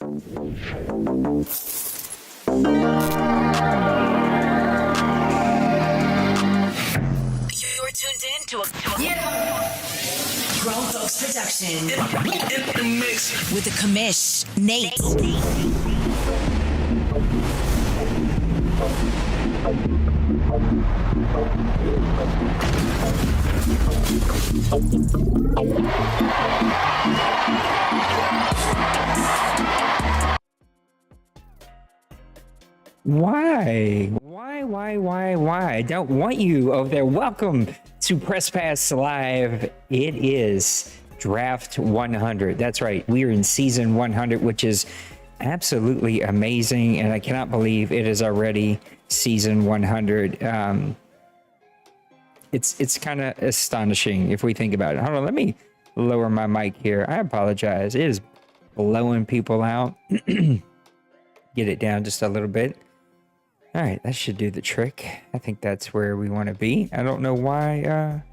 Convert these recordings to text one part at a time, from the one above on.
You're tuned in to a Grown Folks production. In the mix. With the commish, Nate. Why? I don't want you over there. Welcome to Press Pass Live. It is Draft 100. That's right. We are in season 100, which is absolutely amazing. And I cannot believe it is already season 100. It's kind of astonishing if we think about it. Hold on. Let me lower my mic here. I apologize. It is blowing people out. Get it down just a little bit. All right, that should do the trick. I think that's where we want to be. I don't know why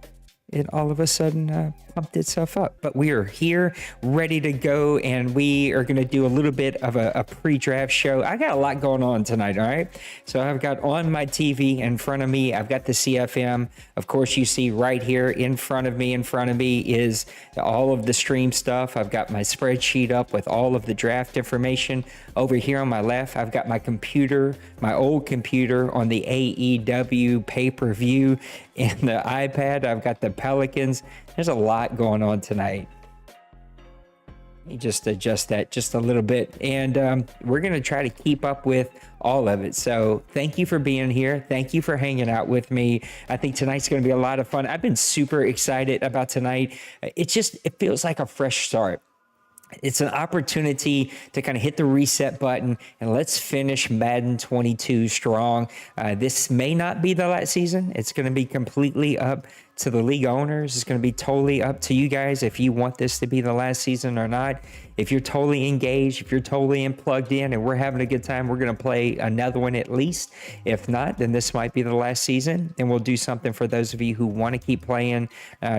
it all of a sudden pumped itself up, but we are here ready to go, and we are going to do a little bit of a pre-draft show. I got a lot going on tonight, all right? So I've got on my TV in front of me, I've got the CFM. Of course, you see right here in front of me is all of the stream stuff. I've got my spreadsheet up with all of the draft information. Over here on my left, I've got my computer, my old computer on the AEW pay-per-view, and the iPad. I've got the Pelicans. There's a lot going on tonight. Let me just adjust that just a little bit. And we're going to try to keep up with all of it. So thank you for being here. Thank you for hanging out with me. I think tonight's going to be a lot of fun. I've been super excited about tonight. It feels like a fresh start. It's an opportunity to kind of hit the reset button and let's finish Madden 22 strong. This may not be the last season. It's going to be completely up to the league owners. It's going to be totally up to you guys if you want this to be the last season or not. If you're totally engaged, if you're totally plugged in and we're having a good time, we're going to play another one at least. If not, then this might be the last season, and we'll do something for those of you who want to keep playing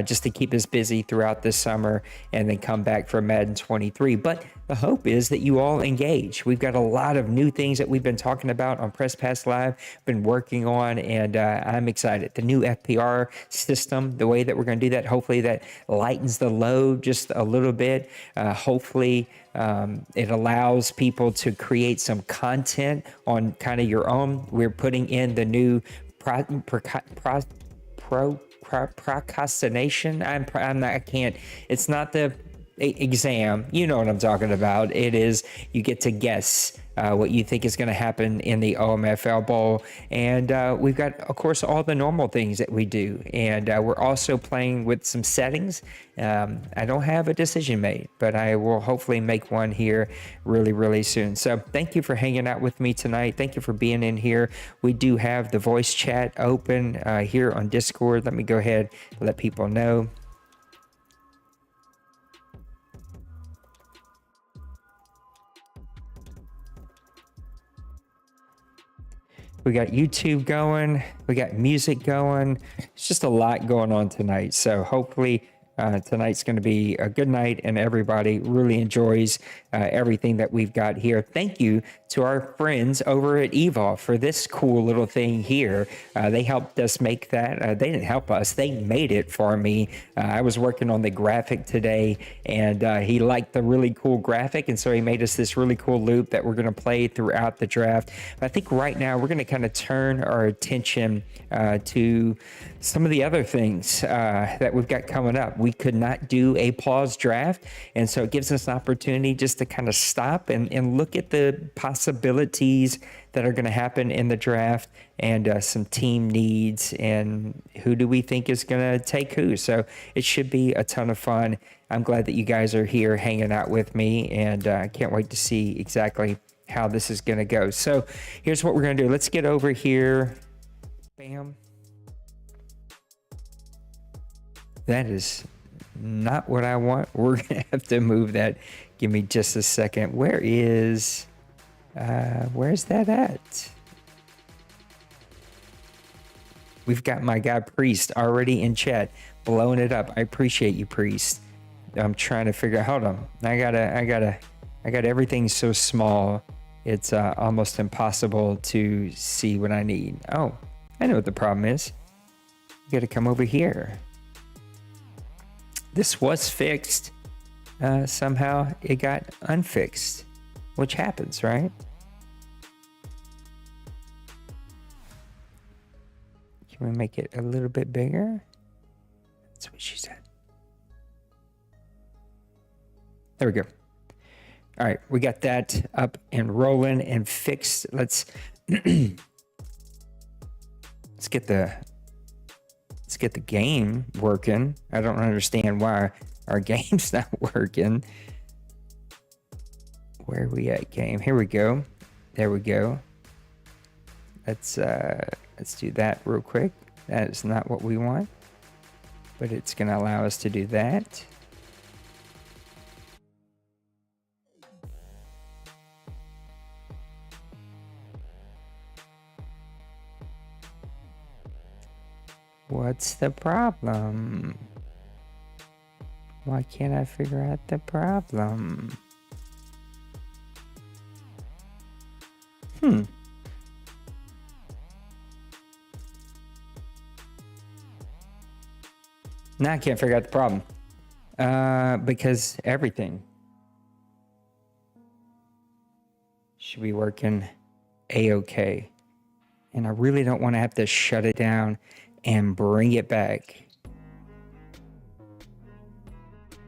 just to keep us busy throughout this summer and then come back for Madden 23. But the hope is that you all engage. We've got a lot of new things that we've been talking about on Press Pass Live, been working on, and I'm excited. The new FPR system, the way that we're going to do that, hopefully that lightens the load just a little bit. Hopefully it allows people to create some content on kind of your own. We're putting in the new procrastination. It's not the exam. You know what I'm talking about. It is, you get to guess what you think is going to happen in the OMFL Bowl. And we've got, of course, all the normal things that we do. And we're also playing with some settings. I don't have a decision made, but I will hopefully make one here really, really soon. So thank you for hanging out with me tonight. Thank you for being in here. We do have the voice chat open here on Discord. Let me go ahead and let people know. We got YouTube going. We got music going. It's just a lot going on tonight. So hopefully tonight's going to be a good night and everybody really enjoys everything that we've got here. Thank you to our friends over at Evolve for this cool little thing here. They helped us make that. They didn't help us. They made it for me. I was working on the graphic today, and he liked the really cool graphic, and so he made us this really cool loop that we're going to play throughout the draft. But I think right now we're going to kind of turn our attention to some of the other things that we've got coming up. We could not do a pause draft, and so it gives us an opportunity just to kind of stop and look at the possibilities that are going to happen in the draft and some team needs and who do we think is going to take who. So it should be a ton of fun. I'm glad that you guys are here hanging out with me, and I can't wait to see exactly how this is going to go. So here's what we're going to do. Let's get over here. Bam. That is not what I want. We're going to have to move that. Give me just a second. Where's that at? We've got my guy Priest already in chat, blowing it up. I appreciate you, Priest. I'm trying to figure out, hold on. I gotta I got everything so small, it's almost impossible to see what I need. Oh, I know what the problem is. You got to come over here. This was fixed. Somehow it got unfixed, which happens, right? Can we make it a little bit bigger? That's what she said. There we go. All right, we got that up and rolling and fixed. Let's get the game working. I don't understand why our game's not working. Where are we at, game? Here we go. There we go. Let's do that real quick. That is not what we want, but it's going to allow us to do that. What's the problem? Why can't I figure out the problem? Now I can't figure out the problem. Because everything should be working A-okay. And I really don't want to have to shut it down and bring it back.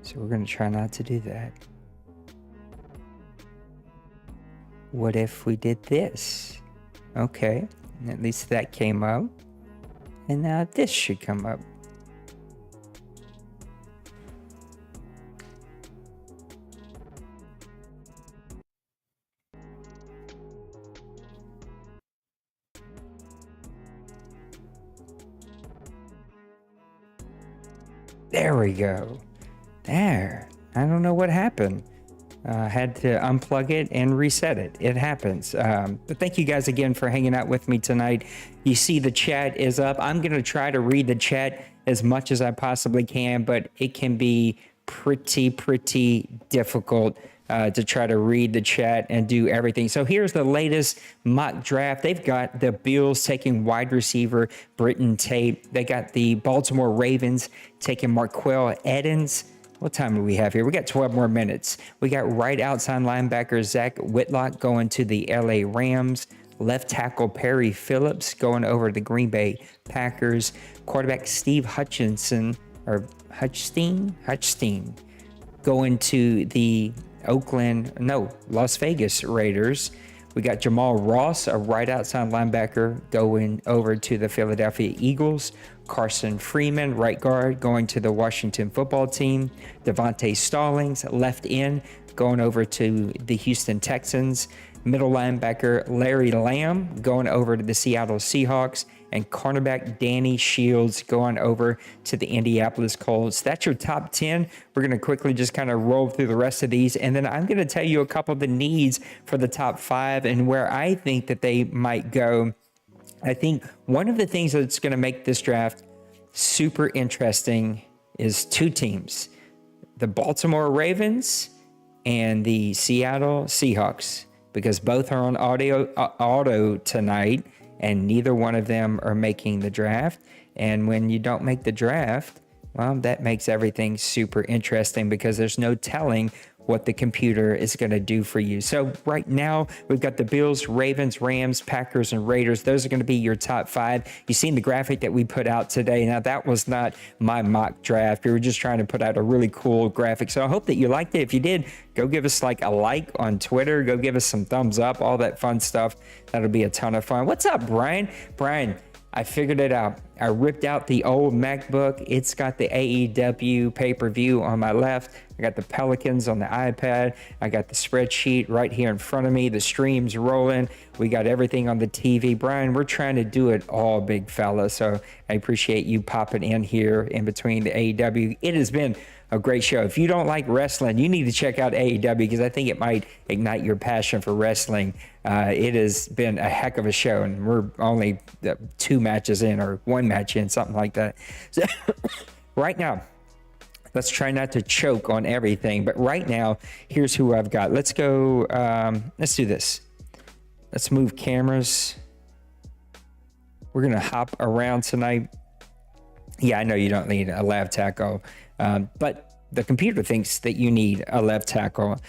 So we're going to try not to do that. What if we did this? Okay, and at least that came up. And now this should come up. There we go. There. I don't know what happened. Had to unplug it and reset it. It happens. But thank you guys again for hanging out with me tonight. You see the chat is up. I'm going to try to read the chat as much as I possibly can, but it can be pretty difficult to try to read the chat and do everything. So here's the latest mock draft. They've got the Bills taking wide receiver Britton Tate. They got the Baltimore Ravens taking Marquell Edens. What time do we have here? We got 12 more minutes. We got right outside linebacker Zach Whitlock going to the LA Rams. Left tackle Perry Phillips going over to the Green Bay Packers. Quarterback Steve Hutchinson, or Hutchstein going to the Las Vegas Raiders. We got Jamal Ross, a right outside linebacker, going over to the Philadelphia Eagles. Carson Freeman, right guard, going to the Washington football team. Devontae Stallings, left end, going over to the Houston Texans. Middle linebacker Larry Lamb going over to the Seattle Seahawks. And cornerback Danny Shields going over to the Indianapolis Colts. That's your top 10. We're going to quickly just kind of roll through the rest of these. And then I'm going to tell you a couple of the needs for the top 5 and where I think that they might go. I think one of the things that's going to make this draft super interesting is 2 teams, the Baltimore Ravens and the Seattle Seahawks, because both are on auto tonight. And neither one of them are making the draft. And when you don't make the draft, well, that makes everything super interesting because there's no telling what the computer is going to do for you. So right now, we've got the Bills, Ravens, Rams, Packers, and Raiders. Those are going to be your top 5. You've seen the graphic that we put out today. Now, that was not my mock draft. We were just trying to put out a really cool graphic. So I hope that you liked it. If you did, go give us like a like on Twitter. Go give us some thumbs up, all that fun stuff. That'll be a ton of fun. What's up, Brian? Brian, I figured it out. I ripped out the old MacBook. It's got the AEW pay-per-view on my left. I got the Pelicans on the iPad. I got the spreadsheet right here in front of me. The stream's rolling. We got everything on the TV. Brian, we're trying to do it all, big fella. So I appreciate you popping in here in between the AEW. It has been a great show. If you don't like wrestling, you need to check out AEW because I think it might ignite your passion for wrestling. It has been a heck of a show, and we're only 2 matches in or 1 match in, something like that. So right now, Let's try not to choke on everything. But right now, here's who I've got. Let's go. Let's do this. Let's move cameras. We're going to hop around tonight. Yeah, I know you don't need a left tackle, but the computer thinks that you need a left tackle.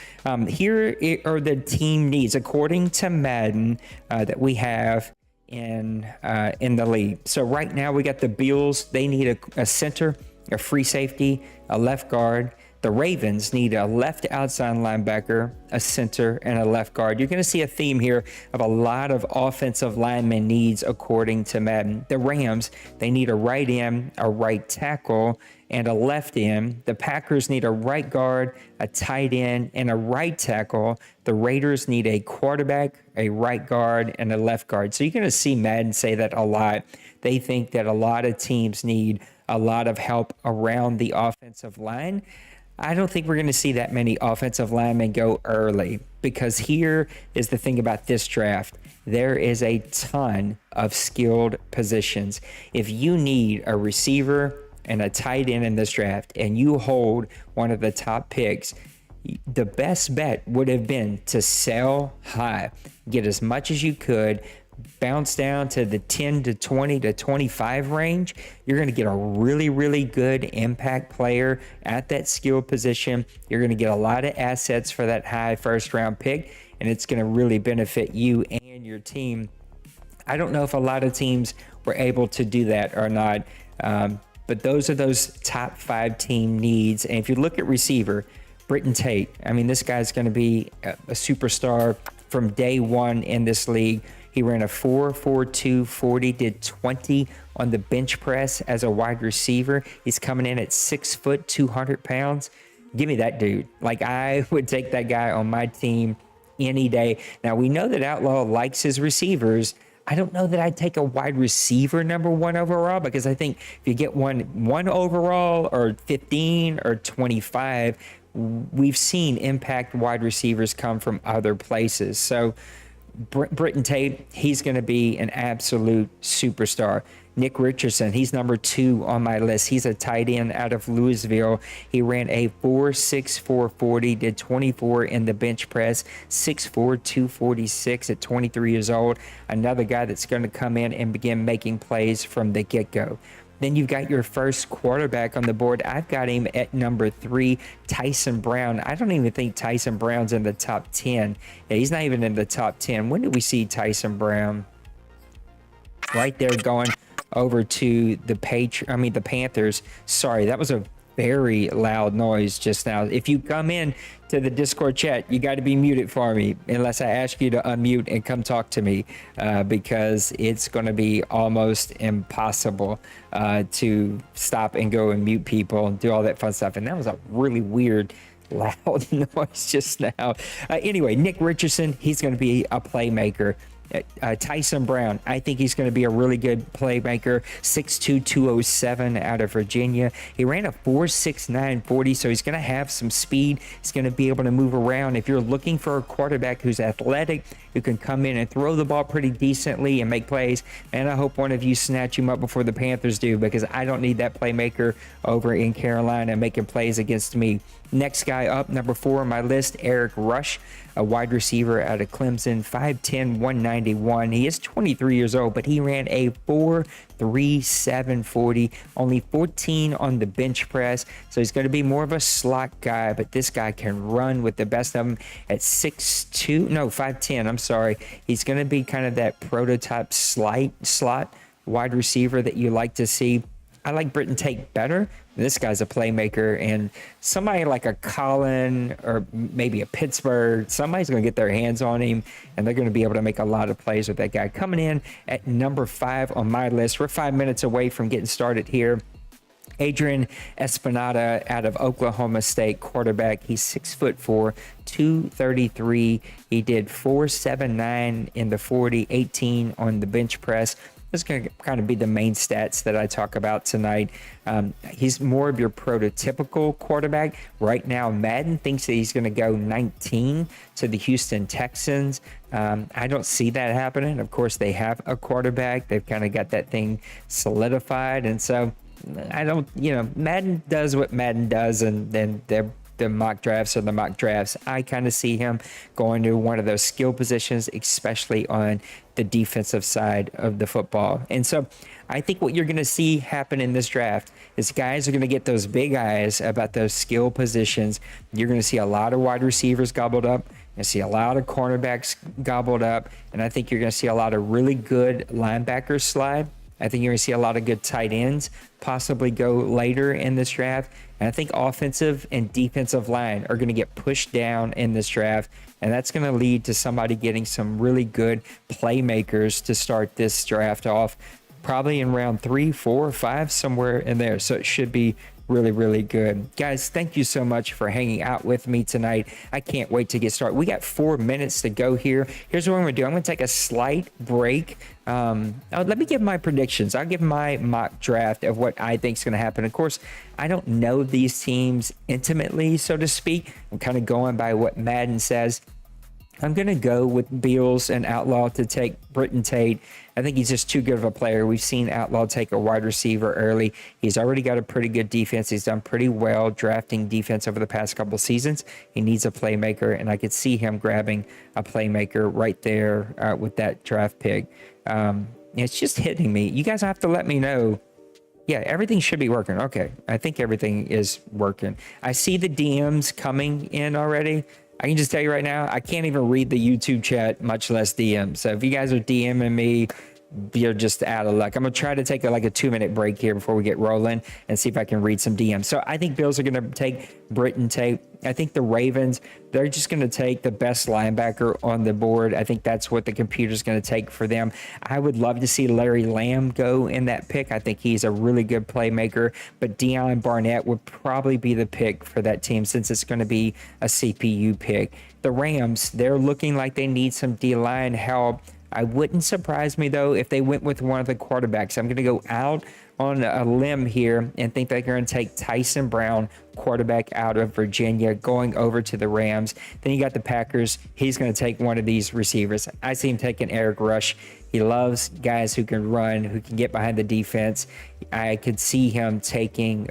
Here are the team needs, according to Madden, that we have in the league. So right now we got the Bills. They need a center, a free safety, a left guard. The Ravens need a left outside linebacker, a center, and a left guard. You're going to see a theme here of a lot of offensive lineman needs according to Madden. The Rams, they need a right end, a right tackle, and a left end. The Packers need a right guard, a tight end, and a right tackle. The Raiders need a quarterback, a right guard, and a left guard. So you're going to see Madden say that a lot. They think that a lot of teams need a lot of help around the offensive line. I don't think we're going to see that many offensive linemen go early, because here is the thing about this draft. There is a ton of skilled positions. If you need a receiver and a tight end in this draft and you hold one of the top picks, the best bet would have been to sell high, get as much as you could, bounce down to the 10 to 20 to 25 range. You're going to get a really, really good impact player at that skill position. You're going to get a lot of assets for that high first round pick, and it's going to really benefit you and your team. I don't know if a lot of teams were able to do that or not, but those are those top 5 team needs. And if you look at receiver, Britton Tate, I mean, this guy's going to be a superstar from day one in this league. He ran a 4.42 40, did 20 on the bench press as a wide receiver. He's coming in at 6 foot, 200 pounds. Give me that dude. Like, I would take that guy on my team any day. Now, we know that Outlaw likes his receivers. I don't know that I'd take a wide receiver number 1 overall, because I think if you get one overall or 15 or 25, we've seen impact wide receivers come from other places. So Britton Tate, he's going to be an absolute superstar. Nick Richardson, he's number 2 on my list. He's a tight end out of Louisville. He ran a 4.64 40, did 24 in the bench press, 6'4", 246 at 23 years old. Another guy that's going to come in and begin making plays from the get-go. Then you've got your first quarterback on the board. I've got him at number 3, Tyson Brown. I don't even think Tyson Brown's in the top 10. Yeah, he's not even in the top 10. When did we see Tyson Brown? Right there, going over to the Panthers. Sorry, that was a very loud noise just now. If you come in to the Discord chat, you got to be muted for me unless I ask you to unmute and come talk to me, because it's going to be almost impossible to stop and go and mute people and do all that fun stuff. And that was a really weird loud noise just now. Anyway, Nick Richardson, he's going to be a playmaker. Tyson Brown, I think he's going to be a really good playmaker. 6'2", 207 out of Virginia. He ran a 4.69 40, so he's going to have some speed. He's going to be able to move around. If you're looking for a quarterback who's athletic, who can come in and throw the ball pretty decently and make plays, and I hope one of you snatch him up before the Panthers do, because I don't need that playmaker over in Carolina making plays against me. Next guy up, number 4 on my list, Eric Rush, a wide receiver out of Clemson, 5'10", 191. He is 23 years old, but he ran a 4.37 40, only 14 on the bench press. So he's going to be more of a slot guy, but this guy can run with the best of them at 5'10", I'm sorry. He's going to be kind of that prototype slot wide receiver that you like to see. I like Britton Tate better. This guy's a playmaker, and somebody like a Colin or maybe a Pittsburgh, somebody's going to get their hands on him, and they're going to be able to make a lot of plays with that guy. Coming in at number 5 on my list, we're 5 minutes away from getting started here. Adrian Espinata out of Oklahoma State, quarterback. He's 6'4", 233. He did 4.79 in the 40, 18 on the bench press. This is going to kind of be the main stats that I talk about tonight. He's more of your prototypical quarterback. Right now, Madden thinks that he's going to go 19 to the Houston Texans. I don't see that happening. Of course, they have a quarterback. They've kind of got that thing solidified. And so I don't, Madden does what Madden does, and then the mock drafts are the mock drafts. I kind of see him going to one of those skill positions, especially on the defensive side of the football. And so I think what you're going to see happen in this draft is guys are going to get those big eyes about those skill positions. You're going to see a lot of wide receivers gobbled up. You're going to see a lot of cornerbacks gobbled up. And I think you're going to see a lot of really good linebackers slide. I think you're going to see a lot of good tight ends possibly go later in this draft. And I think offensive and defensive line are going to get pushed down in this draft. And that's going to lead to somebody getting some really good playmakers to start this draft off, probably in round 3, 4, 5, somewhere in there. So it should be really, really good. Guys, thank you so much for hanging out with me tonight. I can't wait to get started. We got 4 minutes to go here. Here's what I'm going to do. I'm going to take a slight break. Let me give my predictions. I'll give my mock draft of what I think is going to happen. Of course, I don't know these teams intimately, so to speak. I'm kind of going by what Madden says. I'm going to go with Beals and Outlaw to take Britton Tate. I think he's just too good of a player. We've seen Outlaw take a wide receiver early. He's already got a pretty good defense. He's done pretty well drafting defense over the past couple of seasons. He needs a playmaker, and I could see him grabbing a playmaker right there with that draft pick. It's just hitting me. You guys have to let me know. Yeah, everything should be working. Okay, I think everything is working. I see the DMs coming in already. I can just tell you right now, I can't even read the YouTube chat, much less DM. So if you guys are DMing me, you're just out of luck. I'm going to try to take a 2-minute break here before we get rolling and see if I can read some DMs. So I think Bills are going to take Britton Tate. I think the Ravens, they're just going to take the best linebacker on the board. I think that's what the computer's going to take for them. I would love to see Larry Lamb go in that pick. I think he's a really good playmaker, but Deion Barnett would probably be the pick for that team since it's going to be a CPU pick. The Rams, they're looking like they need some D-line help. I wouldn't surprise me, though, if they went with one of the quarterbacks. I'm going to go out on a limb here and think they're going to take Tyson Brown, quarterback out of Virginia, going over to the Rams. Then you got the Packers. He's going to take one of these receivers. I see him taking Eric Rush. He loves guys who can run, who can get behind the defense. I could see him taking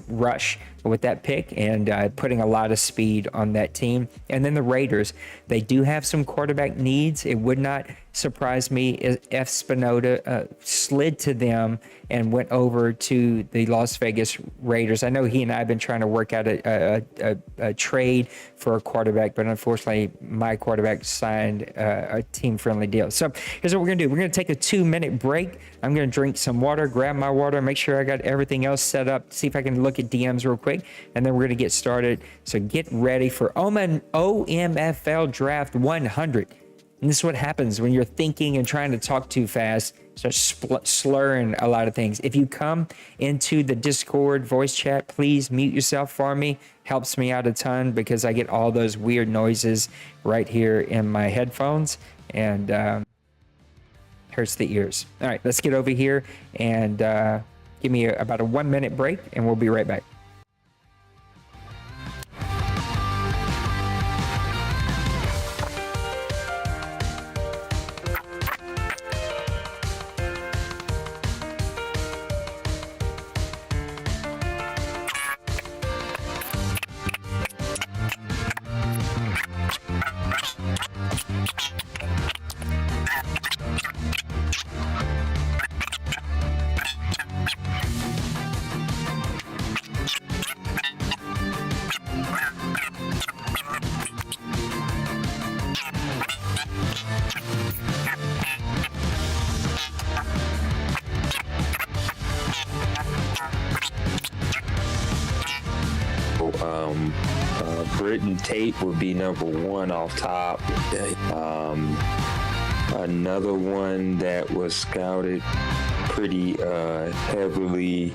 Rush with that pick and putting a lot of speed on that team. And then the Raiders, they do have some quarterback needs. It would not surprise me if Espinata slid to them and went over to the Las Vegas Raiders. I know he and I have been trying to work out a trade for a quarterback, but unfortunately my quarterback signed a team-friendly deal. So here's what we're going to do. We're going to take a 2-minute break. I'm going to drink some water, grab my water, make sure I got everything else set up, see if I can look at DMs real quick, and then we're going to get started. So get ready for OMFL Draft 100. And this is what happens when you're thinking and trying to talk too fast, start slurring a lot of things. If you come into the Discord voice chat, please mute yourself for me. Helps me out a ton because I get all those weird noises right here in my headphones and hurts the ears. All right, let's get over here and give me about a 1-minute break and we'll be right back. Britton Tate would be number 1 off top. Another one that was scouted pretty heavily.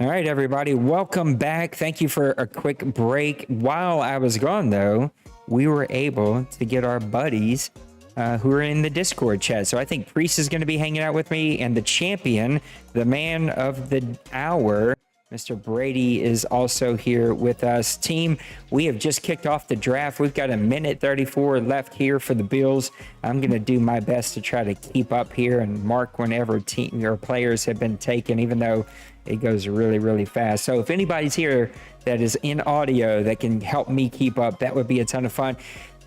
All right, everybody, welcome back. Thank you for a quick break. While I was gone, though, we were able to get our buddies who are in the Discord chat. So I think Priest is going to be hanging out with me, and the champion, the man of the hour, Mr. Brady, is also here with us. Team, we have just kicked off the draft. We've got a minute 34 left here for the Bills. I'm going to do my best to try to keep up here and mark whenever team or players have been taken, even though it goes really, really fast. So if anybody's here that is in audio that can help me keep up, that would be a ton of fun.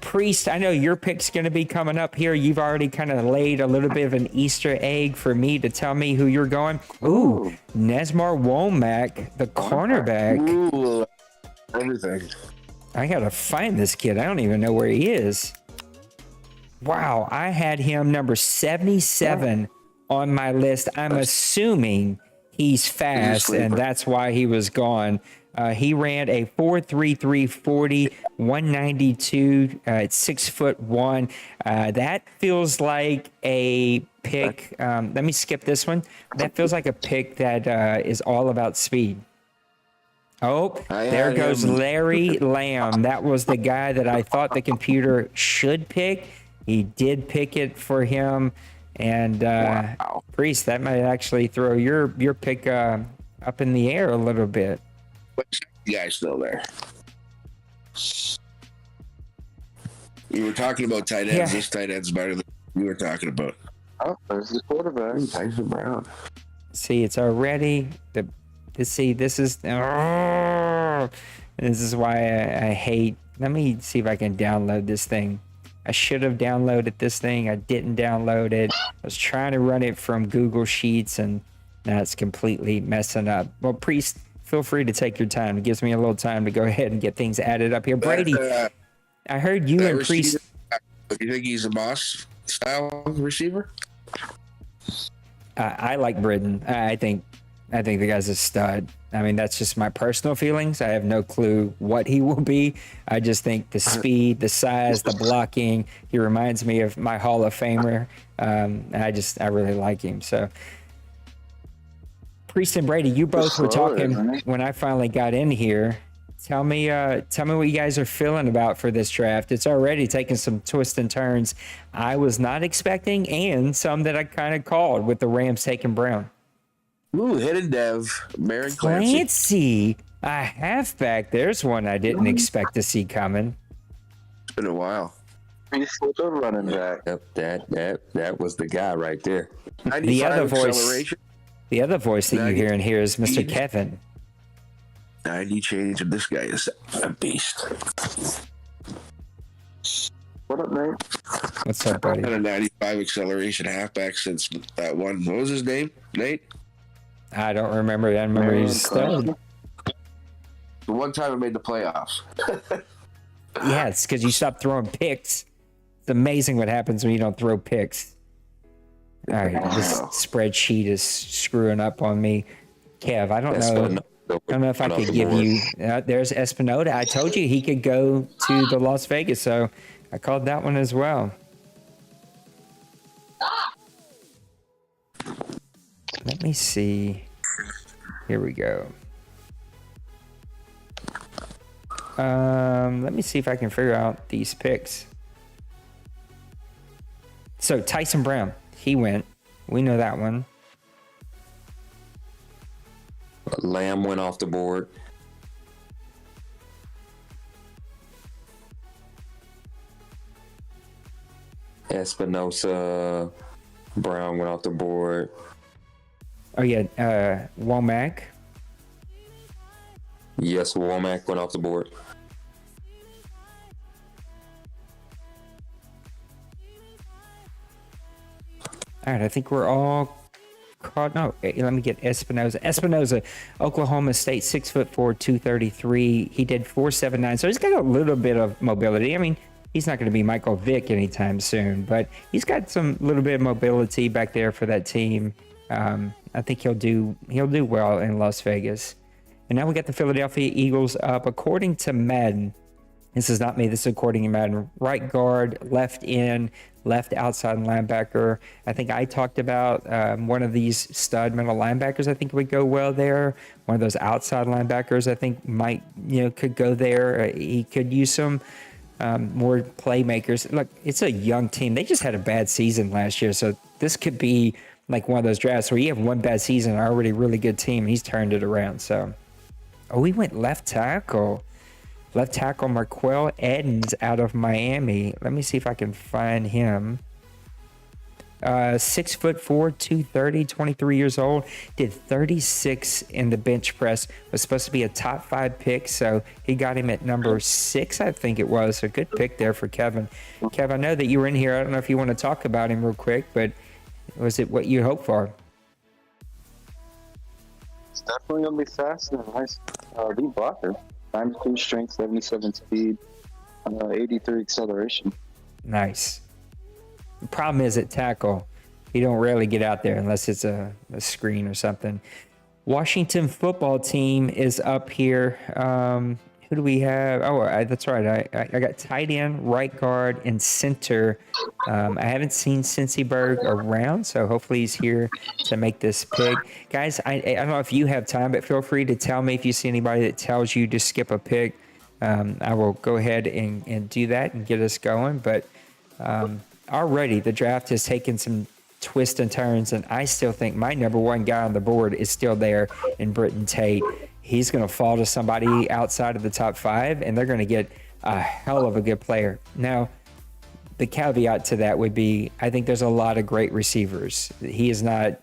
Priest, I know your pick's going to be coming up here. You've already kind of laid a little bit of an Easter egg for me to tell me who you're going. Ooh, Nesmar Womack, the cornerback. Ooh, everything. I got to find this kid. I don't even know where he is. Wow, I had him number 77 on my list. I'm assuming he's fast, and that's why he was gone. He ran a 4.33 40, 192 at 6'1". That feels like a pick. Let me skip this one. That feels like a pick that is all about speed. Oh, there goes Larry Lamb. That was the guy that I thought the computer should pick. He did pick it for him. And Priest, that might actually throw your pick up in the air a little bit. You guys still there? You were talking about tight ends. Yeah. This tight end's better than you were talking about. Oh, there's the quarterback, Tyson Brown. See, it's already this is why I hate. Let me see if I can download this thing. I should have downloaded this thing. I didn't download it. I was trying to run it from Google Sheets, and now it's completely messing up. Well, Priest, feel free to take your time. It gives me a little time to go ahead and get things added up here. Brady, I heard you and Priest. You think he's a boss style receiver? I like Britton. I think the guy's a stud. I mean, that's just my personal feelings. I have no clue what he will be. I just think the speed, the size, the blocking, he reminds me of my Hall of Famer. I really like him. So, Priest and Brady, you both were talking when I finally got in here. Tell me what you guys are feeling about for this draft. It's already taken some twists and turns I was not expecting, and some that I kind of called with the Rams taking Brown. Ooh, hidden dev, Mary Clancy, a halfback. There's one I didn't expect to see coming. It's been a while. He's the running back. Yep, that was the guy right there. The other voice that you hear in here is Mr. Kevin. 90 change, and this guy is a beast. What up, man? What's up, buddy? Had a 95 acceleration halfback since that one. What was his name? Nate? I don't remember. I remember he was stud. The one time I made the playoffs. Yeah, it's because you stopped throwing picks. It's amazing what happens when you don't throw picks. All right, this spreadsheet is screwing up on me. Kev, I don't know if I could give you. There's Espinata. I told you he could go to the Las Vegas, so I called that one as well. Let me see. Here we go. Let me see if I can figure out these picks. So Tyson Brown, he went. We know that one. Lamb went off the board. Espinosa, Brown went off the board. Oh yeah, Womack. Yes, Womack went off the board. All right, I think we're all caught. No, let me get Espinosa. Espinosa, Oklahoma State, 6'4", 233. He did 4.79, so he's got a little bit of mobility. I mean, he's not going to be Michael Vick anytime soon, but he's got some little bit of mobility back there for that team. I think he'll do well in Las Vegas. And now we got the Philadelphia Eagles up. According to Madden, this is not me, this is according to Madden, right guard, left in, left outside linebacker. I think I talked about one of these stud middle linebackers I think would go well there. One of those outside linebackers I think could go there. He could use some more playmakers. Look, it's a young team. They just had a bad season last year, so this could be like one of those drafts where you have one bad season, already really good team, and he's turned it around. So, we went left tackle. Left tackle Marquell Edens out of Miami. Let me see if I can find him. 6'4", 230, 23 years old. Did 36 in the bench press. Was supposed to be a top 5 pick, so he got him at number 6, I think it was. A good pick there for Kevin. Kev, I know that you were in here. I don't know if you want to talk about him real quick, but was it what you hoped for? It's definitely going to be fast and nice. Deep blocker. 92 strength, 77 speed, 83 acceleration. Nice. The problem is at tackle, you don't rarely get out there unless it's a screen or something. Washington football team is up here. Who do we have? That's right. I got tight end, right guard, and center. I haven't seen Cincyberg around, so hopefully he's here to make this pick. Guys, I don't know if you have time, but feel free to tell me if you see anybody that tells you to skip a pick. I will go ahead and do that and get us going. But already the draft has taken some twists and turns, and I still think my number one guy on the board is still there in Britton Tate. He's going to fall to somebody outside of the top 5, and they're going to get a hell of a good player. Now, the caveat to that would be, I think there's a lot of great receivers. He is not,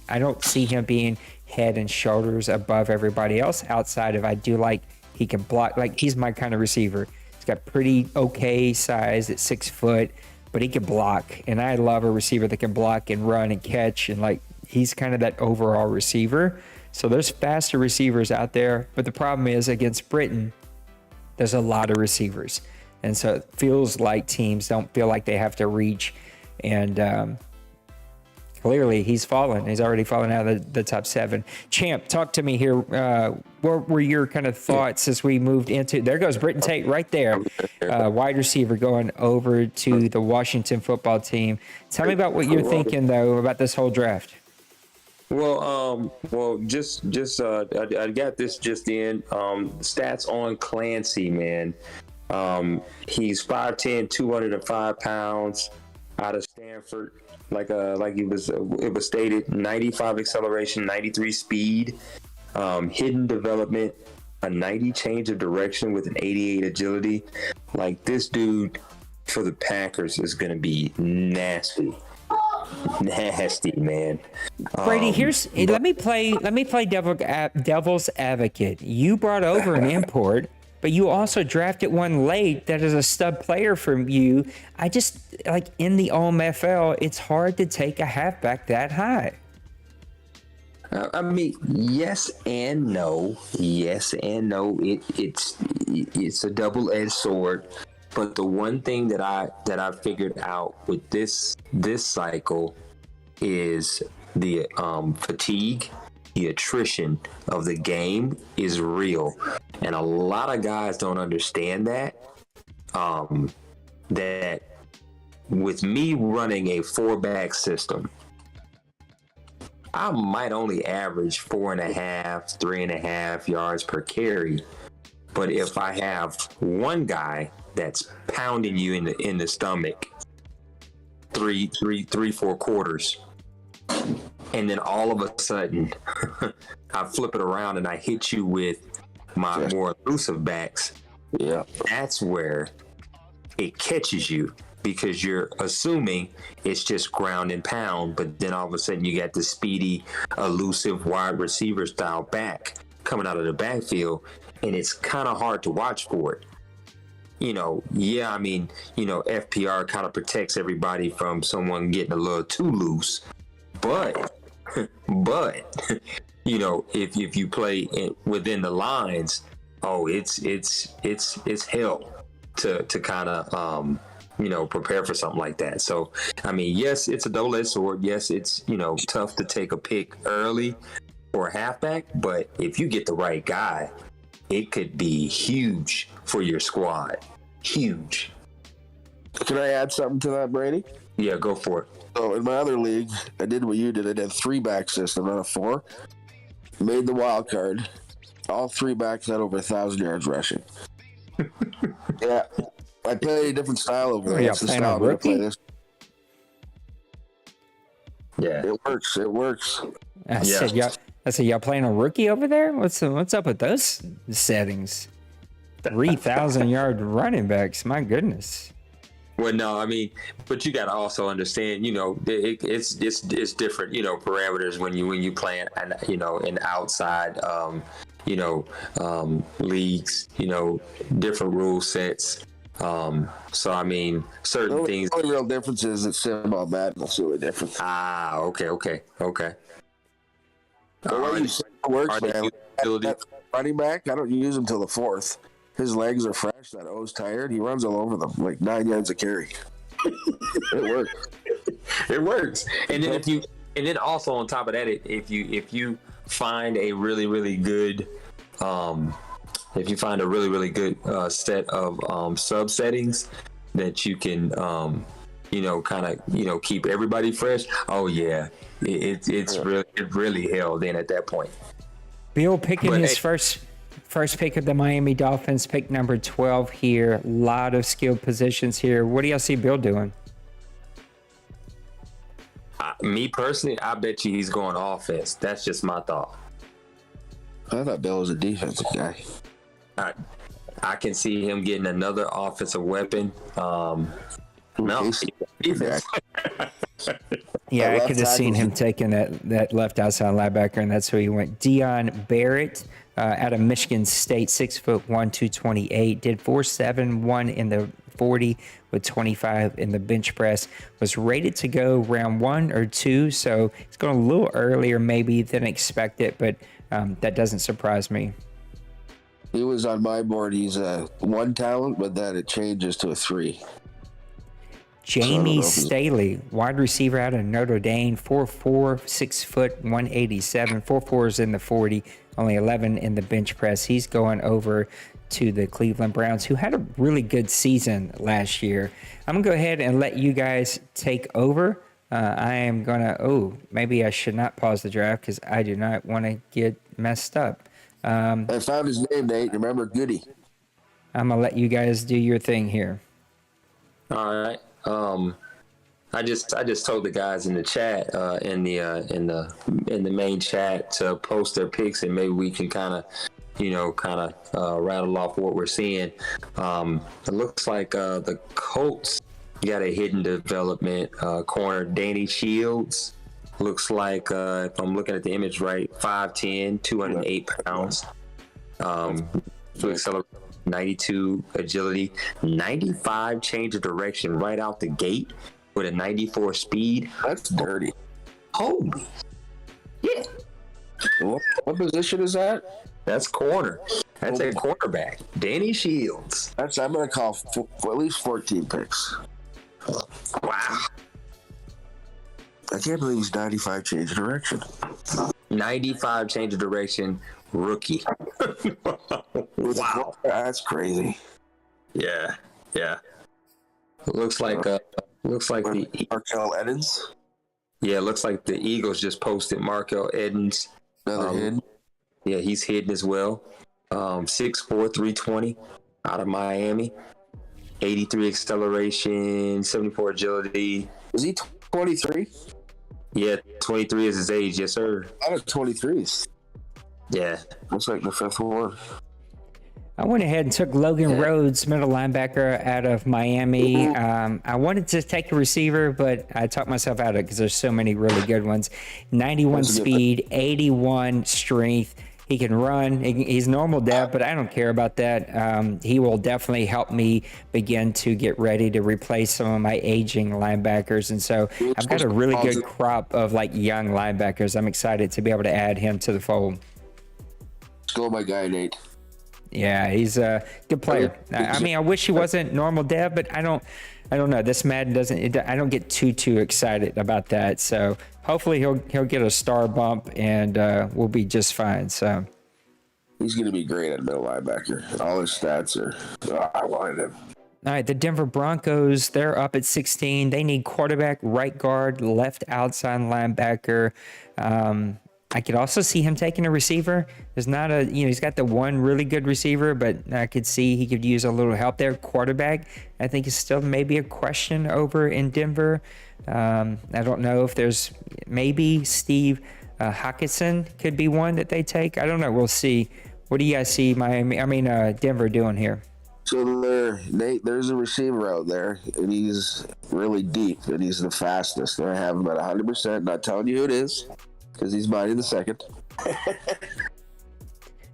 I don't see him being head and shoulders above everybody else outside of, I do like he can block. Like, he's my kind of receiver. He's got pretty okay size at 6 foot, but he can block. And I love a receiver that can block and run and catch. And like, he's kind of that overall receiver. So there's faster receivers out there, but the problem is against Britain, there's a lot of receivers. And so it feels like teams don't feel like they have to reach. And clearly he's fallen. He's already fallen out of the top 7. Champ, talk to me here. What were your kind of thoughts as we moved into, there goes Britton Tate right there. Wide receiver going over to the Washington football team. Tell me about what you're thinking though about this whole draft. Well, I got this just in. Stats on Clancy, man. He's 5'10", 205 pounds, out of Stanford. It was stated, 95 acceleration, 93 speed, hidden development, a 90 change of direction with an 88 agility. Like, this dude for the Packers is going to be nasty, man. Brady, let me play devil's advocate. You brought over an import, but you also drafted one late that is a stud player from you. I just, like, in the OMFL, it's hard to take a halfback that high. I mean, yes and no. Yes and no. It's a double-edged sword. But the one thing that I figured out with this cycle is the fatigue, the attrition of the game is real, and a lot of guys don't understand that. That with me running a 4-back system, I might only average 4.5, 3.5 yards per carry. But if I have one guy that's pounding you in the stomach, 4 quarters, and then all of a sudden I flip it around and I hit you with my more elusive backs, that's where it catches you, because you're assuming it's just ground and pound, but then all of a sudden you got the speedy, elusive wide receiver style back coming out of the backfield, and it's kind of hard to watch for it. I mean, FPR kind of protects everybody from someone getting a little too loose, but if you play within the lines, it's hell to kind of prepare for something like that. So I mean, yes, it's a double-edged sword. Yes, it's tough to take a pick early for a halfback, but if you get the right guy, it could be huge for your squad. Huge. Can I add something to that, Brady? Yeah, go for it. So in my other league, I did what you did. I did a 3-back system, not a 4. Made the wild card. All 3 backs had over 1,000 yards rushing. Yeah. I play a different style over there. That's the style I'm going to play this. Yeah. It works. I said, y'all playing a rookie over there? What's up with those settings? 3,000-yard running backs. My goodness. Well, no, I mean, but you got to also understand, it's different, parameters when you play, in outside, leagues, different rule sets. So I mean, certain things. The only real difference is that Simba Madden is really different. Ah, okay. The way you say it works, man. That running back, I don't use him till the 4th. His legs are fresh. That O's tired. He runs all over them, like 9 yards a carry. It works. It works. And then also on top of that, if you find a really, really good, set of sub settings that you can keep everybody fresh. Oh yeah, it's really held in at that point. Bill picking his first pick of the Miami Dolphins, pick number 12 here. A lot of skilled positions here. What do y'all see Bill doing? Me personally, I bet you he's going offense. That's just my thought. I thought Bill was a defensive guy. I can see him getting another offensive weapon. No, defense. Yeah, I could have seen him taking that left outside linebacker, and that's who he went. Deion Barrett out of Michigan State, 6'1", 228, did 4.71 in the 40 with 25 in the bench press. Was rated to go round 1 or 2, so it's going a little earlier maybe than expected, but that doesn't surprise me. He was on my board. He's a 1 talent, but then it changes to a 3. Jamie Staley, wide receiver out of Notre Dame, 4'4", 6 foot, 187. 4'4" is in the 40, only 11 in the bench press. He's going over to the Cleveland Browns, who had a really good season last year. I'm going to go ahead and let you guys take over. I am going to, maybe I should not pause the draft because I do not want to get messed up. I found his name, Nate. Remember Goody. I'm going to let you guys do your thing here. All right. I just told the guys in the chat, in the main chat, to post their picks, and maybe we can kind of rattle off what we're seeing. It looks like the Colts got a hidden development corner, Danny Shields. Looks like, if I'm looking at the image right, 5'10", 208 pounds. Accelerate 92 agility, 95 change of direction right out the gate with a 94 speed. That's dirty. Holy. Yeah. What position is that? That's corner. That's a quarterback. Danny Shields. I'm going to call for at least 14 picks. Wow. I can't believe he's 95 change of direction. 95 change of direction rookie. Wow. That's crazy. Yeah. Looks like the Markel Edens. Yeah, looks like the Eagles just posted Markel Edens. Another hidden. Yeah, he's hidden as well. 6'4", 320 out of Miami. 83 acceleration, 74 agility. Is he 23? Yeah, 23 is his age. Yes, sir. Out of 23s. Yeah. Looks like the fifth one. I went ahead and took Logan Rhodes, middle linebacker out of Miami. I wanted to take a receiver, but I talked myself out of it because there's so many really good ones. 91 speed, 81 strength. He can run. He's normal depth, but I don't care about that. He will definitely help me begin to get ready to replace some of my aging linebackers. And so I've got a really good crop of like young linebackers. I'm excited to be able to add him to the fold. Let's go, my guy, Nate. Yeah, he's a good player. I mean, I wish he wasn't normal dev, but I don't know. This Madden doesn't. I don't get too excited about that. So hopefully he'll get a star bump and we'll be just fine. So he's going to be great at middle linebacker. All his stats are. I wanted him. All right, the Denver Broncos, they're up at 16. They need quarterback, right guard, left outside linebacker. I could also see him taking a receiver. There's not a, he's got the one really good receiver, but I could see he could use a little help there. Quarterback, I think is still maybe a question over in Denver. I don't know if there's maybe Steve Hawkinson could be one that they take. I don't know. We'll see. What do you guys see Denver doing here? So Nate, there's a receiver out there, and he's really deep, and he's the fastest. I have him at 100%. Not telling you who it is, because he's mine in the second.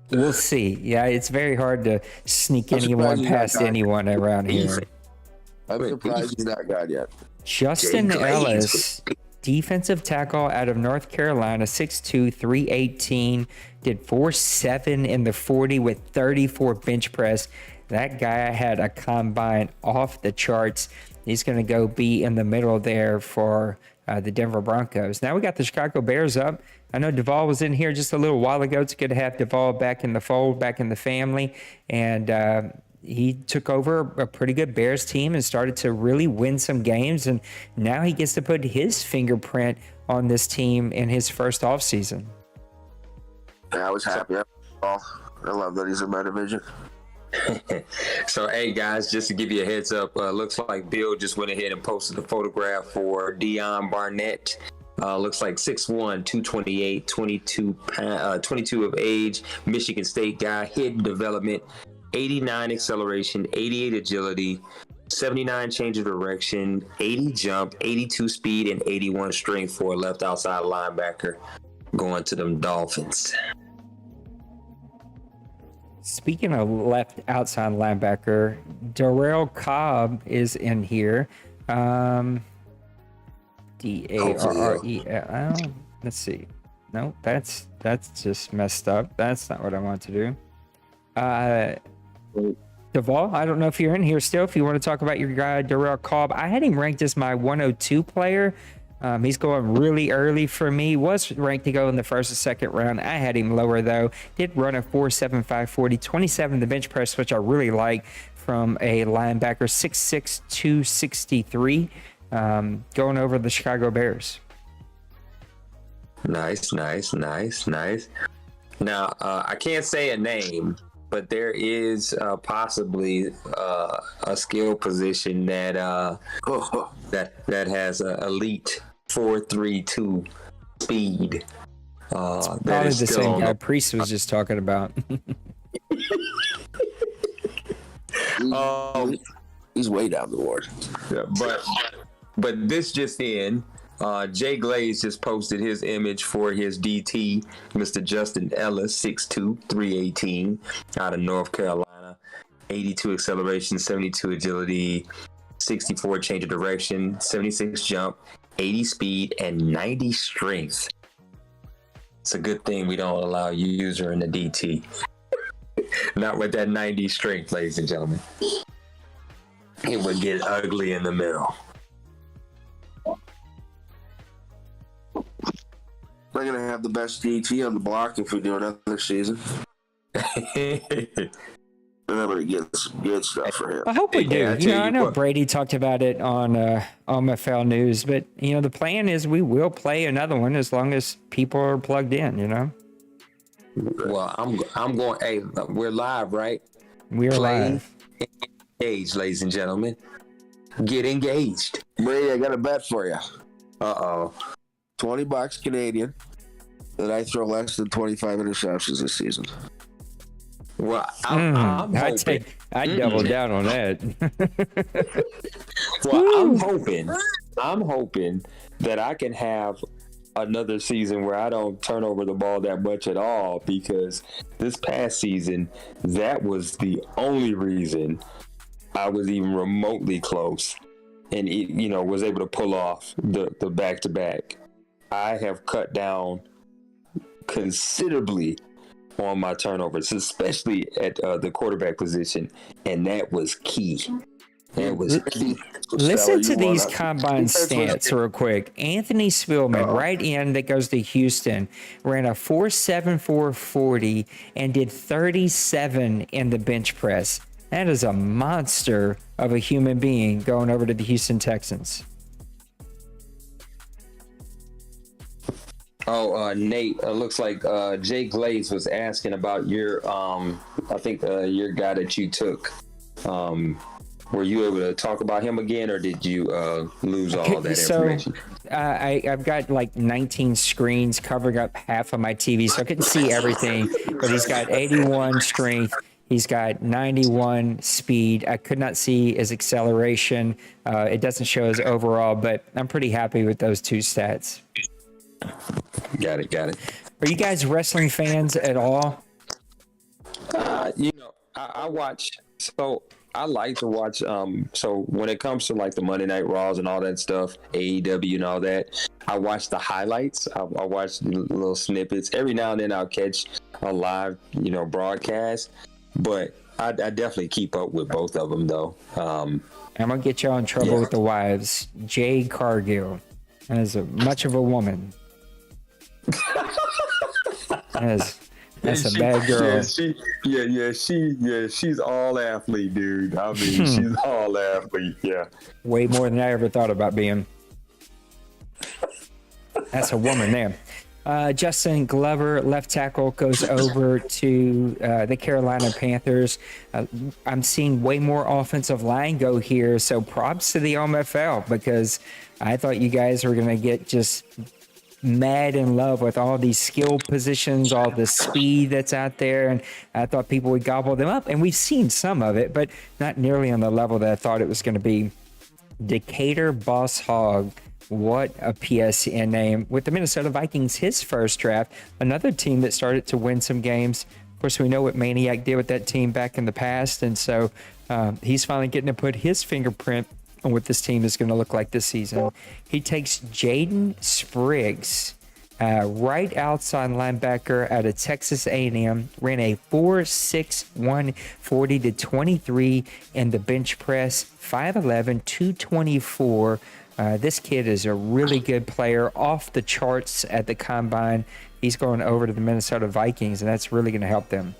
We'll see. Yeah, it's very hard to sneak anyone past anyone around here. I'm surprised he's not gone yet. Justin Ellis, defensive tackle out of North Carolina, 6'2", 318, did 4.7 in the 40 with 34 bench press. That guy had a combine off the charts. He's going to go be in the middle there for the Denver Broncos. Now we got the Chicago Bears up. I know Duvall was in here just a little while ago. It's good to have Duvall back in the fold, back in the family. And he took over a pretty good Bears team and started to really win some games. And now he gets to put his fingerprint on this team in his first offseason. Yeah, I was happy. I love that he's in my division. So, hey, guys, just to give you a heads up, looks like Bill just went ahead and posted a photograph for Dion Barnett. Looks like 6'1", 228, 22 of age, Michigan State guy, hidden development, 89 acceleration, 88 agility, 79 change of direction, 80 jump, 82 speed, and 81 strength for a left outside linebacker going to them Dolphins. Speaking of left outside linebacker, Darrell Cobb is in here. D-A-R-R-E-L. Let's see. No, that's just messed up. That's not what I want to do. Duvall, I don't know if you're in here still. If you want to talk about your guy, Darrell Cobb, I had him ranked as my 102 player. He's going really early for me. Was ranked to go in the first or second round. I had him lower, though. Did run a 4.75 40, 27 in the bench press, which I really like from a linebacker, 6'6", 263, going over the Chicago Bears. Nice. Now, I can't say a name, but there is possibly a skill position that that has an elite 4.32 speed. Probably the same guy Priest was just talking about. He's way down the board. Yeah, but this just in. Jay Glaze just posted his image for his DT, Mr. Justin Ellis, 6'2", 318, out of North Carolina, 82 acceleration, 72 agility, 64 change of direction, 76 jump, 80 speed, and 90 strength. It's a good thing we don't allow user in the DT. Not with that 90 strength, ladies and gentlemen. It would get ugly in the middle. We're gonna have the best DT on the block if we do another season. Remember to get some good stuff for him. I hope we do. Yeah, I know Brady talked about it on OMFL News, but the plan is we will play another one as long as people are plugged in. Well, I'm going. Hey, we're live, right? We're live. Engaged, ladies and gentlemen. Get engaged. Brady, I got a bet for you. Uh-oh. $20 Canadian that I throw less than 25 interceptions this season. Well, I'm hoping. I'd double down on that. Well, I'm hoping that I can have another season where I don't turn over the ball that much at all, because this past season, that was the only reason I was even remotely close and was able to pull off the back-to-back. I have cut down considerably on my turnovers, especially at the quarterback position, and that was key. That was key. Listen to these combine stats real quick. Anthony Spillman, right in, that goes to Houston, ran a 4.74 40 and did 37 in the bench press. That is a monster of a human being going over to the Houston Texans. Oh, Nate, looks like Jay Glaze was asking about your, I think your guy that you took. Were you able to talk about him again, or did you lose all that information? I've got like 19 screens covering up half of my TV, so I couldn't see everything. But he's got 81 strength. He's got 91 speed. I could not see his acceleration. It doesn't show his overall, but I'm pretty happy with those two stats. Got it. Are you guys wrestling fans at all? I watch. So I like to watch. So when it comes to like the Monday Night Raws and all that stuff, AEW and all that, I watch the highlights. I watch the little snippets. Every now and then I'll catch a live, broadcast. But I definitely keep up with both of them, though. I'm gonna get y'all in trouble with the wives. Jade Cargill, as much of a woman. That's a bad girl. She's all athlete, dude. I mean, she's all athlete. Yeah. Way more than I ever thought about being. That's a woman there. Justin Glover, left tackle, goes over to the Carolina Panthers. I'm seeing way more offensive line go here, so props to the OMFL, because I thought you guys were going to get just mad in love with all these skill positions, all the speed that's out there, and I thought people would gobble them up, and we've seen some of it, but not nearly on the level that I thought it was going to be. Decatur Boss Hogg, what a PSN name, with the Minnesota Vikings, his first draft, another team that started to win some games. Of course, we know what Maniac did with that team back in the past, and so he's finally getting to put his fingerprint on what this team is going to look like this season. He takes Jaden Spriggs, right outside linebacker out of Texas A&M, ran a 4.61 40 to 23 in the bench press, 5'11", 224. This kid is a really good player, off the charts at the combine. He's going over to the Minnesota Vikings, and that's really going to help them.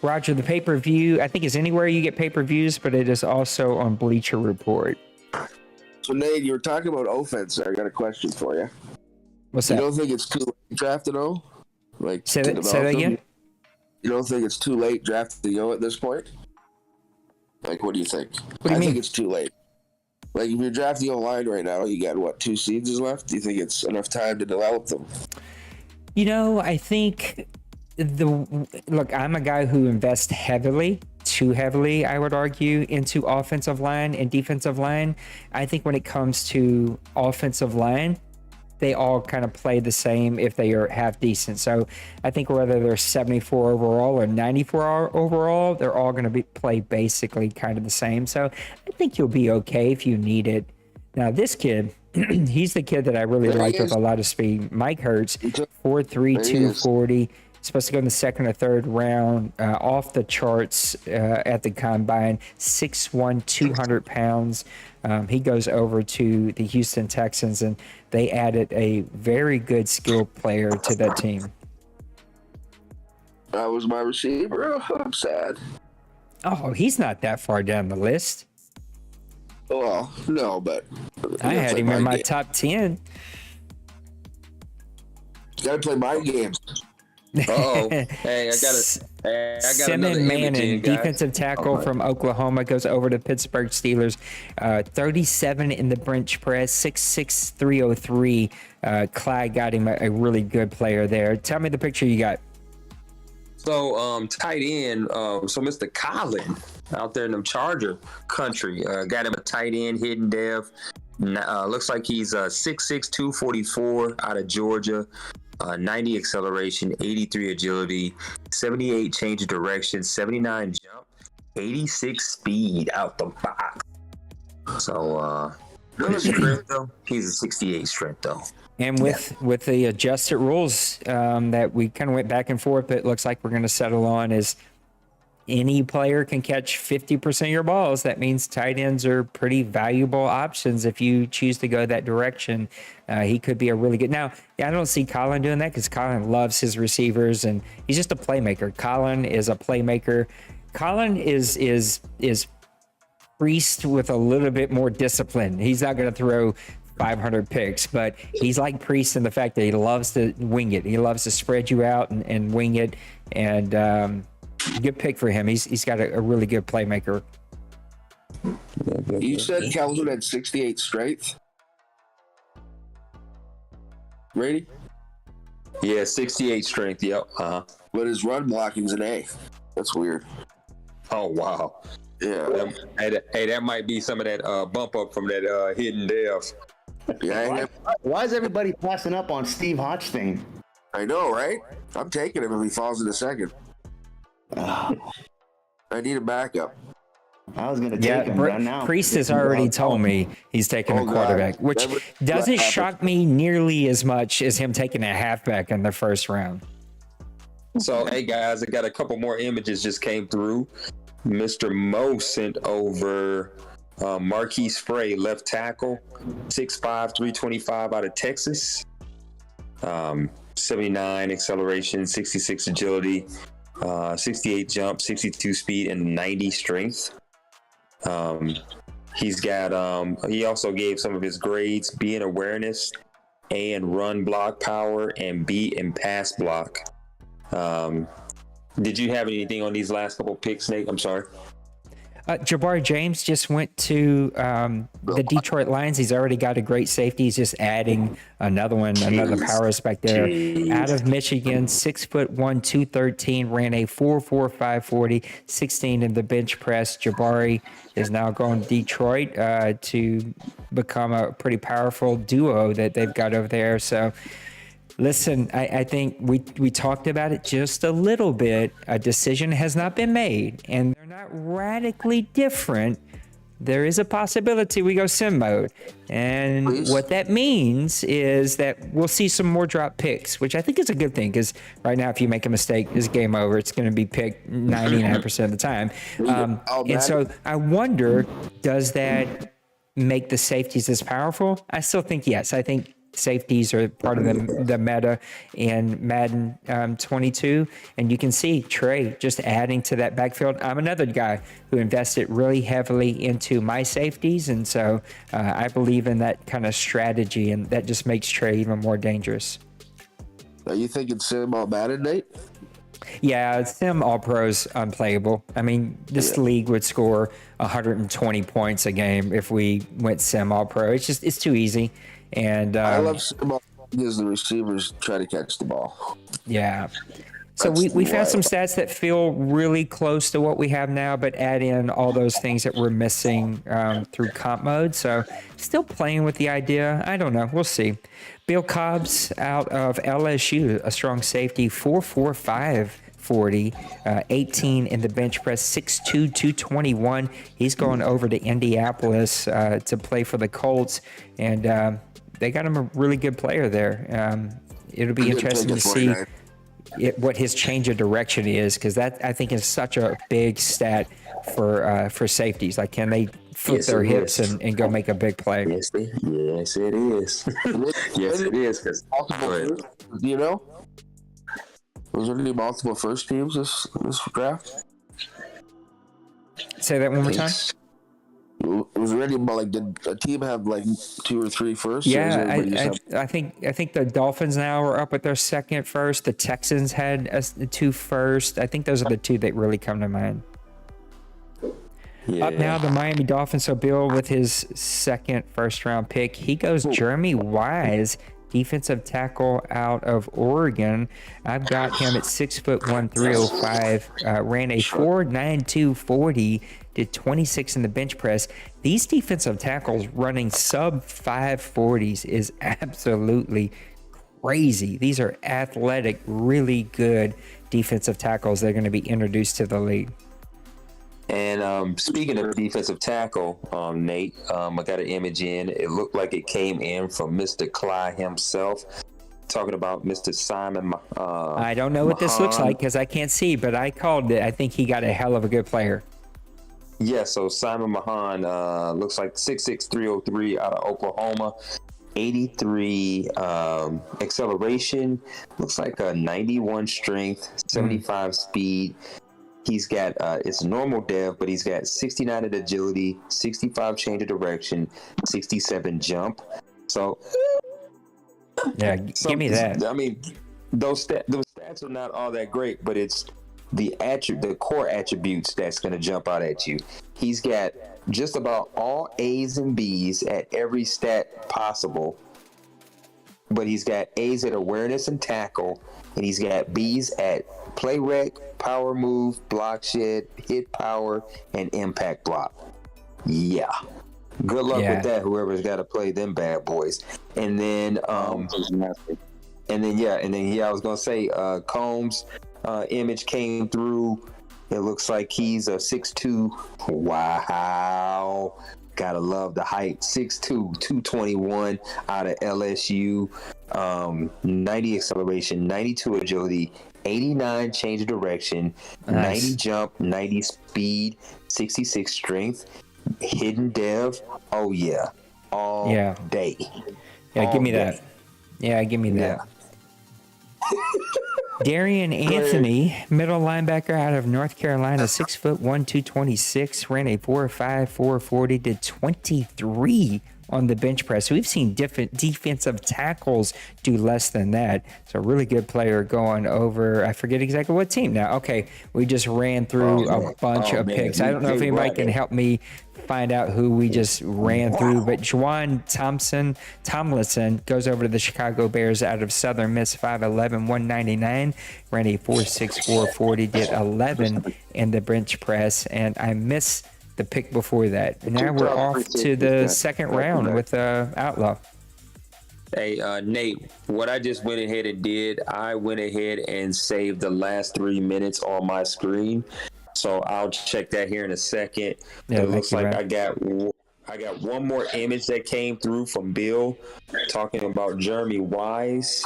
Roger, the pay-per-view, I think, is anywhere you get pay-per-views, but it is also on Bleacher Report. So, Nate, you were talking about offense. I got a question for you. What's that? You don't think it's too late to draft it, though? Say that again? You don't think it's too late drafting at this point? What do you think? What do you mean? I think it's too late. If you're drafting online right now, you got, 2 seasons left? Do you think it's enough time to develop them? I think... Look, I'm a guy who invests heavily, too heavily, I would argue, into offensive line and defensive line. I think when it comes to offensive line, they all kind of play the same if they are half decent. So I think whether they're 74 overall or 94 overall, they're all going to play basically kind of the same. So I think you'll be okay if you need it. Now, this kid, He's the kid that I really There he like with is. a lot of speed. Mike Hurts, took- 4'3", There he is. 240. Supposed to go in the second or third round, off the charts at the combine. 6'1", 200 pounds. He goes over to the Houston Texans, and they added a very good skilled player to that team. That was my receiver. Oh, I'm sad. Oh, he's not that far down the list. Well, no, but I had him in my game. top 10. Got to play my games. Uh-oh. Hey, I got another Simon image Manning, in, guys. defensive tackle from Oklahoma, goes over to Pittsburgh Steelers. 37 in the bench press, 6'6", 303. Clyde got him a really good player there. Tell me the picture you got. So, tight end, so Mr. Colin out there in the Charger country, got him a tight end, hidden dev. Looks like he's 6'6", 244 out of Georgia. 90 acceleration, 83 agility, 78 change of direction, 79 jump, 86 speed out the box. So, his strength though, he's a 68 strength though. And with the adjusted rules that we kind of went back and forth, but it looks like we're going to settle on is any player can catch 50% of your balls. That means tight ends are pretty valuable options if you choose to go that direction. He could be a really good. Now, I don't see Colin doing that because Colin loves his receivers and he's just a playmaker. Colin is a playmaker. Colin is Priest with a little bit more discipline. He's not going to throw 500 picks, but he's like Priest in the fact that he loves to wing it. He loves to spread you out and wing it. And good pick for him. He's got a really good playmaker. You said Calhoun had 68 strength. Brady? Yeah, 68 strength. Yep. But his run blocking's an A. That's weird. Oh wow. Yeah. Hey, that might be some of that bump up from that hidden dev. Yeah, Why is everybody passing up on Steve Hodgson? I know, right? I'm taking him if he falls in a second. I need a backup. I was going to take him right now. Priest has already told me he's taking a God. quarterback, which Never- doesn't that shock me nearly as much as him taking a halfback in the first round. So, hey guys, I got a couple more images just came through. Mr. Mo sent over Marquise Frey, left tackle, 6'5", 325 out of Texas. 79 acceleration, 66 agility, 68 jump, 62 speed, and 90 strength. He's got he also gave some of his grades: B in awareness, A in run block power, and B in pass block. Did you have anything on these last couple picks, Nate? I'm sorry. Jabari James just went to the Detroit Lions. He's already got a great safety. He's just adding another power back there. Out of Michigan, 6'1", 213, ran a 4.45 40, 16 in the bench press. Jabari is now going to Detroit to become a pretty powerful duo that they've got over there. So, listen, I think we talked about it just a little bit. A decision has not been made, and they're not radically different. There is a possibility we go sim mode. And what that means is that we'll see some more drop picks, which I think is a good thing because right now, if you make a mistake, it's game over. It's going to be picked 99% of the time. And so I wonder, does that make the safeties as powerful? I still think yes. I think safeties are part of the meta in Madden 22, and you can see Trey just adding to that backfield. I'm another guy who invested really heavily into my safeties, and so I believe in that kind of strategy, and that just makes Trey even more dangerous. Are you thinking sim all Madden, Nate? Yeah, Sim All-Pro's unplayable. I mean, this league would score 120 points a game if we went Sim All-Pro. It's too easy. And I love sim all because the receivers try to catch the ball. Yeah. So we found some stats that feel really close to what we have now, but add in all those things that we're missing through comp mode. So still playing with the idea. I don't know. We'll see. Bill Cobb's out of LSU, a strong safety, 4.45, 40, 18 in the bench press, 6'2", 221. He's going over to Indianapolis to play for the Colts, and they got him a really good player there. It'll be interesting to see what his change of direction is, because that, I think, is such a big stat for safeties. Like, can they flip their hips and go make a big play? Yes, it is. Yes, it is. Because you know, was there any multiple first teams this draft? Say that one more time. Was there any, like, did a team have like 2 or 3 firsts? Yeah, I think the Dolphins now are up with their second first. The Texans had 2 first. I think those are the 2 that really come to mind. Yeah. Up now, the Miami Dolphins. So Bill with his second first-round pick, he goes Jeremy Wise, defensive tackle out of Oregon. I've got him at 6'1", 305. Ran a 4.92 40. Did 26 in the bench press. These defensive tackles running sub 540s is absolutely crazy. These are athletic, really good defensive tackles that are going to be introduced to the league. And speaking of defensive tackle, Nate, I got an image in. It looked like it came in from Mr. Clyde himself. Talking about Mr. Simon. I don't know what this looks like because I can't see, but I called it. I think he got a hell of a good player. Yeah, so Simon Mahan looks like 6'6", 303 out of Oklahoma. 83 acceleration. Looks like a 91 strength, 75 speed. He's got, it's normal dev, but he's got 69 in agility, 65 change of direction, 67 jump. So, yeah, give me that. I mean, those stats are not all that great, but it's the core attributes that's going to jump out at you. He's got just about all A's and B's at every stat possible, but he's got A's at awareness and tackle, and he's got B's at play rec, power move, block shed, hit power, and impact block. Yeah. Good luck with that, whoever's got to play them bad boys. And then I was gonna say Combs image came through. It looks like he's a 6'2". Wow. Gotta love the height. 6'2", 221 out of LSU. 90 acceleration, 92 agility, 89 change of direction, nice. 90 jump, 90 speed, 66 strength, hidden dev. Oh yeah. All day. Yeah, all give me day. that. Yeah, give me that. Darian Anthony, middle linebacker out of North Carolina, 6'1", 226, ran a 4.5, 440, did 23 on the bench press. So we've seen different defensive tackles do less than that. So a really good player going over, I forget exactly what team now. Okay, we just ran through a bunch of picks. I don't know if anybody can help me find out who we just ran through, but Juwan Tomlinson goes over to the Chicago Bears out of Southern Miss, 5'11", 199, ran a 4.6, 440, did 11 in the bench press, and I miss the pick before that. Now we're off to the second round with Outlaw. Hey, Nate, what I just went ahead and did, I went ahead and saved the last 3 minutes on my screen. So I'll check that here in a second. Yeah, it looks like I got one more image that came through from Bill talking about Jeremy Wise.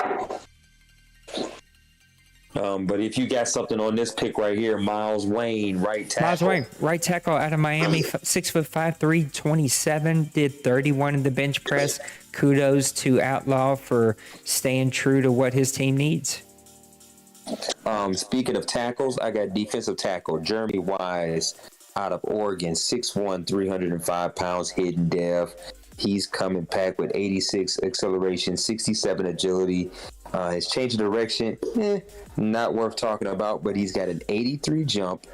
But if you got something on this pick right here, Miles Wayne, right tackle. Miles Wayne, right tackle out of Miami, 6'5", 327, did 31 in the bench press. Kudos to Outlaw for staying true to what his team needs. Speaking of tackles, I got defensive tackle Jeremy Wise out of Oregon, 6'1", 305 pounds, hidden dev. He's coming packed with 86 acceleration, 67 agility. His change of direction, not worth talking about, but he's got an 83 jump,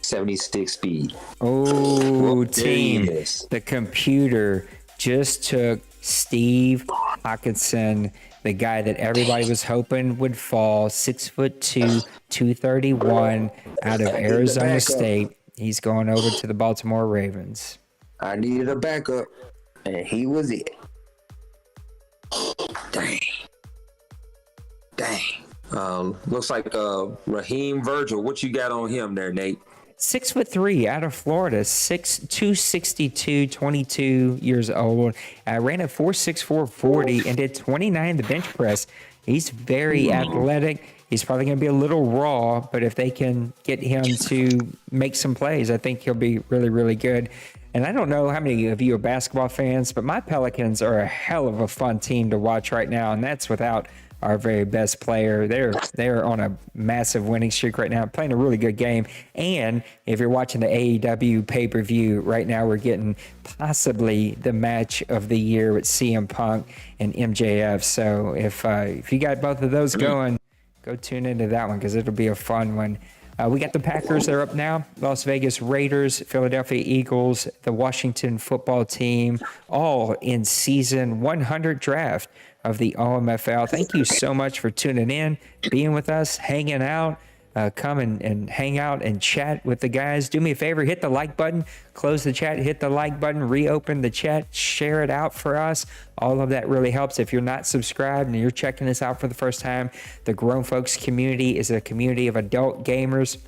76 speed. Oh, team. The computer just took Steve Hawkinson, the guy that everybody was hoping would fall, 6'2", 231 out of Arizona State. He's going over to the Baltimore Ravens. I needed a backup, and he was it. Dang. Looks like Raheem Virgil. What you got on him there, Nate? 6'3" out of Florida, 262, 22 years old. Ran a 4.64 40 and did 29 in the bench press. He's very athletic. He's probably going to be a little raw, but if they can get him to make some plays, I think he'll be really, really good. And I don't know how many of you are basketball fans, but my Pelicans are a hell of a fun team to watch right now, and that's without our very best player. They're on a massive winning streak right now, playing a really good game. And if you're watching the AEW pay-per-view right now, we're getting possibly the match of the year with CM Punk and MJF. So if you got both of those going, go tune into that one because it'll be a fun one. We got the Packers, they're up now. Las Vegas Raiders, Philadelphia Eagles, the Washington football team, all in season 100 draft of the OMFL. Thank you so much for tuning in, being with us, hanging out. Come and hang out and chat with the guys. Do me a favor, hit the like button, close the chat, hit the like button, reopen the chat, share it out for us. All of that really helps. If you're not subscribed and you're checking this out for the first time, the Grown Folks community is a community of adult gamers,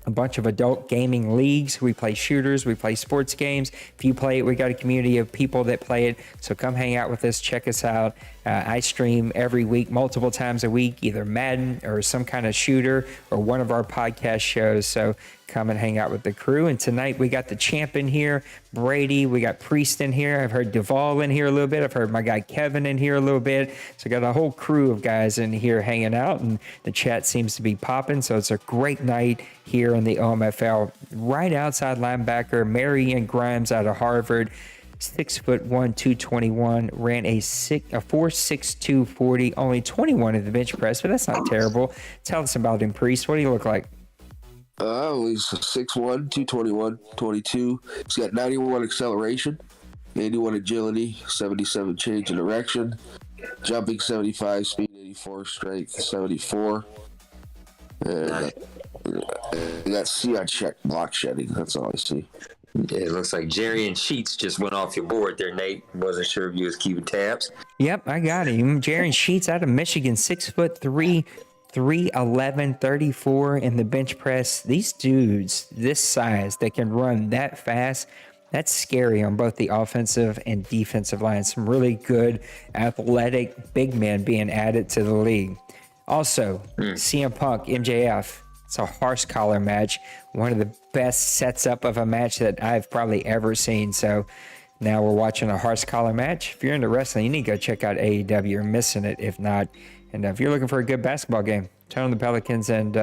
a bunch of adult gaming leagues. We play shooters, we play sports games. If you play it, we got a community of people that play it. So come hang out with us, check us out. I stream every week, multiple times a week, either Madden or some kind of shooter or one of our podcast shows. So come and hang out with the crew. And tonight we got the champ in here, Brady. We got Priest in here. I've heard Duvall in here a little bit. I've heard my guy Kevin in here a little bit. So got a whole crew of guys in here hanging out, and the chat seems to be popping. So it's a great night here in the OMFL. Right outside linebacker, Marion Grimes out of Harvard. 6'1", 221, ran a 4.62 40, only 21 in the bench press, but that's not terrible. Tell us about him, Priest. What do you look like? He's 6'1", 221, 22. He's got 91 acceleration, 81 agility, 77 change in direction, jumping 75, speed 84, strength 74. And that C on check block shedding. That's all I see. It looks like Jerry and Sheets just went off your board there, Nate. Wasn't sure if you was keeping tabs. Yep, I got him. Jerry Sheets out of Michigan, 6'3", 311, 34 in the bench press. These dudes, this size, that can run that fast, that's scary on both the offensive and defensive line. Some really good athletic big men being added to the league. Also, CM Punk, MJF. It's a horse collar match. One of the best sets up of a match that I've probably ever seen. So now we're watching a horse collar match. If you're into wrestling, you need to go check out AEW. You're missing it if not. And if you're looking for a good basketball game, turn on the Pelicans and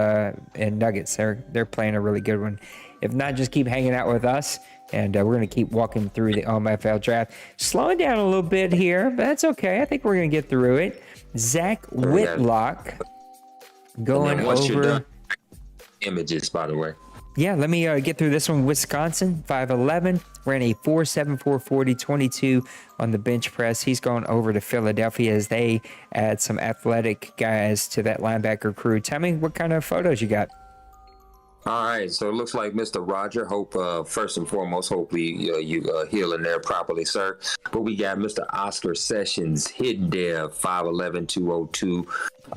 Nuggets. They're playing a really good one. If not, just keep hanging out with us. And we're going to keep walking through the OMFL draft. Slowing down a little bit here, but that's okay. I think we're going to get through it. Zach Whitlock going over. Images, by the way. Yeah, let me get through this one. Wisconsin, 5'11", ran a 4.74 40, 22 on the bench press. He's going over to Philadelphia as they add some athletic guys to that linebacker crew. Tell me what kind of photos you got. All right, so it looks like Mr. Roger. Hope first and foremost, hopefully you healing there properly, sir. But we got Mr. Oscar Sessions, hidden dev, 5'11", 202,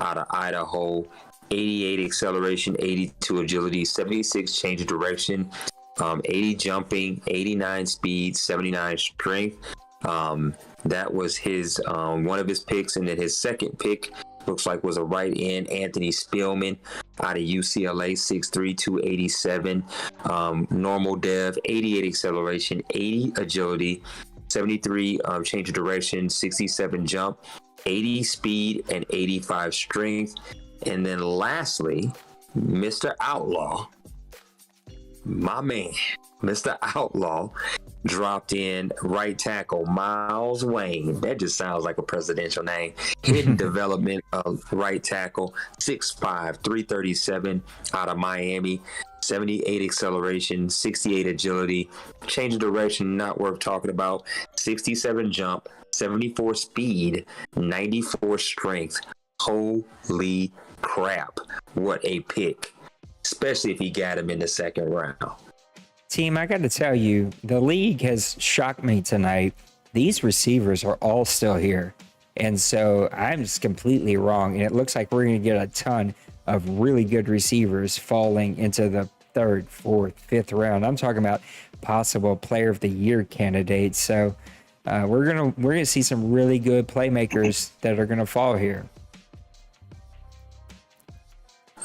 out of Idaho. 88 acceleration, 82 agility, 76 change of direction, 80 jumping, 89 speed, 79 strength. That was his one of his picks, and then his second pick looks like was a right end, Anthony Spielman out of UCLA, 6'3", 287, normal dev, 88 acceleration, 80 agility, 73 change of direction, 67 jump, 80 speed, and 85 strength. And then lastly, Mr. Outlaw, my man, Mr. Outlaw, dropped in right tackle Miles Wayne. That just sounds like a presidential name. Hidden development of right tackle, 6'5", 337 out of Miami. 78 acceleration, 68 agility, change of direction, not worth talking about. 67 jump, 74 speed, 94 strength. Holy crap, what a pick, especially if he got him in the second round. Team, I got to tell you, the league has shocked me tonight. These receivers are all still here. And so I'm just completely wrong. And it looks like we're going to get a ton of really good receivers falling into the 3rd, 4th, 5th round. I'm talking about possible player of the year candidates. So we're gonna see some really good playmakers that are gonna fall here.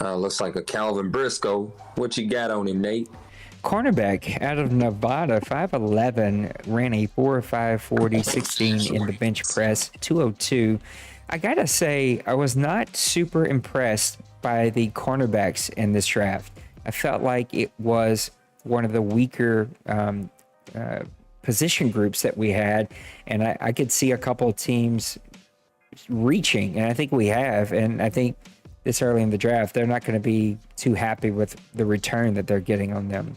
Looks like a Calvin Briscoe. What you got on him, Nate? Cornerback out of Nevada, 5'11", ran a 4.5 40, 16 in the bench press, 202. I gotta say, I was not super impressed by the cornerbacks in this draft. I felt like it was one of the weaker position groups that we had, and I could see a couple of teams reaching, and I think we have, and I think this early in the draft, they're not going to be too happy with the return that they're getting on them.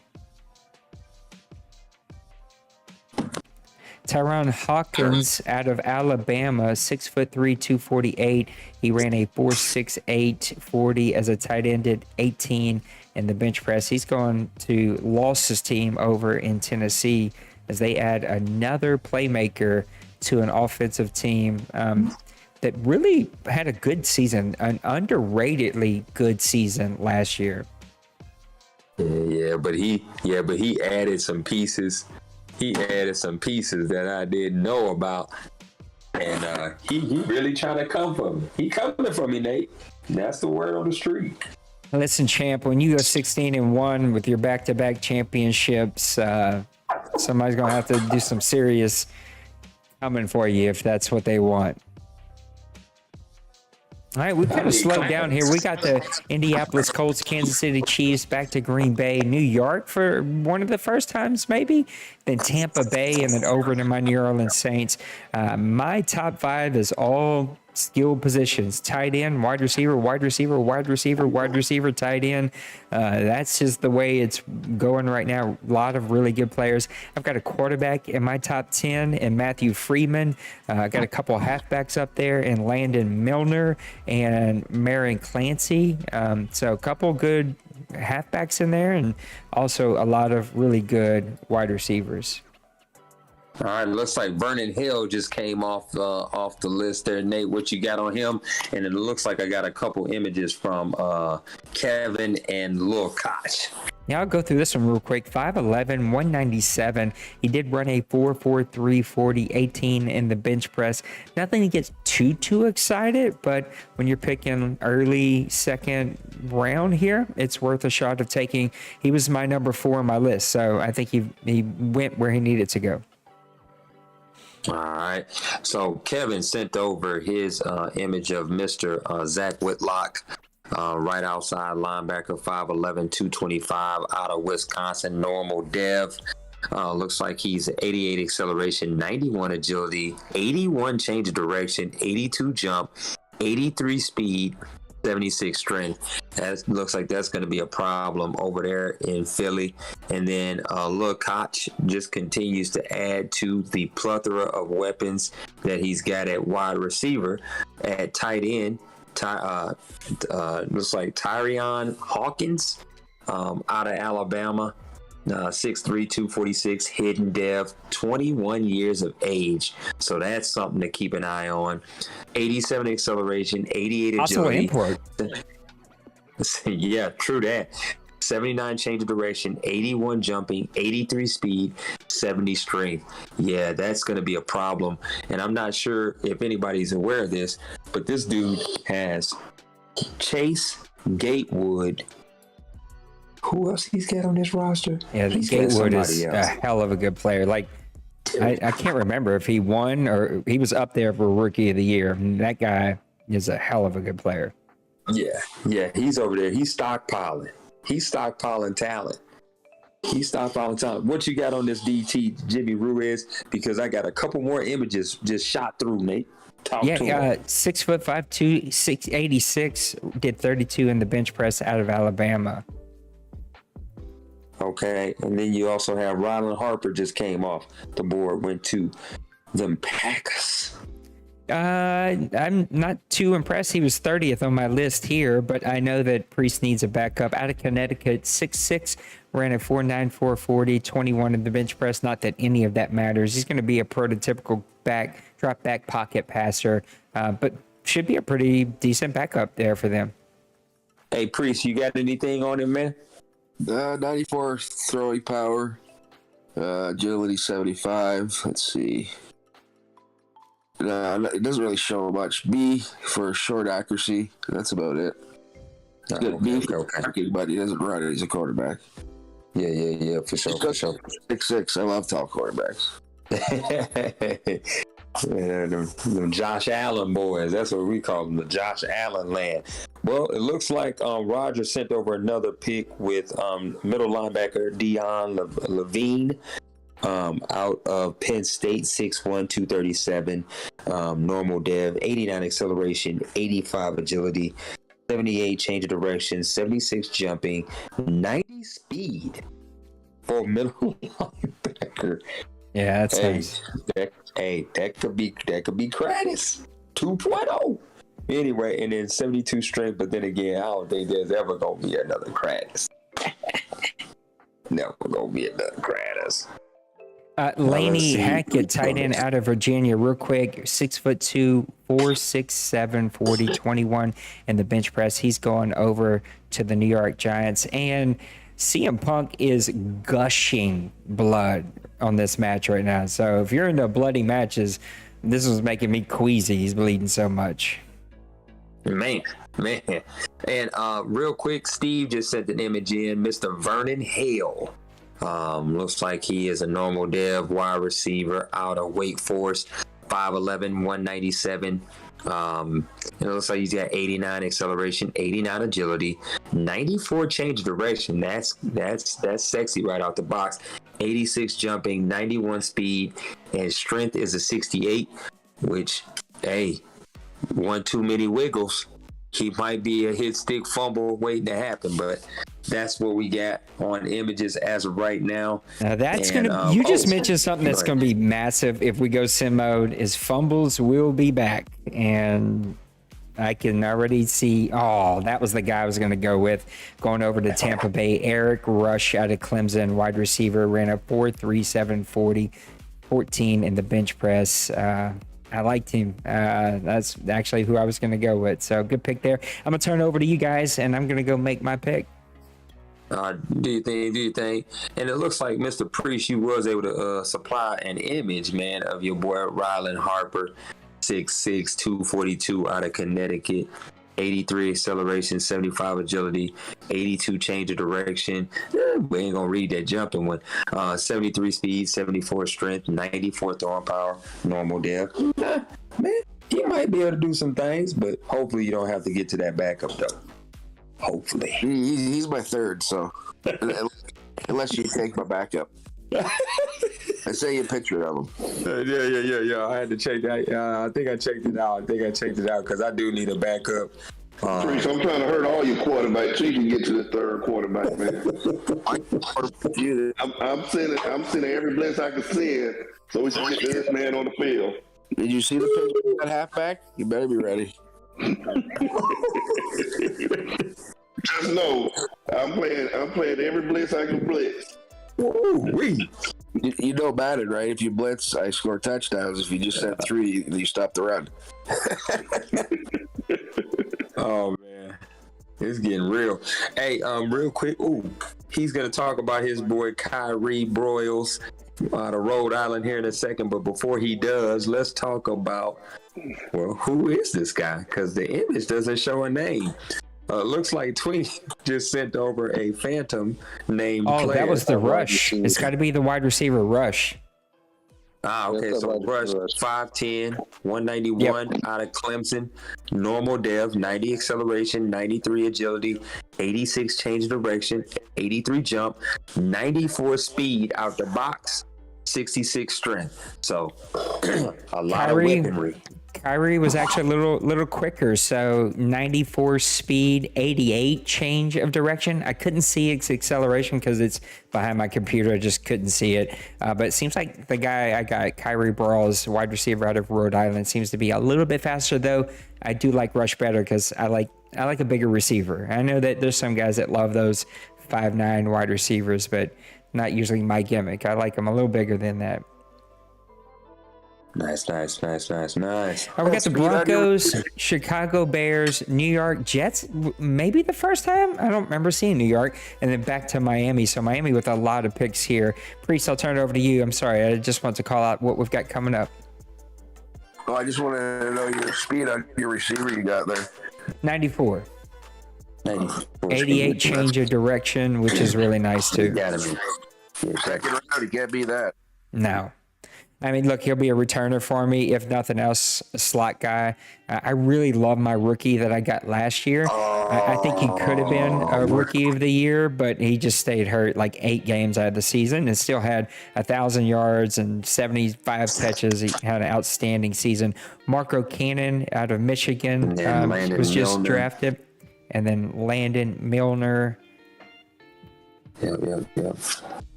Tyron Hawkins out of Alabama, 6'3", 248. He ran a 4.68 40 as a tight end at 18 in the bench press. He's going to Loss's team over in Tennessee as they add another playmaker to an offensive team that really had a good season, an underratedly good season last year. But he added some pieces. He added some pieces that I didn't know about, and he really trying to come from me. He coming from me, Nate. That's the word on the street. Listen, champ, when you go 16-1 with your back-to-back championships, somebody's gonna have to do some serious coming for you if that's what they want. All right, we kind of slowed down here. We got the Indianapolis Colts, Kansas City Chiefs, back to Green Bay, New York for one of the first times maybe, then Tampa Bay, and then over to my New Orleans Saints. My top 5 is all skill positions: tight end, wide receiver, wide receiver, wide receiver, wide receiver, tight end. That's just the way it's going right now. A lot of really good players. I've got a quarterback in my top 10 and Matthew Freeman. I got a couple of halfbacks up there in Landon Milner and Marion Clancy. So a couple good halfbacks in there, and also a lot of really good wide receivers. All right, looks like Vernon Hill just came off the list there, Nate. What you got on him? And it looks like I got a couple images from Kevin and Lil Koch. Yeah, I'll go through this one real quick. 5'11", 197. He did run a 4.43 40, 18 in the bench press. Nothing to get too excited, but when you're picking early second round here, it's worth a shot of taking. He was my number 4 on my list, so I think he went where he needed to go. All right. So Kevin sent over his image of Mr. Zach Whitlock, right outside linebacker, 5'11", 225, out of Wisconsin, normal dev. Looks like he's 88 acceleration, 91 agility, 81 change of direction, 82 jump, 83 speed, 76 strength. That looks like that's going to be a problem over there in Philly. And then Lil Koch just continues to add to the plethora of weapons that he's got at wide receiver. At tight end, looks like Tyron Hawkins out of Alabama. 6'3", 246, hidden dev, 21 years of age. So that's something to keep an eye on. 87 acceleration, 88 also agility. Also import. Yeah, true that. 79 change of direction, 81 jumping, 83 speed, 70 strength. Yeah, that's going to be a problem. And I'm not sure if anybody's aware of this, but this dude has Chase Gatewood. Who else he's got on this roster? Yeah, Gatewood is a hell of a good player. Like, I can't remember if he won or he was up there for Rookie of the Year. That guy is a hell of a good player. Yeah, he's over there. He's stockpiling. He's stockpiling talent. What you got on this DT, Jimmy Ruiz? Because I got a couple more images just shot through, Nate. Talk to him. 6'5", 286, did 32 in the bench press out of Alabama. Okay, and then you also have Rylan Harper just came off the board, went to the Packers. I'm not too impressed. He was 30th on my list here, but I know that Priest needs a backup. Out of Connecticut, 6'6", ran a 4.94 40, 21 in the bench press. Not that any of that matters. He's going to be a prototypical drop back pocket passer. but should be a pretty decent backup there for them. Hey, Priest, you got anything on him, man? 94 throwing power, agility 75. Let's see. It doesn't really show much. B for short accuracy. That's about it. He's got B for accuracy, but he doesn't run it. He's a quarterback. Yeah, for sure. 6'6". I love tall quarterbacks. Yeah, them Josh Allen boys. That's what we call them, the Josh Allen land. Well, it looks like Roger sent over another pick with middle linebacker Dion Levine out of Penn State, 6'1", 237, normal dev, 89 acceleration, 85 agility, 78 change of direction, 76 jumping, 90 speed for middle linebacker. Yeah, that's nice. That could be Kratis 2.0. Anyway, and then 72 strength, but then again, I don't think there's ever gonna be another Kratis. Never gonna be another Kratis. Laney Hackett, tight end out of Virginia, real quick, 6'2", 4'6", 40, 21 in the bench press. He's going over to the New York Giants, and CM Punk is gushing blood on this match right now. So if you're into bloody matches, this was making me queasy. He's bleeding so much. Man. And real quick, Steve just sent an image in. Mr. Vernon Hale. Looks like he is a normal dev wide receiver out of Wake Forest, 5'11", 197. It looks like he's got 89 acceleration, 89 agility, 94 change of direction. That's sexy right out the box. 86 jumping, 91 speed, and strength is a 68. Which, hey, one too many wiggles, he might be a hit stick fumble waiting to happen. But that's what we got on images as of right now. Now that's you just mentioned something that's gonna be massive if we go sim mode. Is fumbles will be back, and I can already see. Oh, that was the guy I was gonna go with. Going over to Tampa Bay, Eric Rush out of Clemson, wide receiver, ran a 4.37 40, 14 in the bench press. I liked him. That's actually who I was gonna go with. So good pick there. I'm gonna turn it over to you guys, and I'm gonna go make my pick. Do you think? And it looks like Mr. Priest, you was able to supply an image, man, of your boy Rylan Harper, 6'6", 242 out of Connecticut, 83 acceleration, 75 agility, 82 change of direction. We ain't gonna read that jumping one. 73 speed, 74 strength, 94 throwing power, normal dev. Man, he might be able to do some things, but hopefully you don't have to get to that backup though. Hopefully. He's my third, so unless you take my backup. I sent you a picture of him. Yeah. I had to check that. I think I checked it out. Because I do need a backup. I'm trying to hurt all your quarterbacks so you can get to the third quarterback, man. I'm sending every blitz I can send so we can get this man on the field. Did you see the picture of that halfback? You better be ready. Just know I'm playing every blitz I can blitz. Woo-wee. You know Madden, right? If you blitz, I score touchdowns. If you just send 3, you stop the run. Oh man, it's getting real. Hey, real quick. He's gonna talk about his boy Kyrie Broyles out of Rhode Island here in a second. But before he does, let's talk about who is this guy? Because the image doesn't show a name. Looks like Twink just sent over a phantom named. Oh, player. that was the Rush. It's got to be the wide receiver Rush. Okay, so Rush, 5'10", 191 out of Clemson, normal dev, 90 acceleration, 93 agility, 86 change of direction, 83 jump, 94 speed out the box, 66 strength. So a lot of weaponry. Kyrie was actually a little quicker, so 94 speed, 88 change of direction. I couldn't see its acceleration because it's behind my computer. I just couldn't see it. But it seems like the guy I got, Kyrie Broyles, wide receiver out of Rhode Island, seems to be a little bit faster, though. I do like Rush better because I like a bigger receiver. I know that there's some guys that love those 5'9" wide receivers, but not usually my gimmick. I like them a little bigger than that. Nice. We got the Broncos, Chicago Bears, New York Jets. Maybe the first time. I don't remember seeing New York. And then back to Miami. So Miami with a lot of picks here. Priest, I'll turn it over to you. I'm sorry. I just want to call out what we've got coming up. Oh, I just want to know your speed on your receiver you got there. 94. 88 change of direction, which is really nice too. Second round, you can't be that. No. I mean, look, he'll be a returner for me. If nothing else, a slot guy. I really love my rookie that I got last year. I think he could have been a rookie of the year, but he just stayed hurt like 8 games out of the season and still had 1,000 yards and 75 catches. He had an outstanding season. Marco Cannon out of Michigan was just drafted. And then Landon Milner. Yep.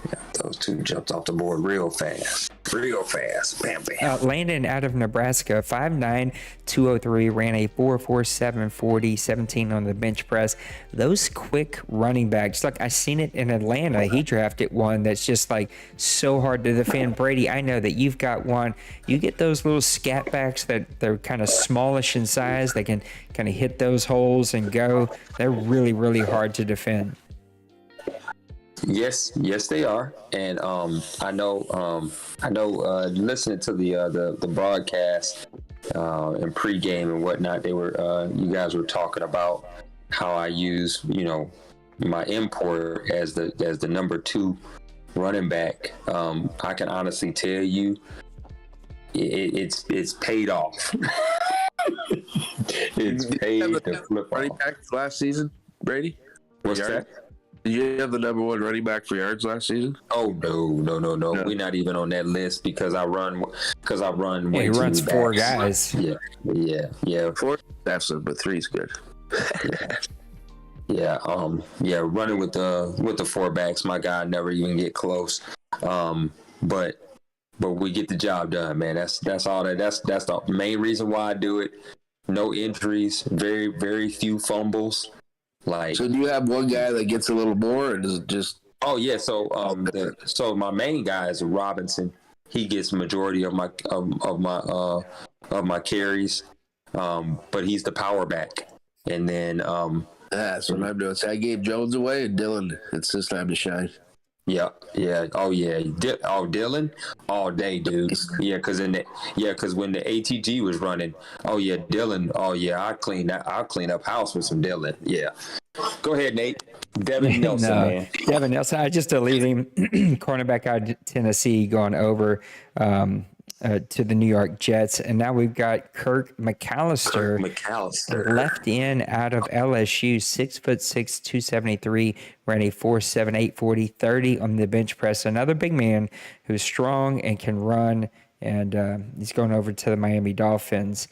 Yeah, those two jumped off the board real fast. Bam. Landon out of Nebraska, 5'9", 203, ran a 4.47 40, 17 on the bench press. Those quick running backs, look, I seen it in Atlanta. He drafted one that's just like so hard to defend. Brady, I know that you've got one. You get those little scat backs that they're kind of smallish in size. They can kind of hit those holes and go. They're really, really hard to defend. Yes, they are, and I know. Listening to the broadcast and pregame and whatnot, you guys were talking about how I use my importer as the number 2 running back. I can honestly tell you, it's paid off. It's paid to flip running off. back last season, Brady? What's that? Did you have the number 1 running back for yards last season? Oh no. We're not even on that list because I run He runs 4 guys. Yeah. 4, that's it, but 3 is good. Running with the 4 backs, my guy never even get close. But we get the job done, man. That's all that's the main reason why I do it. No injuries, very, very few fumbles. So do you have one guy that gets a little more, or does it just? Oh yeah, so my main guy is Robinson. He gets majority of my carries, but he's the power back. And then that's what I'm doing. So I gave Jones away, and Dylan. It's his time to shine. Yeah. Oh yeah. Dylan, all day, dude. Yeah, because when the ATG was running, oh yeah, Dylan. Oh yeah, I'll clean up house with some Dylan. Yeah. Go ahead, Nate. Devin Nelson, man. Devin Nelson. I just deleted him. Cornerback out of Tennessee going over to the New York Jets. And now we've got Kirk McAllister. Left in out of LSU, 6'6", 273, ran a 4.78 40, 30 on the bench press. Another big man who's strong and can run. And he's going over to the Miami Dolphins.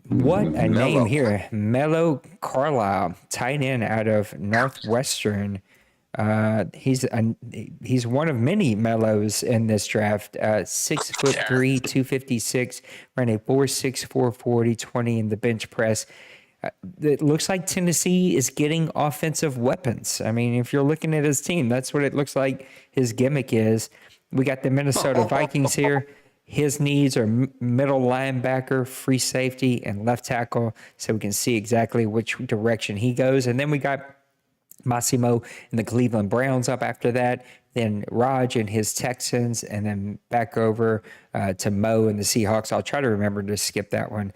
What a name here. Melo Carlisle, tight end out of Northwestern. He's one of many Mellows in this draft. 6'3", 256, ran a 4.64 40, 20 in the bench press. It looks like Tennessee is getting offensive weapons. I mean, if you're looking at his team, that's what it looks like his gimmick is. We got the Minnesota Vikings here. His needs are middle linebacker, free safety, and left tackle, so we can see exactly which direction he goes. And then we got Massimo and the Cleveland Browns up after that, then Raj and his Texans, and then back over to Mo and the Seahawks. I'll try to remember to skip that one.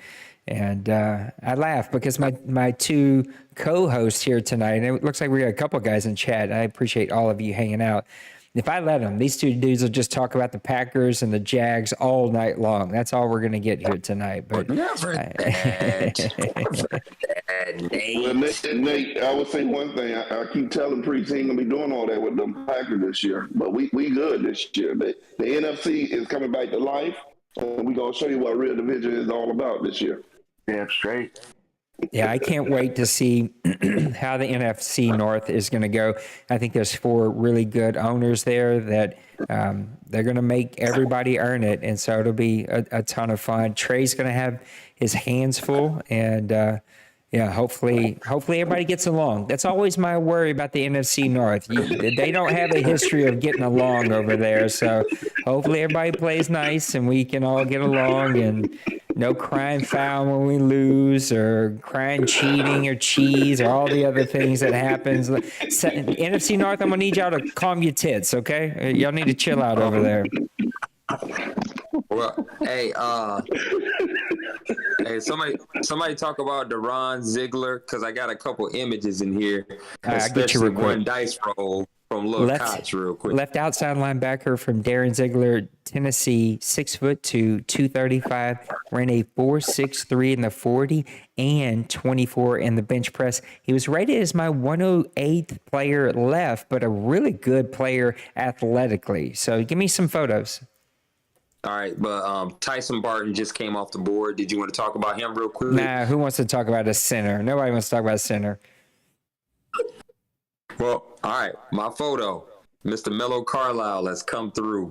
And I laugh because my 2 co-hosts here tonight, and it looks like we got a couple guys in chat. I appreciate all of you hanging out. If I let them, these 2 dudes will just talk about the Packers and the Jags all night long. That's all we're going to get here tonight. But never that. Well, Nate, I would say one thing. I keep telling Priest he ain't going to be doing all that with them Packers this year. But we good this year. The NFC is coming back to life, and we're going to show you what real division is all about this year. Damn straight. Yeah, I can't wait to see how the NFC North is going to go. I think there's 4 really good owners there that they're going to make everybody earn it, and so it'll be a ton of fun. Trey's going to have his hands full, and Yeah, hopefully everybody gets along. That's always my worry about the NFC North. They don't have a history of getting along over there, so hopefully everybody plays nice and we can all get along, and no crying foul when we lose, or crying cheating or cheese, or all the other things that happens. NFC North, I'm gonna need y'all to calm your tits, okay? Y'all need to chill out over there. Well, hey, somebody talk about Deron Ziegler, because I got a couple images in here, especially one dice roll from Lil Koch real quick. Left outside linebacker from Darren Ziegler, Tennessee, 6'2", 235, ran a 4.63 in the 40 and 24 in the bench press. He was rated as my 108th player left, but a really good player athletically. So give me some photos. All right, but Tyson Barton just came off the board. Did you want to talk about him real quick? Nah, who wants to talk about a center? Nobody wants to talk about a center. Well, all right, my photo. Mr. Mello Carlisle has come through.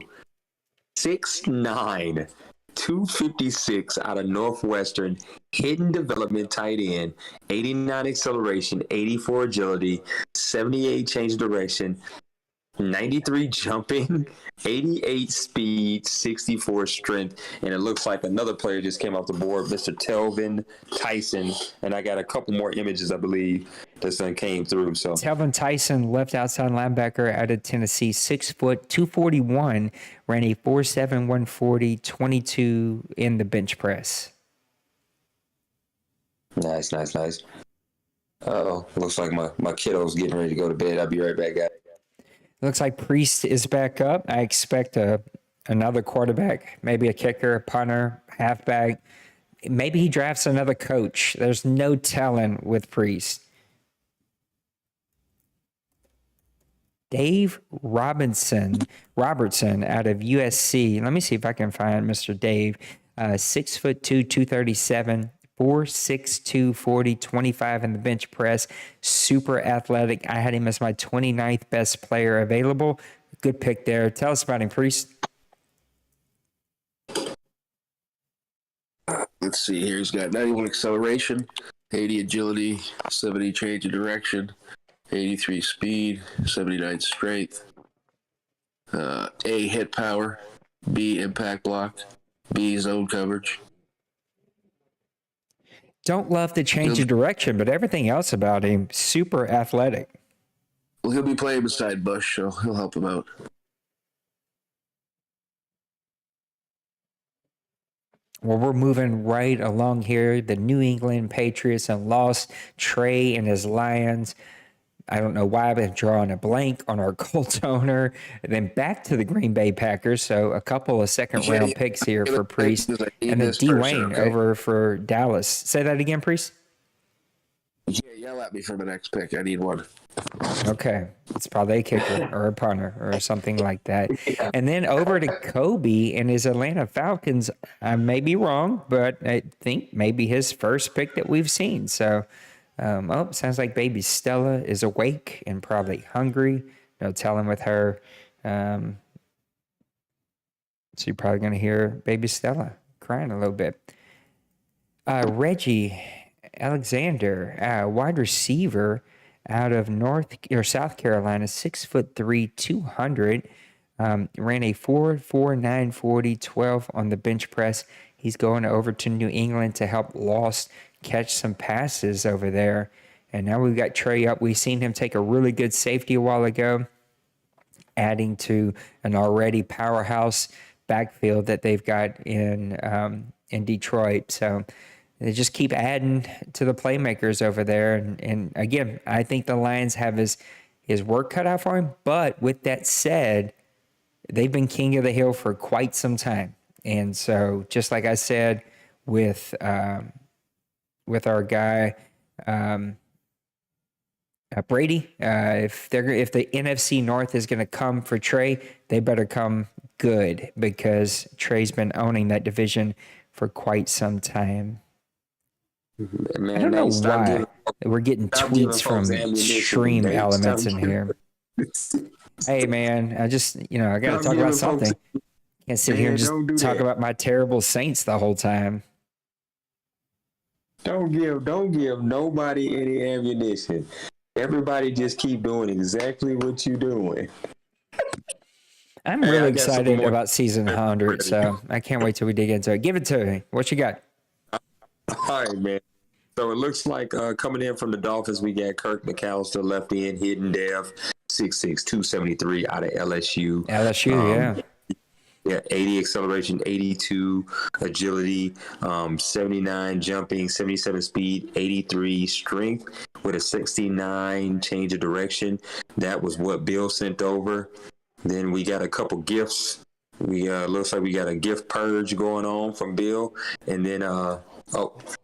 6'9", 256 out of Northwestern, hidden development tight end, 89 acceleration, 84 agility, 78 change of direction, 93 jumping, 88 speed, 64 strength, and it looks like another player just came off the board, Mr. Telvin Tyson, and I got a couple more images, I believe, that came through. So Telvin Tyson, left outside linebacker out of Tennessee, 6 foot, 241, ran a 4.7, 140, 22 in the bench press. Nice. Uh-oh, looks like my kiddo's getting ready to go to bed. I'll be right back, guys. Looks like Priest is back up. I expect another quarterback, maybe a kicker, a punter, halfback. Maybe he drafts another coach. There's no telling with Priest. Dave Robertson out of USC. Let me see if I can find Mr. Dave. 6'2", 237. 4'6", 40, 25 in the bench press. Super athletic. I had him as my 29th best player available. Good pick there. Tell us about him, Priest. Let's see here. He's got 91 acceleration, 80 agility, 70 change of direction, 83 speed, 79 strength, A, hit power, B, impact block, B, zone coverage. Don't love the change of direction, but everything else about him, super athletic. Well, he'll be playing beside Bush, so he'll help him out. Well, we're moving right along here. The New England Patriots have lost Trey and his Lions. I don't know why I've been drawing a blank on our Colts owner. And then back to the Green Bay Packers. So a couple of second-round picks here for Priest. And then D-Wayne over for Dallas. Say that again, Priest? Yeah, yell at me for the next pick. I need one. Okay. It's probably a kicker or a punter or something like that. And then over to Kobe and his Atlanta Falcons. I may be wrong, but I think maybe his first pick that we've seen. So, sounds like baby Stella is awake and probably hungry. No telling with her. So you're probably going to hear baby Stella crying a little bit. Reggie Alexander, wide receiver out of South Carolina, 6'3", 200, ran a 4.49 40, 12 on the bench press. He's going over to New England to help Lost catch some passes over there. And now we've got Trey up. We've seen him take a really good safety a while ago, adding to an already powerhouse backfield that they've got in Detroit. So they just keep adding to the playmakers over there. And again, I think the Lions have his work cut out for him. But with that said, they've been king of the hill for quite some time. And so just like I said with our guy Brady, if the NFC North is going to come for Trey, they better come good, because Trey's been owning that division for quite some time. Man, I don't know why we're getting tweets from Stream Elements in here. Hey, man, I just, I got to talk about something. Can't sit here and just talk about my terrible Saints the whole time. Don't give nobody any ammunition. Everybody just keep doing exactly what you're doing. I'm really excited about season 100, so I can't wait till we dig into it. Give it to me. What you got? All right, man. So it looks like coming in from the Dolphins, we got Kirk McAllister, left end, hidden dev, 6'6", 273 out of LSU. LSU, Yeah, 80 acceleration, 82 agility, 79 jumping, 77 speed, 83 strength with a 69 change of direction. That was what Bill sent over. Then we got a couple gifts. We looks like we got a gift purge going on from Bill. And then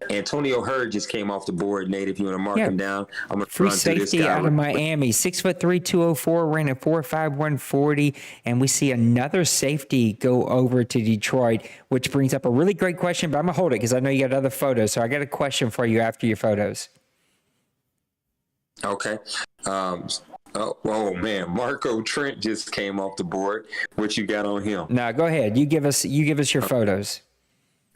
Antonio Hurd just came off the board. Nate, if you want to mark him down, I'm gonna free run through this safety guy. out of Miami, 6'3", 204, ran a 4.5, 140, and we see another safety go over to Detroit, which brings up a really great question. But I'm gonna hold it because I know you got other photos. So I got a question for you after your photos. Okay. Oh man, Marco Trent just came off the board. What you got on him? No, go ahead. You give us your photos.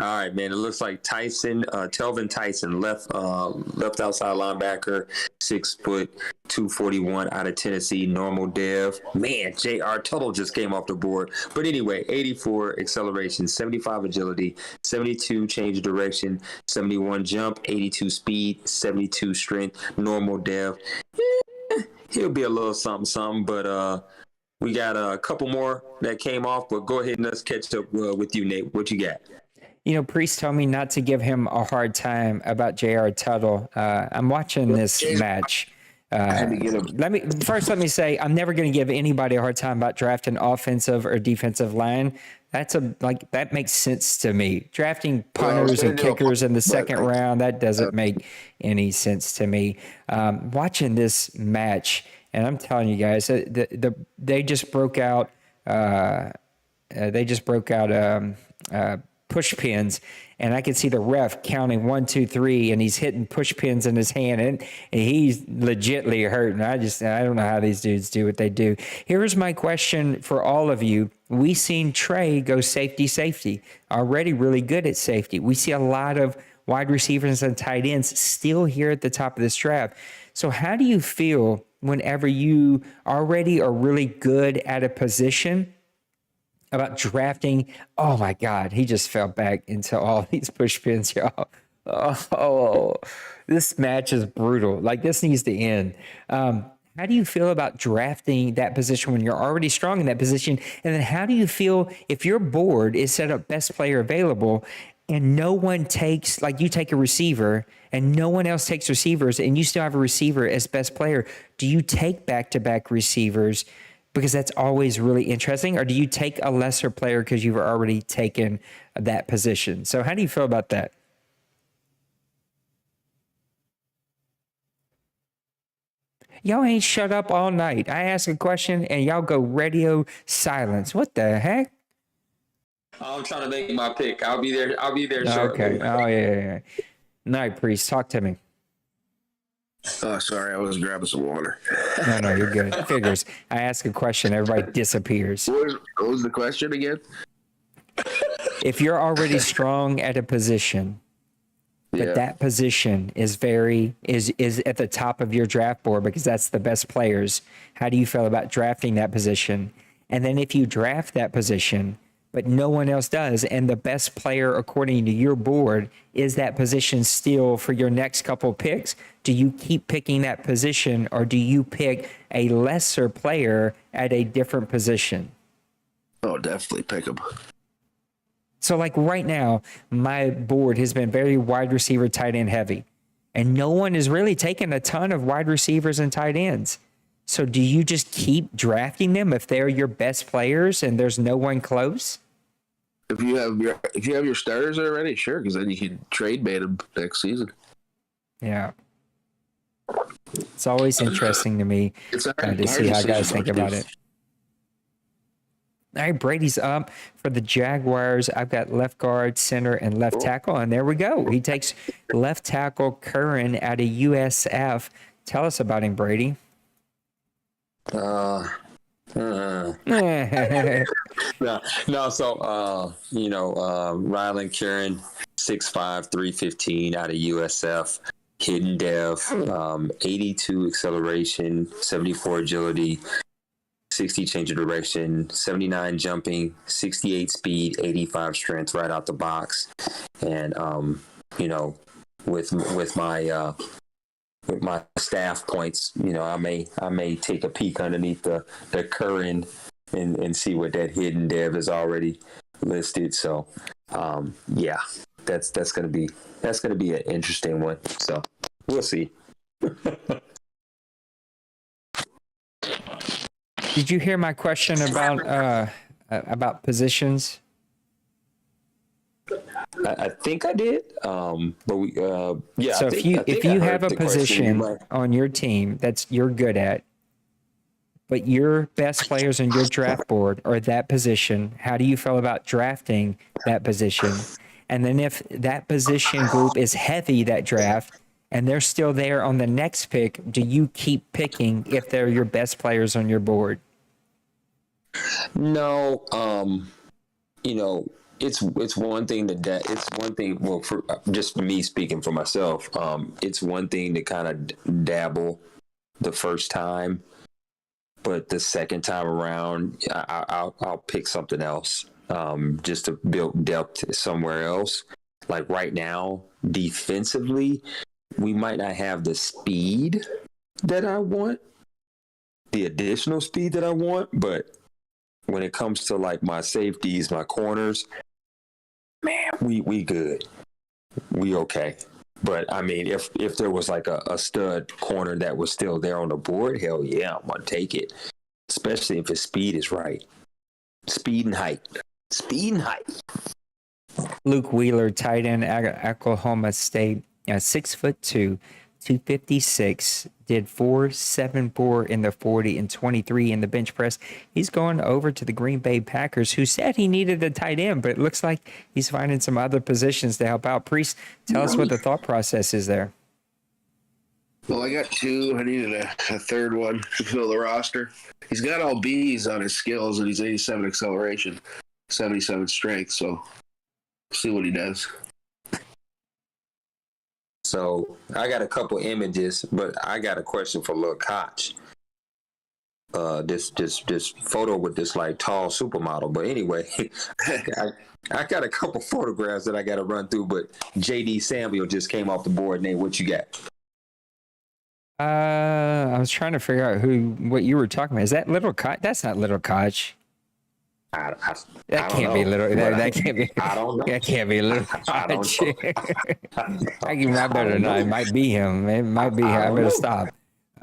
All right, man. It looks like Telvin Tyson, left outside linebacker, 6 foot, 241 out of Tennessee, normal dev. Man, J.R. Tuttle just came off the board. But anyway, 84 acceleration, 75 agility, 72 change of direction, 71 jump, 82 speed, 72 strength, normal dev. He'll be a little something, but we got a couple more that came off. But go ahead and let's catch up with you, Nate. What you got? You know, Priest told me not to give him a hard time about J.R. Tuttle. I'm watching this match. Let me say, I'm never going to give anybody a hard time about drafting offensive or defensive line. That makes sense to me. Drafting punters and kickers in the second round, that doesn't make any sense to me. Watching this match, and I'm telling you guys, they just broke out. Push pins, and I could see the ref counting 1, 2, 3, and he's hitting push pins in his hand, and he's legitly hurting. I don't know how these dudes do what they do. Here's my question for all of you. We seen Trey go safety, already really good at safety. We see a lot of wide receivers and tight ends still here at the top of this draft. So how do you feel whenever you already are really good at a position about drafting? Oh my God, he just fell back into all these push pins, y'all. Oh, this match is brutal. Like, this needs to end. How do you feel about drafting that position when you're already strong in that position? And then how do you feel if your board is set up best player available and no one takes, like you take a receiver and no one else takes receivers and you still have a receiver as best player? Do you take back-to-back receivers because that's always really interesting? Or do you take a lesser player because you've already taken that position? So how do you feel about that? Y'all ain't shut up all night. I ask a question and y'all go radio silence. What the heck? I'm trying to make my pick. I'll be there shortly. Okay. Oh, yeah. Night, Priest. Talk to me. Oh, sorry. I was grabbing some water. No, you're good. Figures. I ask a question, everybody disappears. What was the question again? If you're already strong at a position, but that position is at the top of your draft board because that's the best players, how do you feel about drafting that position? And then if you draft that position, but no one else does, and the best player according to your board is that position still for your next couple picks, do you keep picking that position or do you pick a lesser player at a different position? Oh, definitely pick him. So like right now, my board has been very wide receiver, tight end heavy, and no one is really taking a ton of wide receivers and tight ends. So do you just keep drafting them if they're your best players and there's no one close? If you have your starters already, sure, because then you can trade bait them next season. Yeah. It's always interesting to me to see how guys think about it. All right, Brady's up for the Jaguars. I've got left guard, center, and left tackle, and there we go. He takes left tackle Curran out of USF. Tell us about him, Brady. No. So, Rylan Curran, 6'5", 315 out of USF. Hidden dev, 82 acceleration, 74 agility, 60 change of direction, 79 jumping, 68 speed, 85 strength right out the box. And with my staff points, I may take a peek underneath the current and see what that hidden dev is already listed. So that's gonna be an interesting one. So we'll see. Did you hear my question about positions? I think I did. But we So if you have a position on your team that's you're good at, but your best players on your draft board are that position, how do you feel about drafting that position? And then if that position group is heavy that draft and they're still there on the next pick, do you keep picking if they're your best players on your board? No, it's one thing it's one thing. Well, for just for me speaking for myself, it's one thing to kind of dabble the first time, but the second time around, I'll pick something else, just to build depth somewhere else. Like right now, defensively, we might not have the speed that I want, the additional speed that I want, but when it comes to like my safeties, my corners, man, we good. We okay. But I mean, if there was like a stud corner that was still there on the board, hell yeah, I'm gonna take it. Especially if his speed is right. Speed and height. Luke Wheeler, tight end, Oklahoma State, 6'2", 256, did 4.74 in the 40 and 23 in the bench press. He's going over to the Green Bay Packers, who said he needed a tight end, but it looks like he's finding some other positions to help out. Priest, tell us what the thought process is there. Well, I got two. I needed a third one to fill the roster. He's got all B's on his skills, and he's 87 acceleration, 77 strength, so we'll see what he does. So I got a couple images, but I got a question for Lil Koch. This photo with this like tall supermodel. But anyway, I got a couple photographs that I got to run through. But JD Samuel just came off the board. Nate, what you got? I was trying to figure out what you were talking about. Is that Little Koch? That's not Little Koch. That can't be Little. That can't be. I don't know. That can't be Little Koch. I better not. It might be him. It might be him. I better stop.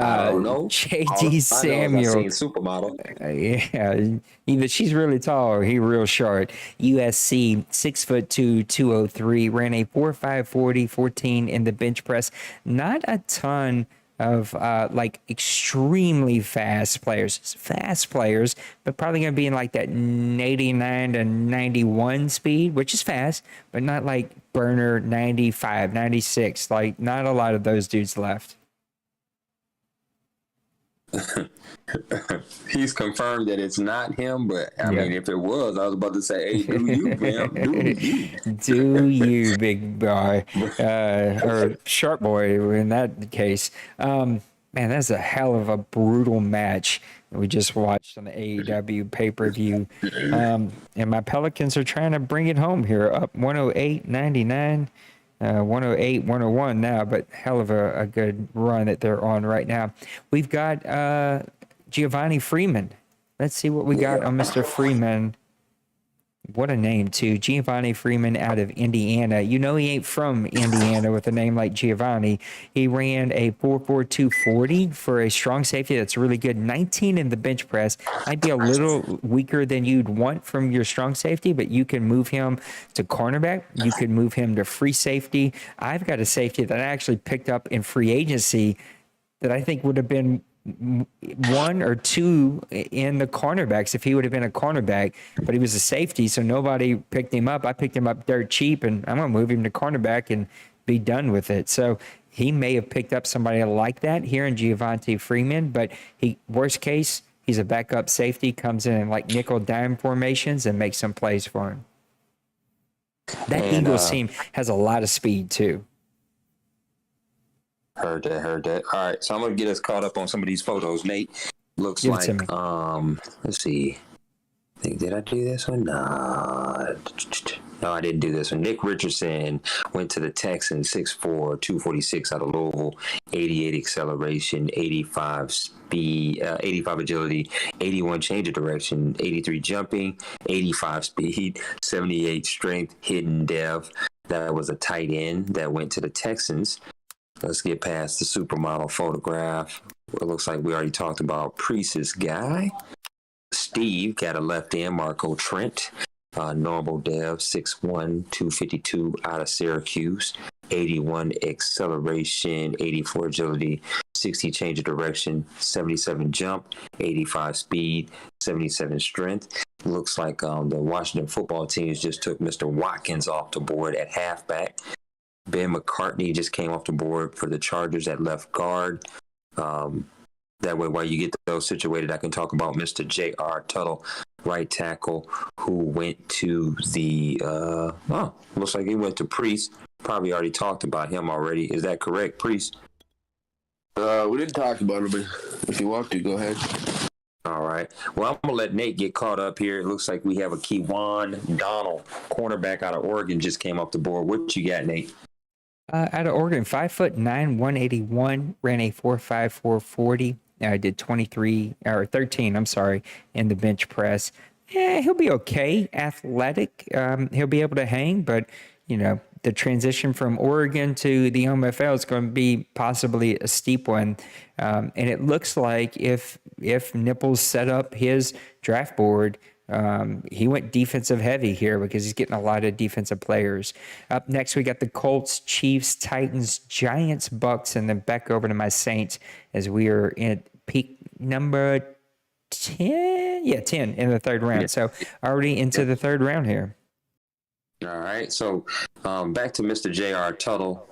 I don't know. JD Samuel. I've seen supermodel. Yeah, either she's really tall or he real short. USC, 6'2", 203, ran a 4.5 40, 14 in the bench press. Not a ton of like extremely fast players, but probably going to be in like that 89 to 91 speed, which is fast, but not like burner 95, 96. Like not a lot of those dudes left. He's confirmed that it's not him, but I mean, if it was, I was about to say, hey, do you, man? Do you? Do you, big boy. Or sharp boy in that case. Man, that's a hell of a brutal match we just watched on the AEW pay-per-view. And my Pelicans are trying to bring it home here, up 108-99. 108-101 now, but hell of a good run that they're on right now. We've got Giovanni Freeman. Let's see what we got on Mr. Freeman. What a name, too. Giovanni Freeman out of Indiana. You know he ain't from Indiana with a name like Giovanni. He ran a 4.42 40 for a strong safety. That's really good. 19 in the bench press. Might be a little weaker than you'd want from your strong safety, but you can move him to cornerback. You could move him to free safety. I've got a safety that I actually picked up in free agency that I think would have been one or two in the cornerbacks if he would have been a cornerback, but he was a safety, so nobody picked him up. I picked him up dirt cheap, and I'm going to move him to cornerback and be done with it. So he may have picked up somebody like that here in Giovanni Freeman, but worst case, he's a backup safety, comes in like nickel dime formations and makes some plays for him. That Eagles team has a lot of speed too. Heard that. All right, so I'm gonna get us caught up on some of these photos. Nate, looks Give like it to me. let's see. Did I do this one? No, I didn't do this one. Nick Richardson went to the Texans, 6'4", 246 out of Louisville, 88 acceleration, 85 speed, 85 agility, 81 change of direction, 83 jumping, 85 speed, 78 strength, hidden depth. That was a tight end that went to the Texans. Let's get past the supermodel photograph. It looks like we already talked about Priest's guy. Steve got a left end, Marco Trent. Normal dev, 6'1", 252 out of Syracuse. 81 acceleration, 84 agility, 60 change of direction, 77 jump, 85 speed, 77 strength. Looks like the Washington football teams just took Mr. Watkins off the board at halfback. Ben McCartney just came off the board for the Chargers at left guard. That way, while you get those situated, I can talk about Mr. J.R. Tuttle, right tackle, who went to the, looks like he went to Priest. Probably already talked about him already. Is that correct, Priest? We didn't talk about him, but if you want to, go ahead. All right. Well, I'm going to let Nate get caught up here. It looks like we have a Kewan Donald, cornerback out of Oregon, just came off the board. What you got, Nate? Out of Oregon, 5'9", 181, ran a 4.54 40. I did 13, in the bench press. Yeah, he'll be okay. Athletic. He'll be able to hang, but, the transition from Oregon to the OMFL is going to be possibly a steep one. And it looks like if Nipples set up his draft board, he went defensive heavy here because he's getting a lot of defensive players. Up next, we got the Colts, Chiefs, Titans, Giants, Bucks, and then back over to my Saints as we are in peak number 10. Yeah, 10 in the third round. So already into the third round here. All right. So back to Mr. J.R. Tuttle.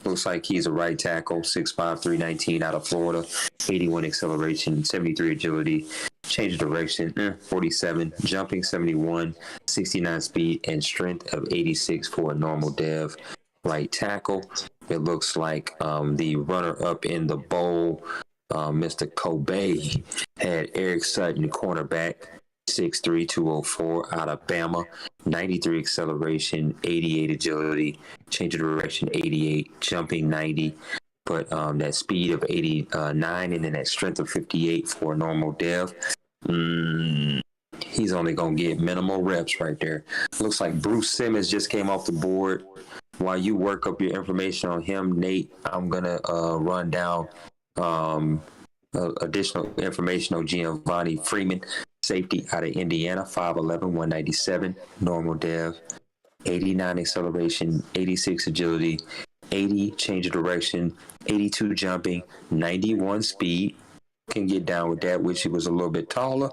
Looks like he's a right tackle, 6'5", 319 out of Florida, 81 acceleration, 73 agility, change of direction, 47, jumping 71, 69 speed, and strength of 86 for a normal dev right tackle. It looks like the runner-up in the bowl, Mr. Kobe, had Eric Sutton, cornerback, 6'3", 204 out of Bama, 93 acceleration, 88 agility, change of direction 88, jumping 90, but that speed of 89 and then that strength of 58 for a normal dev. He's only going to get minimal reps right there. Looks like Bruce Simmons just came off the board. While you work up your information on him, Nate, I'm going to run down additional information on Giovanni Freeman, safety out of Indiana, 5'11", 197, normal dev, 89 acceleration, 86 agility, 80 change of direction, 82 jumping, 91 speed. Can get down with that. Wish he was a little bit taller.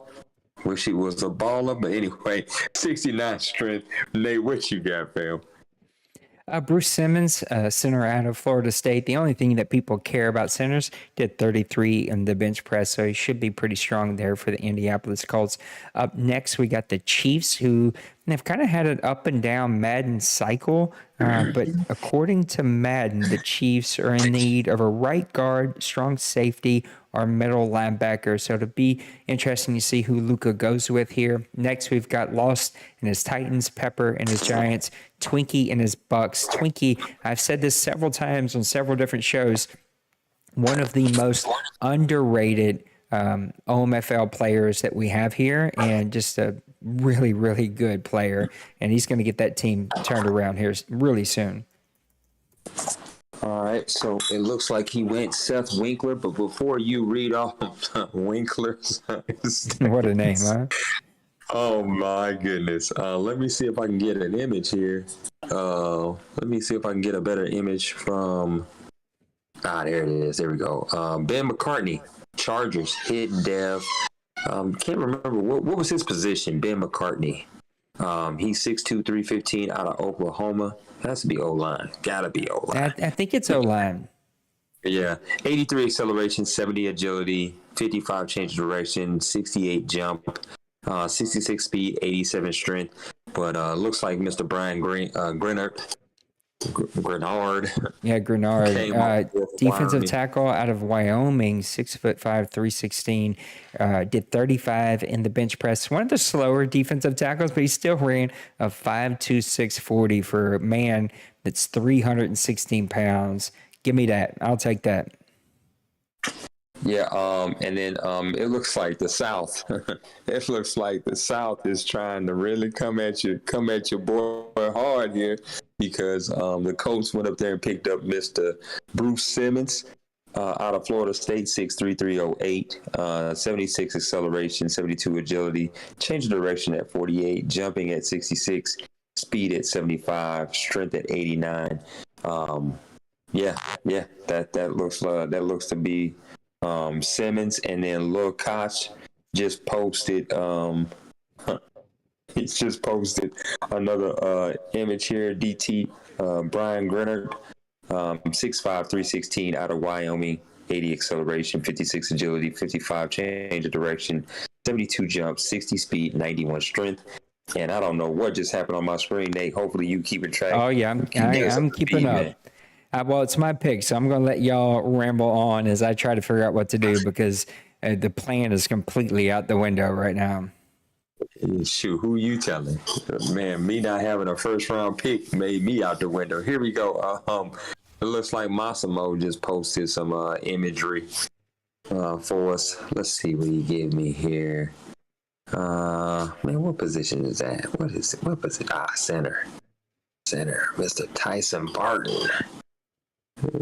Wish he was a baller. But anyway, 69 strength. Nate, what you got, fam? Bruce Simmons, center out of Florida State. The only thing that people care about centers, did 33 in the bench press, so he should be pretty strong there for the Indianapolis Colts. Up next, we got the Chiefs, who have kind of had an up and down Madden cycle, but according to Madden, the Chiefs are in need of a right guard, strong safety, or middle linebacker. So it'll be interesting to see who Luka goes with here. Next, we've got Lost and his Titans, Pepper and his Giants, Twinkie and his Bucks. Twinkie, I've said this several times on several different shows, one of the most underrated OMFL players that we have here, and just a really, really good player. And he's going to get that team turned around here really soon. All right, so it looks like he went Seth Winkler, but before you read off Winkler's what a name, huh? Oh my goodness. Let me see if I can get an image here. Let me see if I can get a better image from there it is. There we go. Ben McCartney, Chargers, hidden dev. Can't remember what was his position, Ben McCartney. He's 6'2", 315 out of Oklahoma. Has to be O-line. Gotta be O-line. I think it's O-line. Yeah. 83 acceleration, 70 agility, 55 change of direction, 68 jump, 66 speed, 87 strength. But looks like Mr. Brian Grenard. Yeah, Grenard. Defensive tackle out of Wyoming, 6'5", 316. Did 35 in the bench press. One of the slower defensive tackles, but he still ran a 5'2", 640 for a man that's 316 pounds. Give me that. I'll take that. Yeah, and then it looks like the South. It looks like the South is trying to really come at your boy hard here, because the Colts went up there and picked up Mr. Bruce Simmons out of Florida State, 6'3", 308, 76 acceleration, 72 agility, change of direction at 48, jumping at 66, speed at 75, strength at 89. That looks to be Simmons. And then Lil Koch just posted he's just posted another image here. DT Brian Grenard, 6'5", 316 out of Wyoming, 80 acceleration, 56 agility, 55 change of direction, 72 jump, 60 speed, 91 strength. And I don't know what just happened on my screen, Nate. Hopefully you keeping track. Oh yeah, I'm keeping up. Well, it's my pick, so I'm going to let y'all ramble on as I try to figure out what to do, because the plan is completely out the window right now. Shoot, who you telling? Man, me not having a first round pick made me out the window. Here we go. It looks like Massimo just posted some imagery for us. Let's see what he gave me here. Man, what position is that? What is it? What position? Center. Mr. Tyson Barton.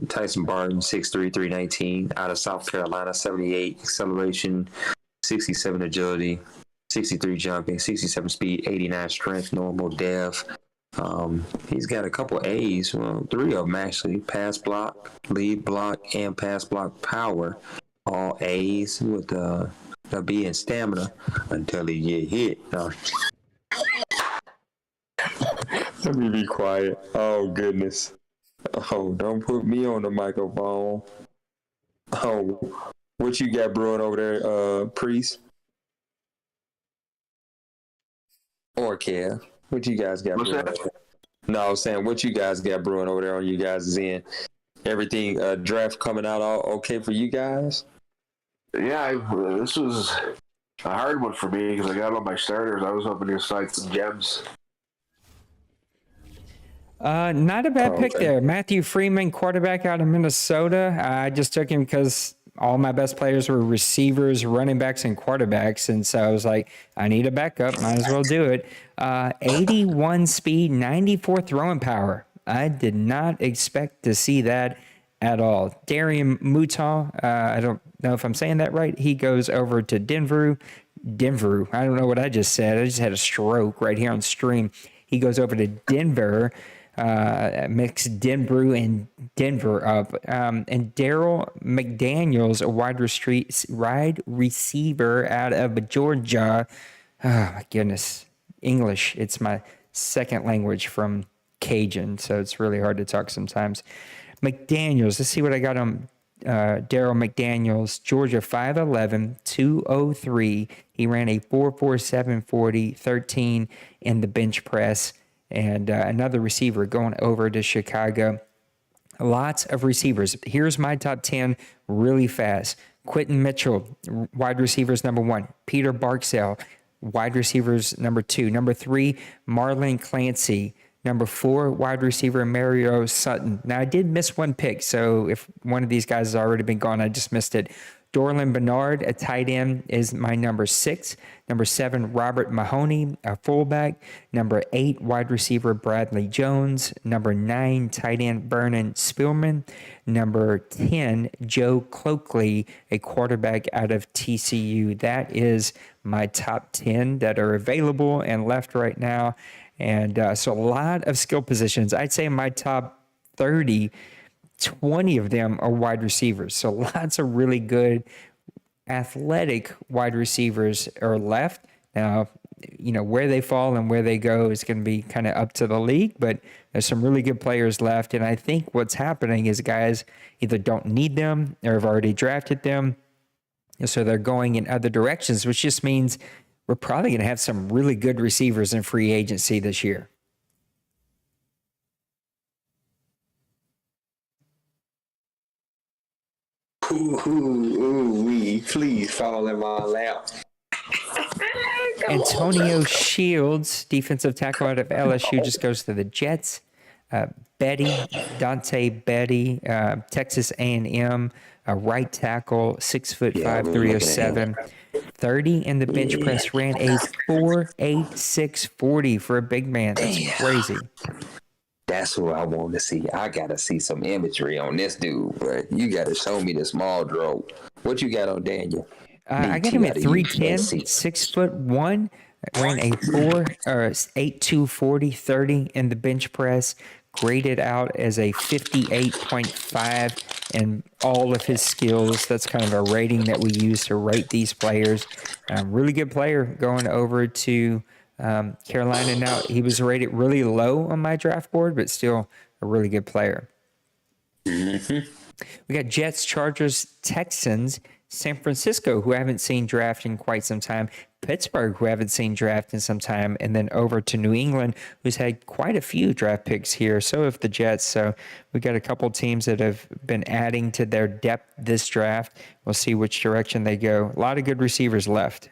Tyson Barton, 6'3", 319, out of South Carolina, 78 acceleration, 67 agility, 63 jumping, 67 speed, 89 strength, normal dev. He's got a couple A's, well, 3 of them actually: pass block, lead block, and pass block power. All A's with a B in stamina until he get hit. No. Let me be quiet. Oh, goodness. Oh, don't put me on the microphone. Oh, what you got brewing over there, Priest? Or Kev? What you guys got brewing over there? No, I was saying, what you guys got brewing over there on you guys' end? Everything, draft coming out all okay for you guys? Yeah, this was a hard one for me because I got all my starters. I was hoping to cite some gems. Not a bad pick there. Matthew Freeman, quarterback out of Minnesota. I just took him because all my best players were receivers, running backs, and quarterbacks. And so I was like, I need a backup. Might as well do it. 81 speed, 94 throwing power. I did not expect to see that at all. Darian Mouton, I don't know if I'm saying that right. He goes over to Denver. I don't know what I just said. I just had a stroke right here on stream. He goes over to Denver. Mix Denver and Denver up. And Darrell McDaniels, a wide receiver out of Georgia. Oh, my goodness. English. It's my second language from Cajun, so it's really hard to talk sometimes. McDaniels. Let's see what I got on Darrell McDaniels. Georgia, 5'11", 203. He ran a 4.47 40, 13 in the bench press. And another receiver going over to Chicago. Lots of receivers. Here's my top 10 really fast. Quentin Mitchell, wide receivers number 1. Peter Barksdale, wide receivers number 2. Number 3, Marlon Clancy. Number 4, wide receiver Mario Sutton. Now, I did miss one pick, so if one of these guys has already been gone, I just missed it. Dorlin Bernard, a tight end, is my number 6. Number 7, Robert Mahoney, a fullback. Number 8, wide receiver Bradley Jones. Number 9, tight end Vernon Spillman. Number 10, Joe Cloakley, a quarterback out of TCU. That is my top 10 that are available and left right now. And so a lot of skill positions. I'd say my top 30, 20 of them are wide receivers. So lots of really good athletic wide receivers are left. Now, you know, where they fall and where they go is going to be kind of up to the league, but there's some really good players left. And I think what's happening is guys either don't need them or have already drafted them. So they're going in other directions, which just means we're probably going to have some really good receivers in free agency this year. Please fall in my lap. Antonio Shields, defensive tackle out of LSU, just goes to the Jets. Dante Betty, Texas A&M, right tackle, 6'5", 307, 30 in the bench press, ran a 4.86 40 for a big man. That's crazy. That's what I want to see. I gotta see some imagery on this dude, bro. You gotta show me the small draw. What you got on Daniel? I got him at 3'10", 6'1", ran a 8.2 40, 30 in the bench press, graded out as a 58.5 in all of his skills. That's kind of a rating that we use to rate these players. Really good player going over to Carolina now. He was rated really low on my draft board, but still a really good player. We got Jets, Chargers, Texans, San Francisco, who I haven't seen draft in quite some time, Pittsburgh, who I haven't seen draft in some time, and then over to New England, who's had quite a few draft picks here. So have the Jets. So we got a couple teams that have been adding to their depth this draft. We'll see which direction they go. A lot of good receivers left.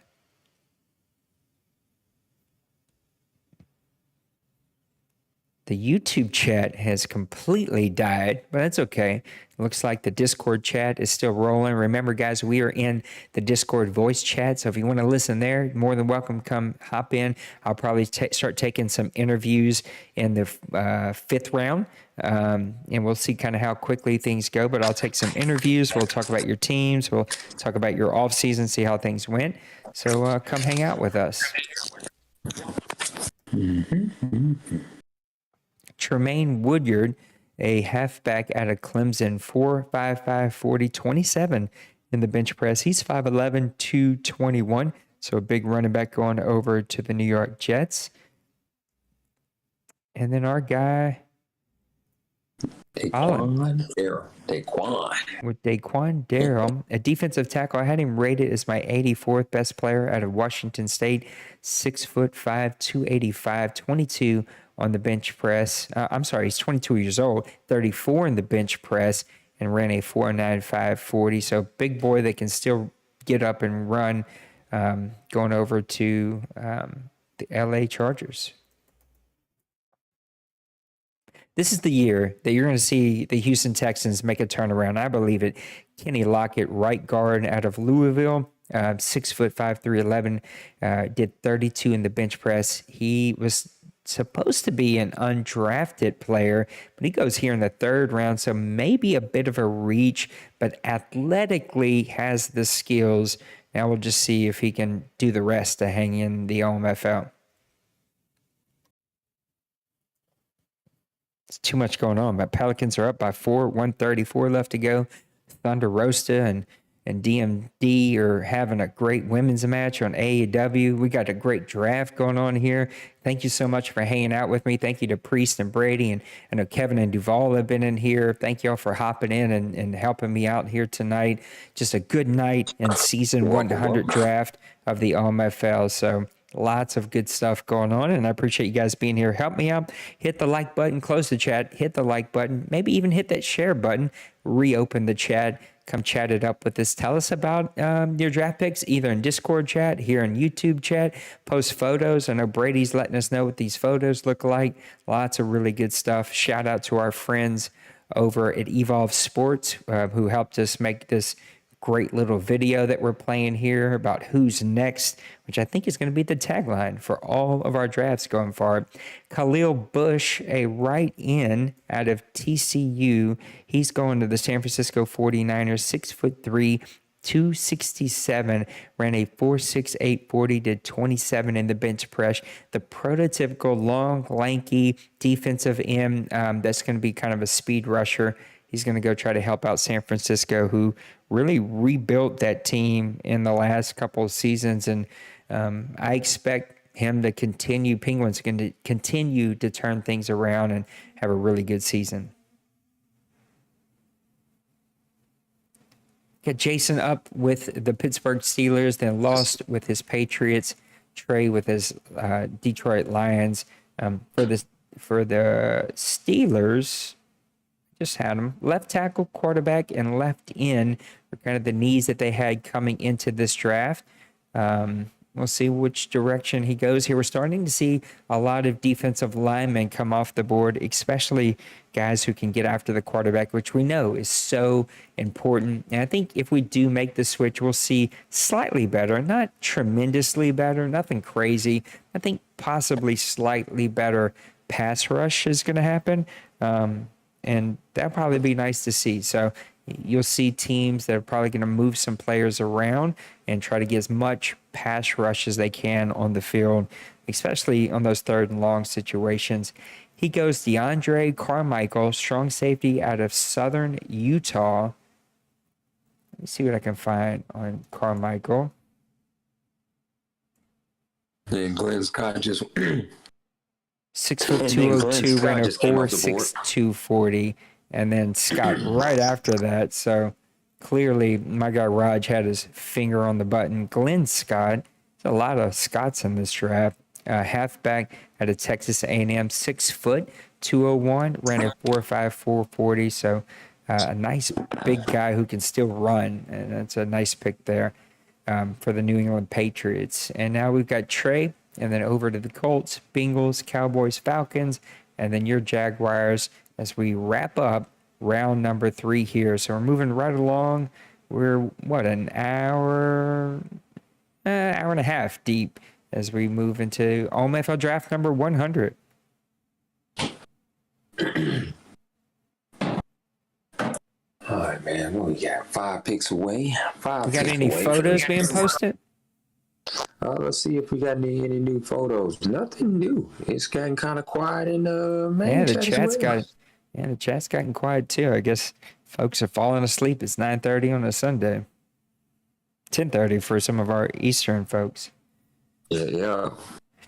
The YouTube chat has completely died, but that's okay. It looks like the Discord chat is still rolling. Remember, guys, we are in the Discord voice chat, so if you want to listen there, more than welcome, come hop in. I'll probably start taking some interviews in the fifth round, and we'll see kind of how quickly things go, but I'll take some interviews. We'll talk about your teams. We'll talk about your offseason, see how things went. So come hang out with us. Tremaine Woodyard, a halfback out of Clemson, 4.55 40, 27 in the bench press. He's 5'11", 221, so a big running back going over to the New York Jets. And then our guy, Daquan Darrell, a defensive tackle. I had him rated as my 84th best player out of Washington State, 6'5", 285, 22 on the bench press. He's 22 years old, 34 in the bench press, and ran a 4.95 40. So big boy that can still get up and run, going over to the LA Chargers. This is the year that you're going to see the Houston Texans make a turnaround. I believe it. Kenny Lockett, right guard out of Louisville, 6'5", 311, did 32 in the bench press. He was supposed to be an undrafted player, but he goes here in the third round, so maybe a bit of a reach, but athletically has the skills. Now we'll just see if he can do the rest to hang in the OMFL. It's too much going on, but Pelicans are up by 4, 134 left to go. Thunder Roasta and DMD are having a great women's match on AEW. We got a great draft going on here. Thank you so much for hanging out with me. Thank you to Priest and Brady, and I know Kevin and Duval have been in here. Thank y'all for hopping in and helping me out here tonight. Just a good night in season 100 draft of the OMFL. So lots of good stuff going on, and I appreciate you guys being here. Help me out. Hit the like button, close the chat, hit the like button, maybe even hit that share button, reopen the chat. Come chat it up with us. Tell us about your draft picks, either in Discord chat, here in YouTube chat. Post photos. I know Brady's letting us know what these photos look like. Lots of really good stuff. Shout out to our friends over at Evolve Sports who helped us make this great little video that we're playing here about who's next, which I think is going to be the tagline for all of our drafts going forward. Khalil Bush, a right end out of TCU. He's going to the San Francisco 49ers, 6'3", 267, ran a 4.68 40, did 27 in the bench press. The prototypical long, lanky defensive end that's going to be kind of a speed rusher. He's going to go try to help out San Francisco, who really rebuilt that team in the last couple of seasons. And I expect him to continue, Penguins going to continue to turn things around and have a really good season. Got Jason up with the Pittsburgh Steelers, then lost with his Patriots. Trey with his Detroit Lions. For the Steelers, just had him left tackle, quarterback, and left end were kind of the needs that they had coming into this draft. We'll see which direction he goes here. We're starting to see a lot of defensive linemen come off the board, especially guys who can get after the quarterback, which we know is so important. And I think if we do make the switch, we'll see slightly better, not tremendously better, nothing crazy. I think possibly slightly better pass rush is going to happen. And that'll probably be nice to see. So you'll see teams that are probably going to move some players around and try to get as much pass rush as they can on the field, especially on those 3rd and long situations. He goes DeAndre Carmichael, strong safety out of Southern Utah. Let me see what I can find on Carmichael. And Glenn Scott just 6'2", 202, ran a 4.6, 240. And then Scott right after that. So clearly my guy Raj had his finger on the button. Glenn Scott, there's a lot of Scotts in this draft. Halfback out of Texas A&M, 6 foot, 201, ran a 4.5, 440. So a nice big guy who can still run. And that's a nice pick there for the New England Patriots. And now we've got Trey, and then over to the Colts, Bengals, Cowboys, Falcons, and then your Jaguars as we wrap up round number 3 here. So we're moving right along. We're, an hour and a half deep as we move into OMFL Draft number 100. All right, man. What we got? 5 picks away. We got any photos being posted? Let's see if we got any new photos. Nothing new. It's gotten kind of quiet in the main chat. The chat's gotten quiet too. I guess folks are falling asleep. It's 9:30 on a Sunday. 10:30 for some of our Eastern folks. Yeah.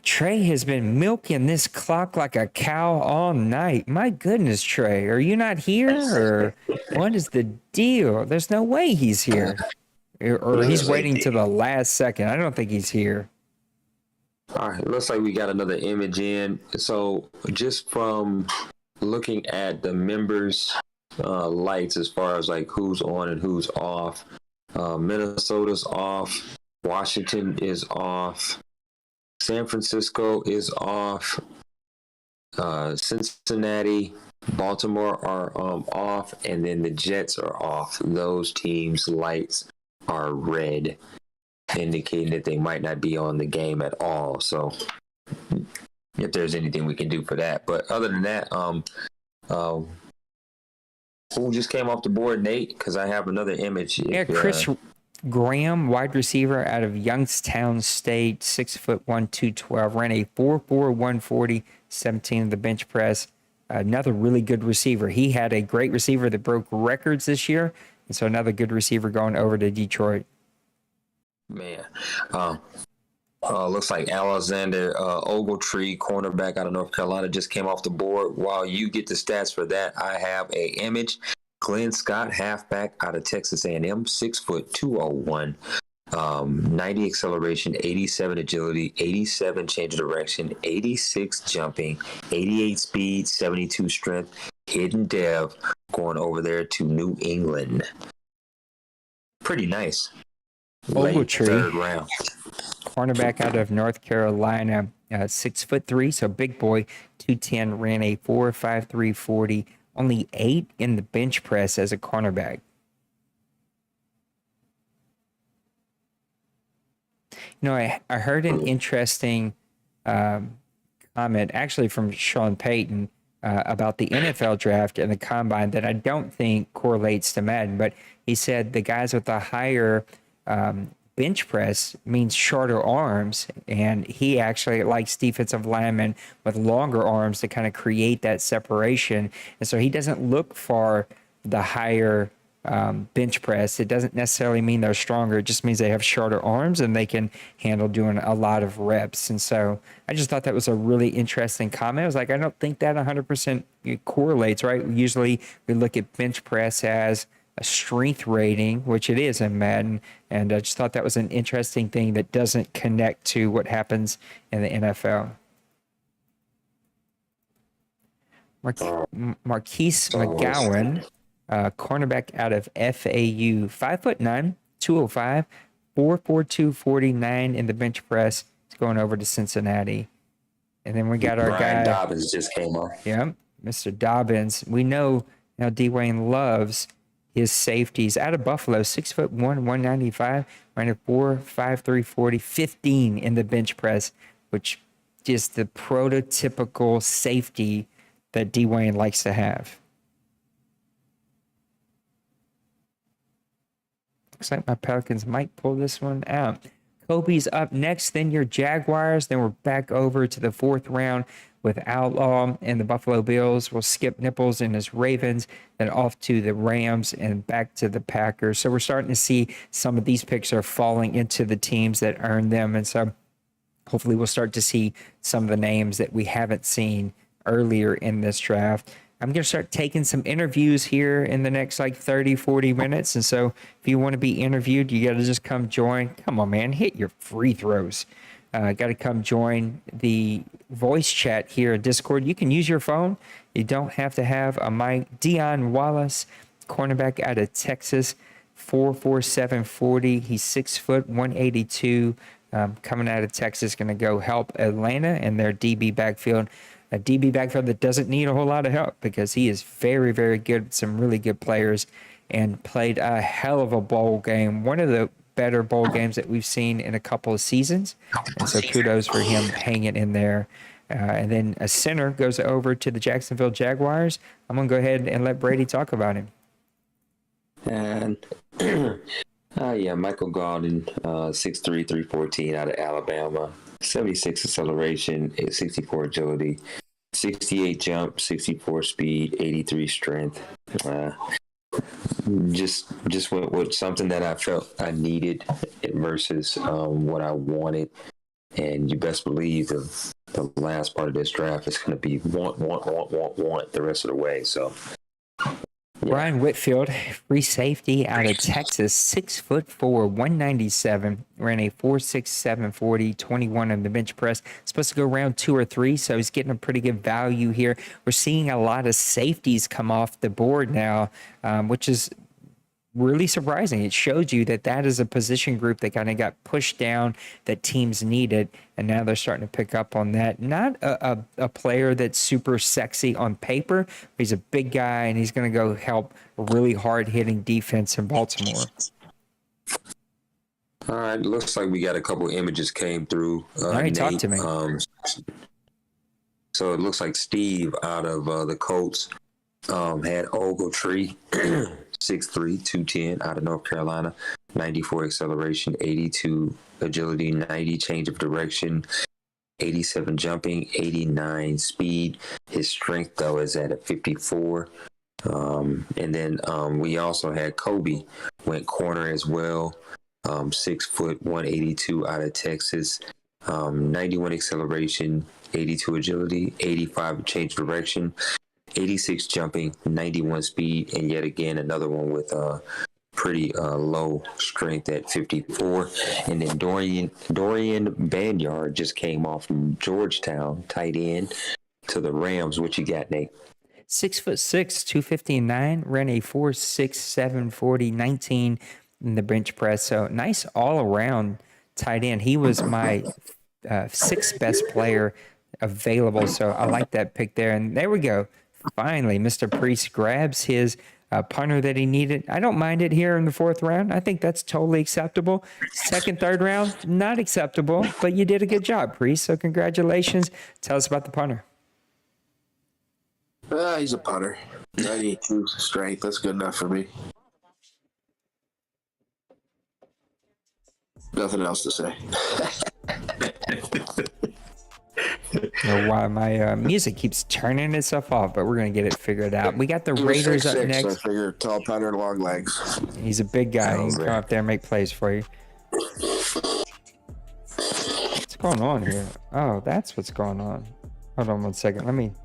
Trey has been milking this clock like a cow all night. My goodness, Trey, are you not here, or what is the deal? There's no way he's here. Or he's waiting to the last second. I don't think he's here. All right, looks like we got another image in. So just from looking at the members' lights as far as like who's on and who's off, Minnesota's off, Washington is off, San Francisco is off, Cincinnati, Baltimore are off, and then the Jets are off. Those teams' lights are red, indicating that they might not be on the game at all. So if there's anything we can do for that. But other than that, who just came off the board, Nate? Because I have another image. Chris Graham, wide receiver out of Youngstown State, 6'1", 212, ran a 4.4, 140, 17 in the bench press. Another really good receiver. He had a great receiver that broke records this year. And so another good receiver going over to Detroit. Man, looks like Alexander Ogletree, cornerback out of North Carolina, just came off the board. While you get the stats for that, I have a image. Glenn Scott, halfback out of Texas A&M, 6 foot, 201, 90 acceleration, 87 agility, 87 change of direction, 86 jumping, 88 speed, 72 strength, hidden dev, going over there to New England. Pretty nice. Ogletree, 3rd round. cornerback out of North Carolina, 6'3", so big boy, 210, ran a 4.5, 340, only 8 in the bench press as a cornerback. You know, I heard an interesting comment actually from Sean Payton about the NFL draft and the combine that I don't think correlates to Madden, but he said the guys with the higher bench press means shorter arms, and he actually likes defensive linemen with longer arms to kind of create that separation. And so he doesn't look for the higher bench press. It doesn't necessarily mean they're stronger. It just means they have shorter arms and they can handle doing a lot of reps. And so I just thought that was a really interesting comment. I was like, I don't think that 100% correlates, right? Usually we look at bench press as a strength rating, which it is in Madden. And I just thought that was an interesting thing that doesn't connect to what happens in the NFL. Marquise McGowan, cornerback out of FAU, 5'9", 205, 442, 49 in the bench press. It's going over to Cincinnati. And then we got our guy. Dobbins just came on. Yeah, Mr. Dobbins. We know now Dwayne loves his safeties. Out of Buffalo, 6'1", 195, ran a 4.53 40, 15 in the bench press, which is the prototypical safety that Dwayne likes to have. Looks like my Pelicans might pull this one out. Kobe's up next, then your Jaguars. Then we're back over to the 4th round with Outlaw and the Buffalo Bills. We'll skip Nipples and his Ravens, then off to the Rams and back to the Packers. So we're starting to see some of these picks are falling into the teams that earned them. And so hopefully we'll start to see some of the names that we haven't seen earlier in this draft. I'm going to start taking some interviews here in the next 30, 40 minutes. And so if you want to be interviewed, you got to just come join. Come on, man, hit your free throws. Got to come join the voice chat here in Discord. You can use your phone. You don't have to have a mic. Dion Wallace, cornerback out of Texas, 4.47 40. He's 6 foot, 182. Coming out of Texas, going to go help Atlanta and their DB backfield. A DB backfield that doesn't need a whole lot of help because he is very, very good with some really good players and played a hell of a bowl game. One of the better bowl games that we've seen in a couple of seasons. And so kudos for him hanging in there. And then a center goes over to the Jacksonville Jaguars. I'm going to go ahead and let Brady talk about him. And Michael Gordon, 6'3", 314 out of Alabama. 76 acceleration, 64 agility, 68 jump, 64 speed, 83 strength. Just went with something that I felt I needed versus what I wanted. And you best believe the last part of this draft is going to be want the rest of the way. So. Yeah. Brian Whitfield, free safety out of Texas, 6'4", 197, ran a 4.67 40, 21 in the bench press. Supposed to go round 2 or 3, so he's getting a pretty good value here. We're seeing a lot of safeties come off the board now, which is really surprising. It showed you that is a position group that kind of got pushed down that teams needed, and now they're starting to pick up on that. Not a player that's super sexy on paper, but he's a big guy, and he's going to go help a really hard-hitting defense in Baltimore. All right, looks like we got a couple images came through. All right, Nate, talk to me. So it looks like Steve out of the Colts had Ogletree, 6'3", 210 out of North Carolina, 94 acceleration, 82 agility, 90 change of direction, 87 jumping, 89 speed. His strength, though, is at a 54. And then we also had Kobe, went corner as well, 6 foot, 182 out of Texas, 91 acceleration, 82 agility, 85 change direction, 86 jumping, 91 speed, and yet again another one with pretty low strength at 54. And then Dorian Banyard just came off from Georgetown, tight end to the Rams. What you got, Nate? 6'6", 259, ran a 4.67 40, 19 in the bench press. So nice all around tight end. He was my 6th best player available. So I like that pick there. And there we go. Finally, Mr. Priest grabs his punter that he needed. I don't mind it here in the 4th round. I think that's totally acceptable. 2nd, 3rd round, not acceptable, but you did a good job, Priest. So congratulations. Tell us about the punter. He's a punter. 92 strength. That's good enough for me. Nothing else to say. I don't know why my music keeps turning itself off, but we're going to get it figured out. We got the Raiders up next. I figure tall punter, long legs. He's a big guy. He can come up there and make plays for you. What's going on here? Oh, that's what's going on. Hold on one second. Can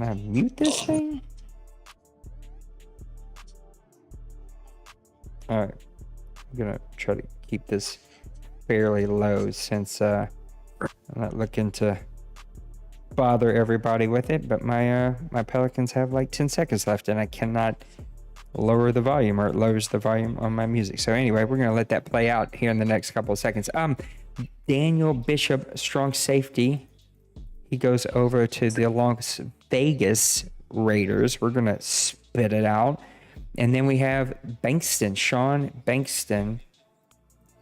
I mute this thing? All right. I'm going to try to keep this fairly low since I'm not looking to bother everybody with it, but my Pelicans have like 10 seconds left and I cannot lower the volume, or it lowers the volume on my music. So anyway, we're going to let that play out here in the next couple of seconds. Daniel Bishop, strong safety. He goes over to the Las Vegas Raiders. We're going to spit it out. And then we have Bankston, Sean Bankston,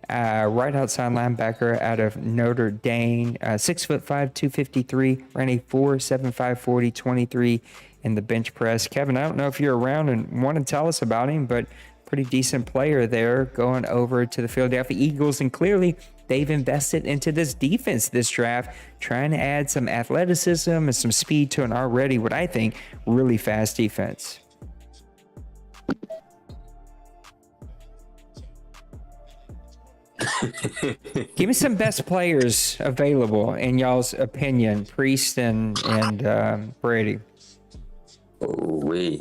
right outside linebacker out of Notre Dame, 6'5", 253, ran a 4.75 40 23 in the bench press. Kevin, I don't know if you're around and want to tell us about him, but pretty decent player there going over to the Philadelphia Eagles. And clearly they've invested into this defense this draft, trying to add some athleticism and some speed to an already, what I think, really fast defense. Give me some best players available in y'all's opinion, Priest and Brady. Man.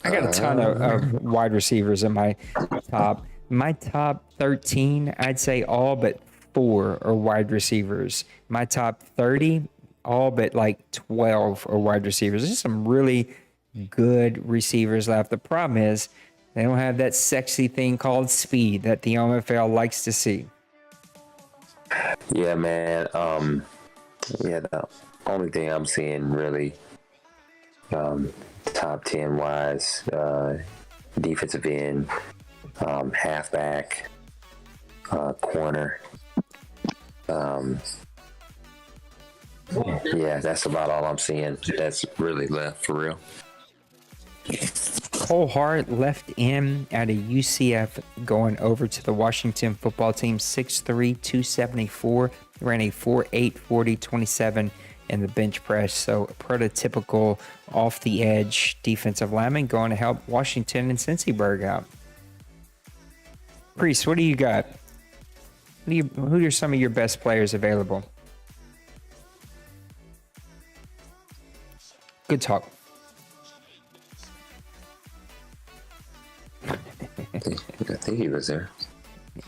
I got a ton of wide receivers in my top. My top 13, I'd say all but 4 are wide receivers. My top 30, all but like 12 are wide receivers. There's some really good receivers left. The problem is they don't have that sexy thing called speed that the OMFL likes to see. Yeah, man. The only thing I'm seeing really top 10 wise, defensive end, halfback, corner. Yeah, that's about all I'm seeing. That's really left for real. Cole Hart left in at a UCF going over to the Washington football team, 6'3", 274, ran a 4.8 40 27 in the bench press. So a prototypical off the edge defensive lineman going to help Washington and Cincyburg out. Priest, what do you got? Who are some of your best players available? Good talk. I think he was there.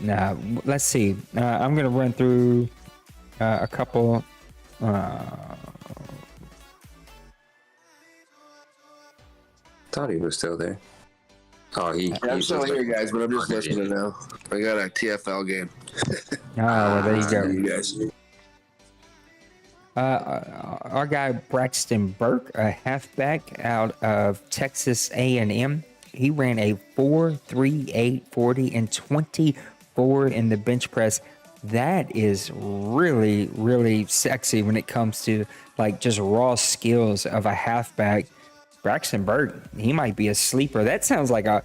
Nah, let's see. I'm going to run through a couple. Thought he was still there. Oh, I'm still here, guys, but I'm just listening now. I got a TFL game. Well, there you go. You guys. Our guy Braxton Burke, a halfback out of Texas A&M. He ran a 4.38 40 and 24 in the bench press. That is really, really sexy when it comes to like just raw skills of a halfback. Braxton Burke, he might be a sleeper. That sounds like a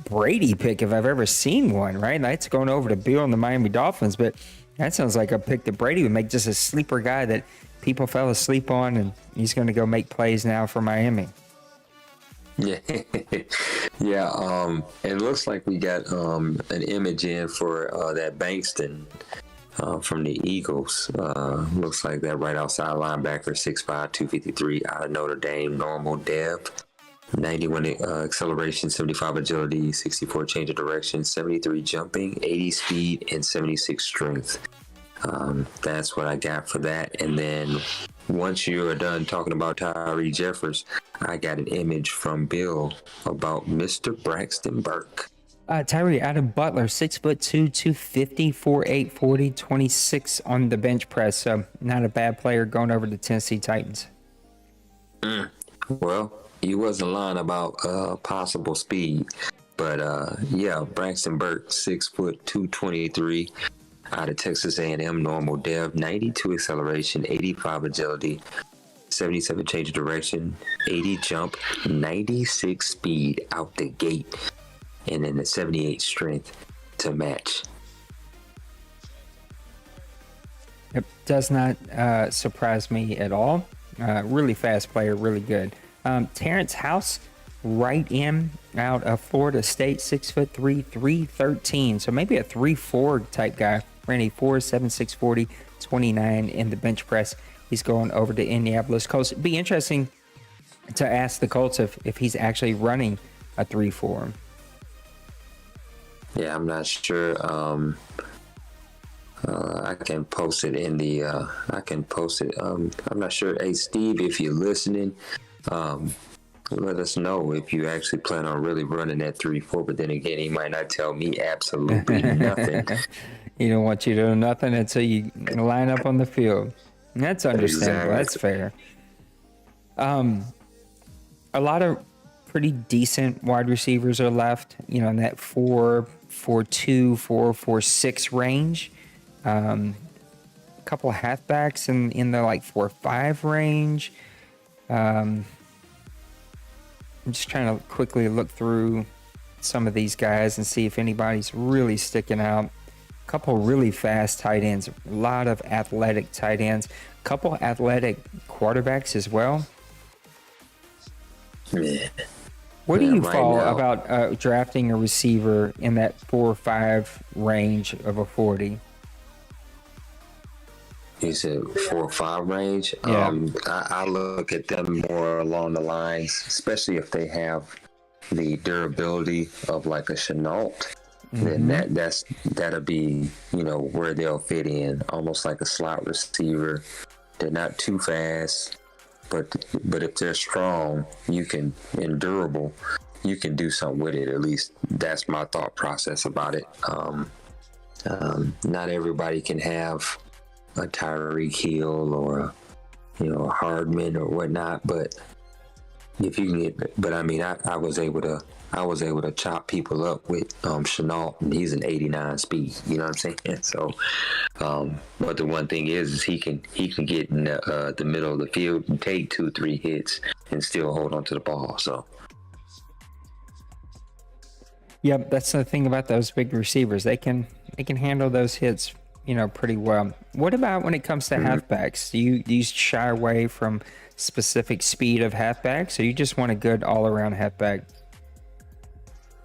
Brady pick if I've ever seen one, right? That's going over to Bill and the Miami Dolphins, but that sounds like a pick that Brady would make, just a sleeper guy that people fell asleep on, and he's going to go make plays now for Miami. Yeah, yeah. It looks like we got an image in for that Bankston from the Eagles. Looks like that right outside linebacker, 6'5", 253, out of Notre Dame, normal dev, 91 acceleration, 75 agility, 64 change of direction, 73 jumping, 80 speed, and 76 strength. That's what I got for that. And then once you are done talking about Tyree Jeffers, I got an image from Bill about Mr. Braxton Burke. Tyree out of Butler, 6'2", 250, 4.8 40 26 on the bench press. So not a bad player going over to Tennessee Titans. Well, he wasn't lying about possible speed, but yeah, Braxton Burke, 6 foot 223. Out of Texas A&M, normal dev, 92 acceleration, 85 agility, 77 change of direction, 80 jump, 96 speed out the gate, and then the 78 strength to match. It does not surprise me at all. Really fast player, really good. Terrence House, right in out of Florida State, 6'3", 313. So maybe a 3-4 type guy. Ran a 4.76 40 29 in the bench press. He's going over to Indianapolis Colts. It'd be interesting to ask the Colts if he's actually running a 3-4. Yeah, I'm not sure. I can post it in the. I can post it. I'm not sure. Hey, Steve, if you're listening, let us know if you actually plan on really running that 3-4. But then again, he might not tell me absolutely nothing. He don't want you to do nothing until you line up on the field. And that's understandable. Exactly. That's fair. A lot of pretty decent wide receivers are left, you know, in that 4-4-2, 4-4-6 range. A couple of halfbacks in the like 4-5 range. I'm just trying to quickly look through some of these guys and see if anybody's really sticking out. A couple really fast tight ends, a lot of athletic tight ends, a couple athletic quarterbacks as well. Yeah. Where do you right fall now, about drafting a receiver in that 4-5 range of a 40? You said 4-5 range. Yeah. I look at them more along the lines, especially if they have the durability of like a Chenault. Then that'll be, you know, where they'll fit in, almost like a slot receiver. They're not too fast, but if they're strong, and durable, you can do something with it. At least that's my thought process about it. Not everybody can have a Tyreek Hill or a Hardman or whatnot, but if you can get, but I mean, I was able to chop people up with Chenault, and he's an 89 speed. You know what I'm saying? So, but the one thing is he can get in the middle of the field and take 2-3 hits and still hold on to the ball. So. Yep, that's the thing about those big receivers. They can handle those hits, you know, pretty well. What about when it comes to halfbacks? Do you shy away from specific speed of halfbacks, or you just want a good all-around halfback?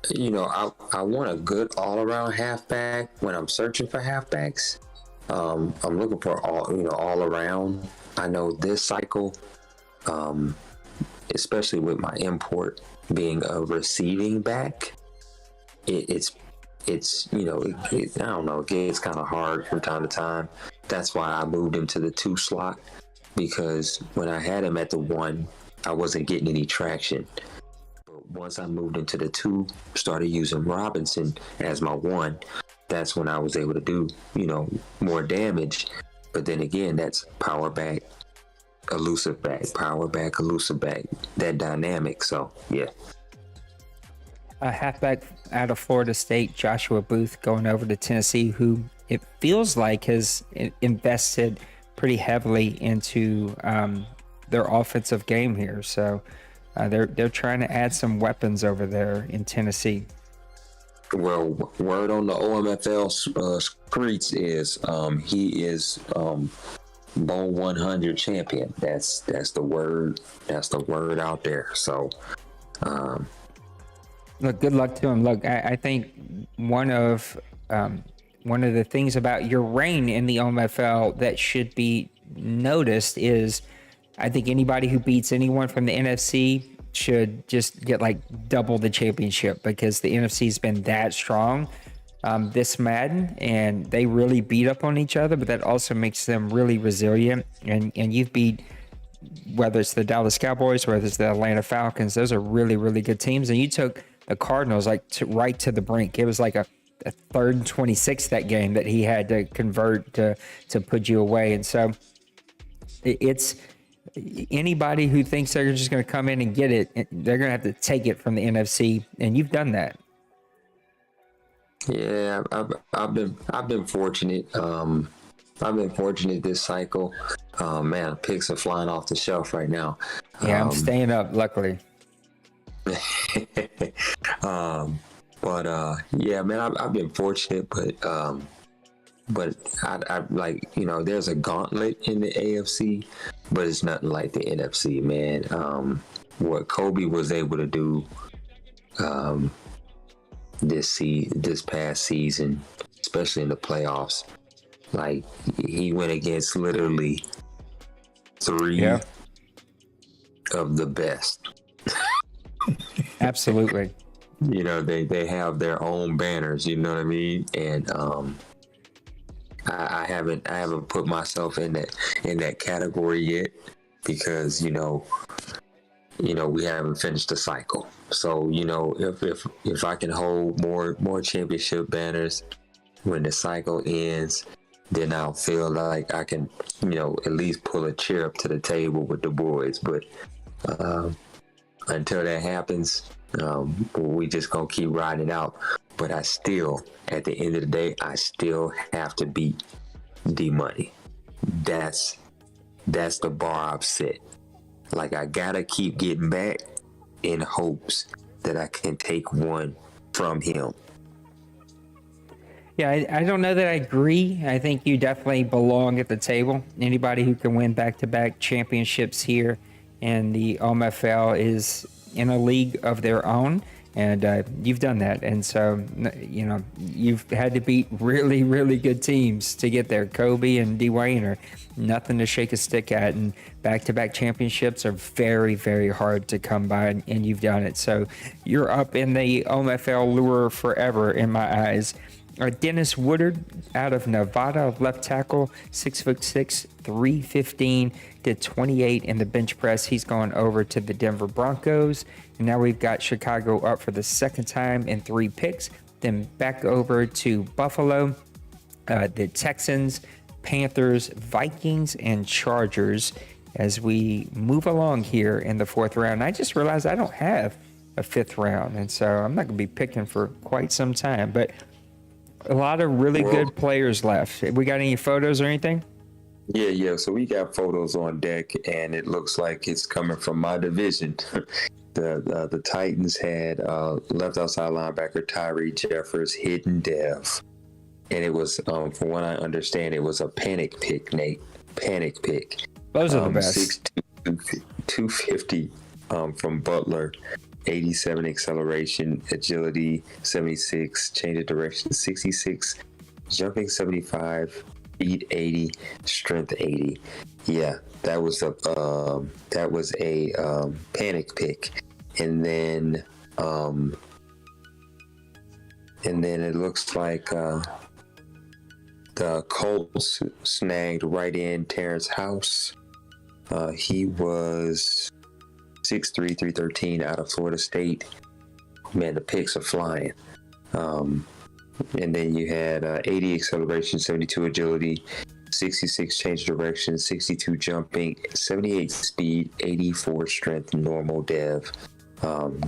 You know, I want a good all-around halfback when I'm searching for halfbacks. I'm looking for all around. I know this cycle, especially with my import being a receiving back, it's I don't know, it gets kind of hard from time to time. That's why I moved him to the 2 slot, because when I had him at the 1, I wasn't getting any traction. But once I moved into the 2, started using Robinson as my 1, that's when I was able to do, more damage. But then again, that's power back, elusive back, power back, elusive back, that dynamic. So, yeah. A halfback out of Florida State, Joshua Booth, going over to Tennessee, who it feels like has invested pretty heavily into their offensive game here. So they're trying to add some weapons over there in Tennessee. Well, word on the OMFL streets is he is Bowl 100 champion. That's the word. That's the word out there. So. Look, good luck to him. Look, I think one of the things about your reign in the OMFL that should be noticed is, I think anybody who beats anyone from the NFC should just get like double the championship, because the NFC has been that strong this Madden, and they really beat up on each other, but that also makes them really resilient. And you've beat, whether it's the Dallas Cowboys, whether it's the Atlanta Falcons, those are really, really good teams. And you took the Cardinals right to the brink. It was like a 3rd and 26 that game that he had to convert to put you away. And so it's anybody who thinks they're just going to come in and get it, they're going to have to take it from the NFC, and you've done that. Yeah, I've been fortunate. I've been fortunate this cycle. Man, picks are flying off the shelf right now. Yeah, I'm staying up, luckily. Yeah, man, I've been fortunate, but I like, there's a gauntlet in the AFC, but it's nothing like the NFC, man. What Kobe was able to do this past season, especially in the playoffs, like he went against literally 3 of the best. Absolutely. they have their own banners. You know what I mean? And I haven't put myself in that category yet because we haven't finished the cycle. So if I can hold more championship banners when the cycle ends, then I'll feel like I can at least pull a chair up to the table with the boys. But until that happens, we just gonna keep riding it out. But I still, at the end of the day, I still have to beat D-Money. That's the bar I've set. Like, I gotta keep getting back in hopes that I can take one from him. Yeah, I don't know that I agree. I think you definitely belong at the table. Anybody who can win back-to-back championships here in the OMFL is in a league of their own, and you've done that. And so, you've had to beat really, really good teams to get there. Kobe and Dwayne are nothing to shake a stick at, and back-to-back championships are very, very hard to come by, and you've done it. So you're up in the OMFL lure forever in my eyes. Dennis Woodard out of Nevada, left tackle, 6'6", 315, did 28 in the bench press. He's gone over to the Denver Broncos. And now we've got Chicago up for the second time in 3 picks. Then back over to Buffalo, the Texans, Panthers, Vikings, and Chargers as we move along here in the 4th round. I just realized I don't have a 5th round, and so I'm not going to be picking for quite some time. But a lot of really good players left. We got any photos or anything? Yeah. So we got photos on deck, and it looks like it's coming from my division. The Titans had left outside linebacker Tyree Jeffers, hidden dev, and it was from what I understand, it was a panic pick, Nate. Panic pick. Those are the best. 6'2", 250 from Butler. 87 acceleration, agility 76, change of direction 66, jumping 75, speed 80, strength 80. Yeah, that was a panic pick, and then it looks like the Colts snagged right in Terrence House. He was 6'3", 313 out of Florida State. Man, the picks are flying. And then you had 80 acceleration, 72 agility, 66 change direction, 62 jumping, 78 speed, 84 strength, normal dev,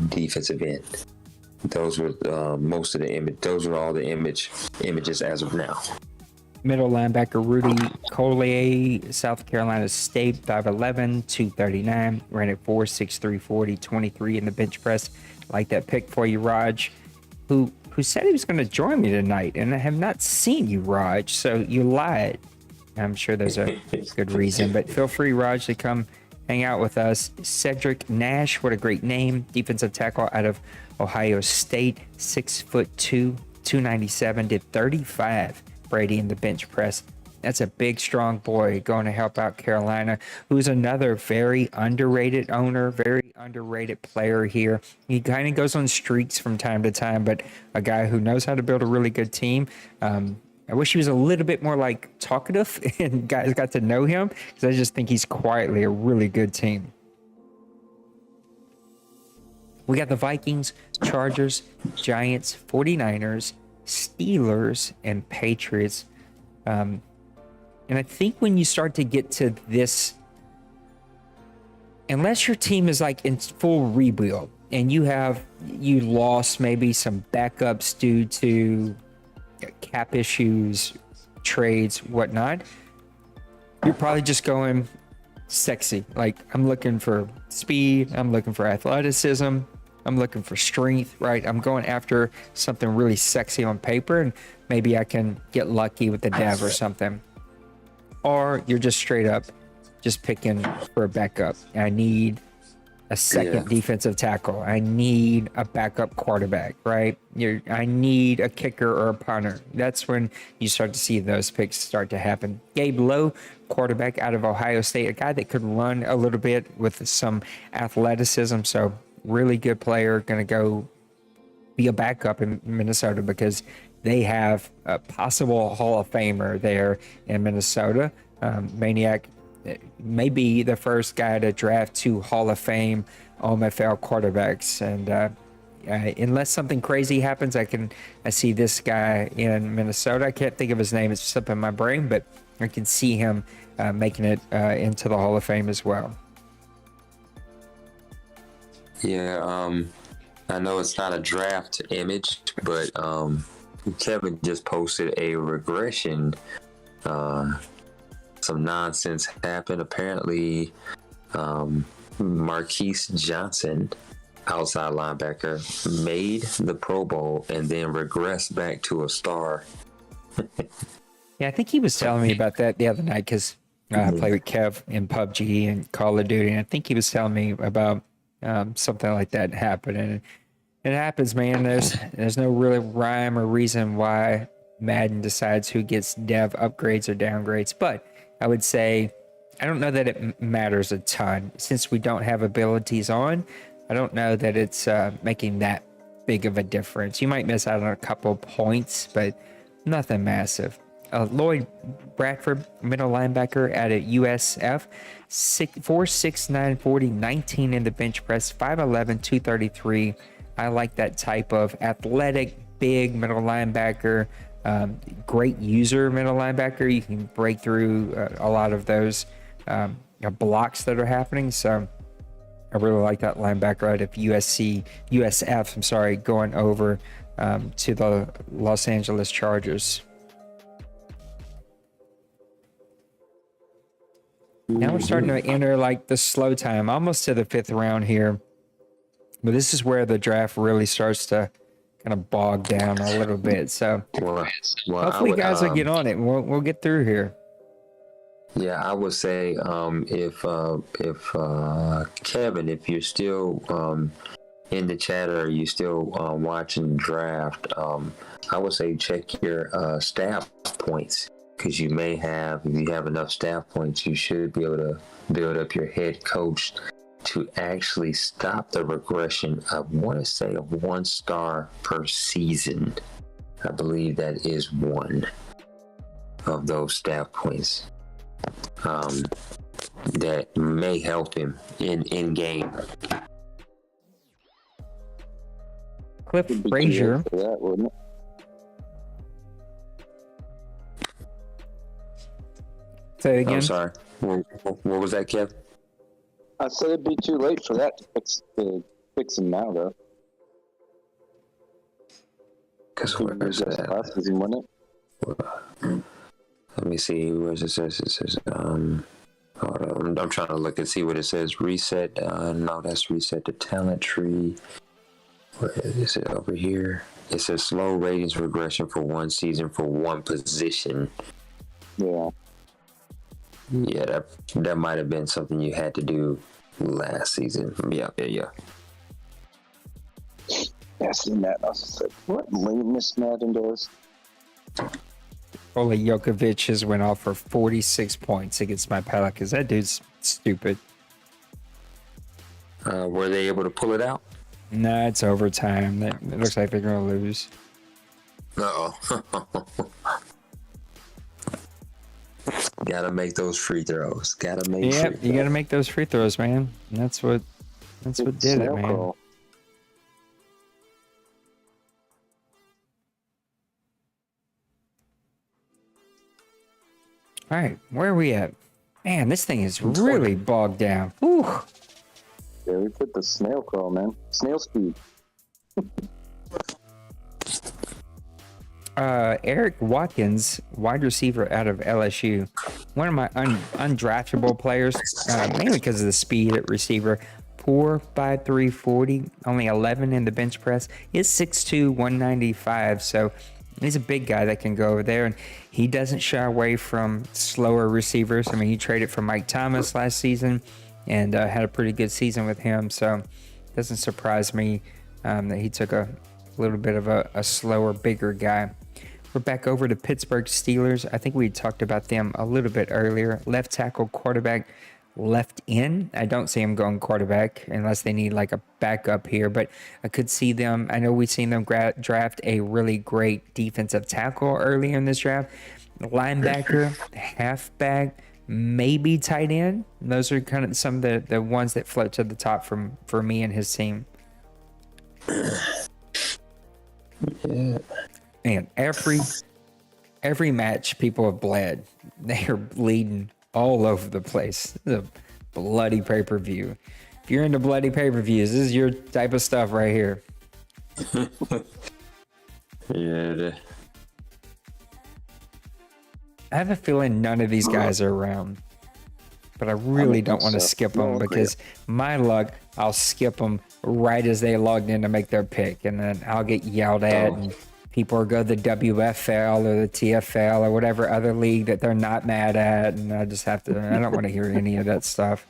defensive end. Those were most of the image. Those are all the images as of now. Middle linebacker Rudy Collier, South Carolina State, 5'11", 239, ran at 4.63 40, 23 in the bench press. Like that pick for you, Raj, who said he was going to join me tonight, and I have not seen you, Raj, so you lied. I'm sure there's a good reason, but feel free, Raj, to come hang out with us. Cedric Nash, what a great name, defensive tackle out of Ohio State, 6'2", 297, did 35 Brady in the bench press. That's a big, strong boy going to help out Carolina, who's another very underrated owner, very underrated player here. He kind of goes on streaks from time to time, but a guy who knows how to build a really good team. I wish he was a little bit more like talkative and guys got to know him, because I just think he's quietly a really good team. We got the Vikings, Chargers, Giants, 49ers, Steelers, and Patriots. And I think when you start to get to this, unless your team is like in full rebuild and you lost maybe some backups due to cap issues, trades, whatnot, you're probably just going sexy. Like, I'm looking for speed, I'm looking for athleticism, I'm looking for strength, right? I'm going after something really sexy on paper, and maybe I can get lucky with the dev or something. Or you're just straight up just picking for a backup. I need a second defensive tackle. I need a backup quarterback, right? I need a kicker or a punter. That's when you start to see those picks start to happen. Gabe Lowe, quarterback out of Ohio State, a guy that could run a little bit with some athleticism. So really good player, going to go be a backup in Minnesota because they have a possible Hall of Famer there in Minnesota. Maniac may be the first guy to draft 2 Hall of Fame OMFL quarterbacks, and unless something crazy happens, I see this guy in Minnesota. I can't think of his name; it's just up in my brain, but I can see him making it into the Hall of Fame as well. Yeah, I know it's not a draft image, but Kevin just posted a regression. Some nonsense happened. Apparently, Marquise Johnson, outside linebacker, made the Pro Bowl and then regressed back to a star. Yeah, I think he was telling me about that the other night because I play with Kev in PUBG and Call of Duty, and I think he was telling me about something like that happening. It happens, man. There's no really rhyme or reason why Madden decides who gets dev upgrades or downgrades, but I would say I don't know that it matters a ton since we don't have abilities on. I don't know that it's making that big of a difference. You might miss out on a couple points, but nothing massive. Lloyd Bradford, middle linebacker at a USF, 4'6", 40, 19 in the bench press, 5'11", 233. I like that type of athletic, big middle linebacker. Great user middle linebacker. You can break through a lot of those blocks that are happening. So I really like that linebacker out of USF, going over to the Los Angeles Chargers. Now we're starting to enter like the slow time, almost to the 5th round here. But this is where the draft really starts to kind of bog down a little bit. So hopefully guys will get on it. We'll get through here. Yeah, I would say if Kevin, if you're still in the chat or you're still watching the draft, I would say check your staff points, because you may have, if you have enough staff points, you should be able to build up your head coach to actually stop the regression. I want to say of 1 star per season. I believe that is one of those staff points that may help him in game. Cliff Frazier. That, wouldn't it? Say it again. I'm sorry. What was that, Kev? I said it'd be too late for that to fix him now, though. Because where is that? Last season, wasn't it? Let me see. Where does it says? Hold on. I'm trying to look and see what it says. Reset. No, that's reset the talent tree. Where is it over here? It says slow ratings regression for 1 season for 1 position. Yeah. Yeah, that might have been something you had to do last season. Yeah. Yeah, I seen that. I was just like, what lameness Madden does? Ola Jokovic has went off for 46 points against my Pelicans. That dude's stupid. Were they able to pull it out? Nah, it's overtime. It looks like they're going to lose. Uh-oh. Gotta make those free throws. Gotta make. Yep, you gotta make those free throws, man. And that's what did it, man. All right, where are we at? Man, this thing is really bogged down. Whew. Yeah, we put the snail crawl, man. Snail speed. Eric Watkins, wide receiver out of LSU. One of my undraftable players, mainly because of the speed at receiver. 4'5", 40, only 11 in the bench press. He's 6'2", 195, so he's a big guy that can go over there, and he doesn't shy away from slower receivers. I mean, he traded for Mike Thomas last season and had a pretty good season with him, so it doesn't surprise me that he took a little bit of a slower, bigger guy. We're back over to Pittsburgh Steelers. I think we talked about them a little bit earlier. Left tackle quarterback left in. I don't see them going quarterback unless they need like a backup here, but I could see them. I know we've seen them draft a really great defensive tackle early in this draft, linebacker, halfback, maybe tight end. Those are kind of some of the ones that float to the top for me and his team. Yeah. And every match people have bled. They are bleeding all over the place. This is a bloody pay-per-view. If you're into bloody pay-per-views, this is your type of stuff right here. Yeah. I have a feeling none of these guys are around, but I really don't want to skip them because my luck, I'll skip them right as they logged in to make their pick, and then I'll get yelled at, and people will go to the WFL or the TFL or whatever other league that they're not mad at, and I just have to. I don't want to hear any of that stuff.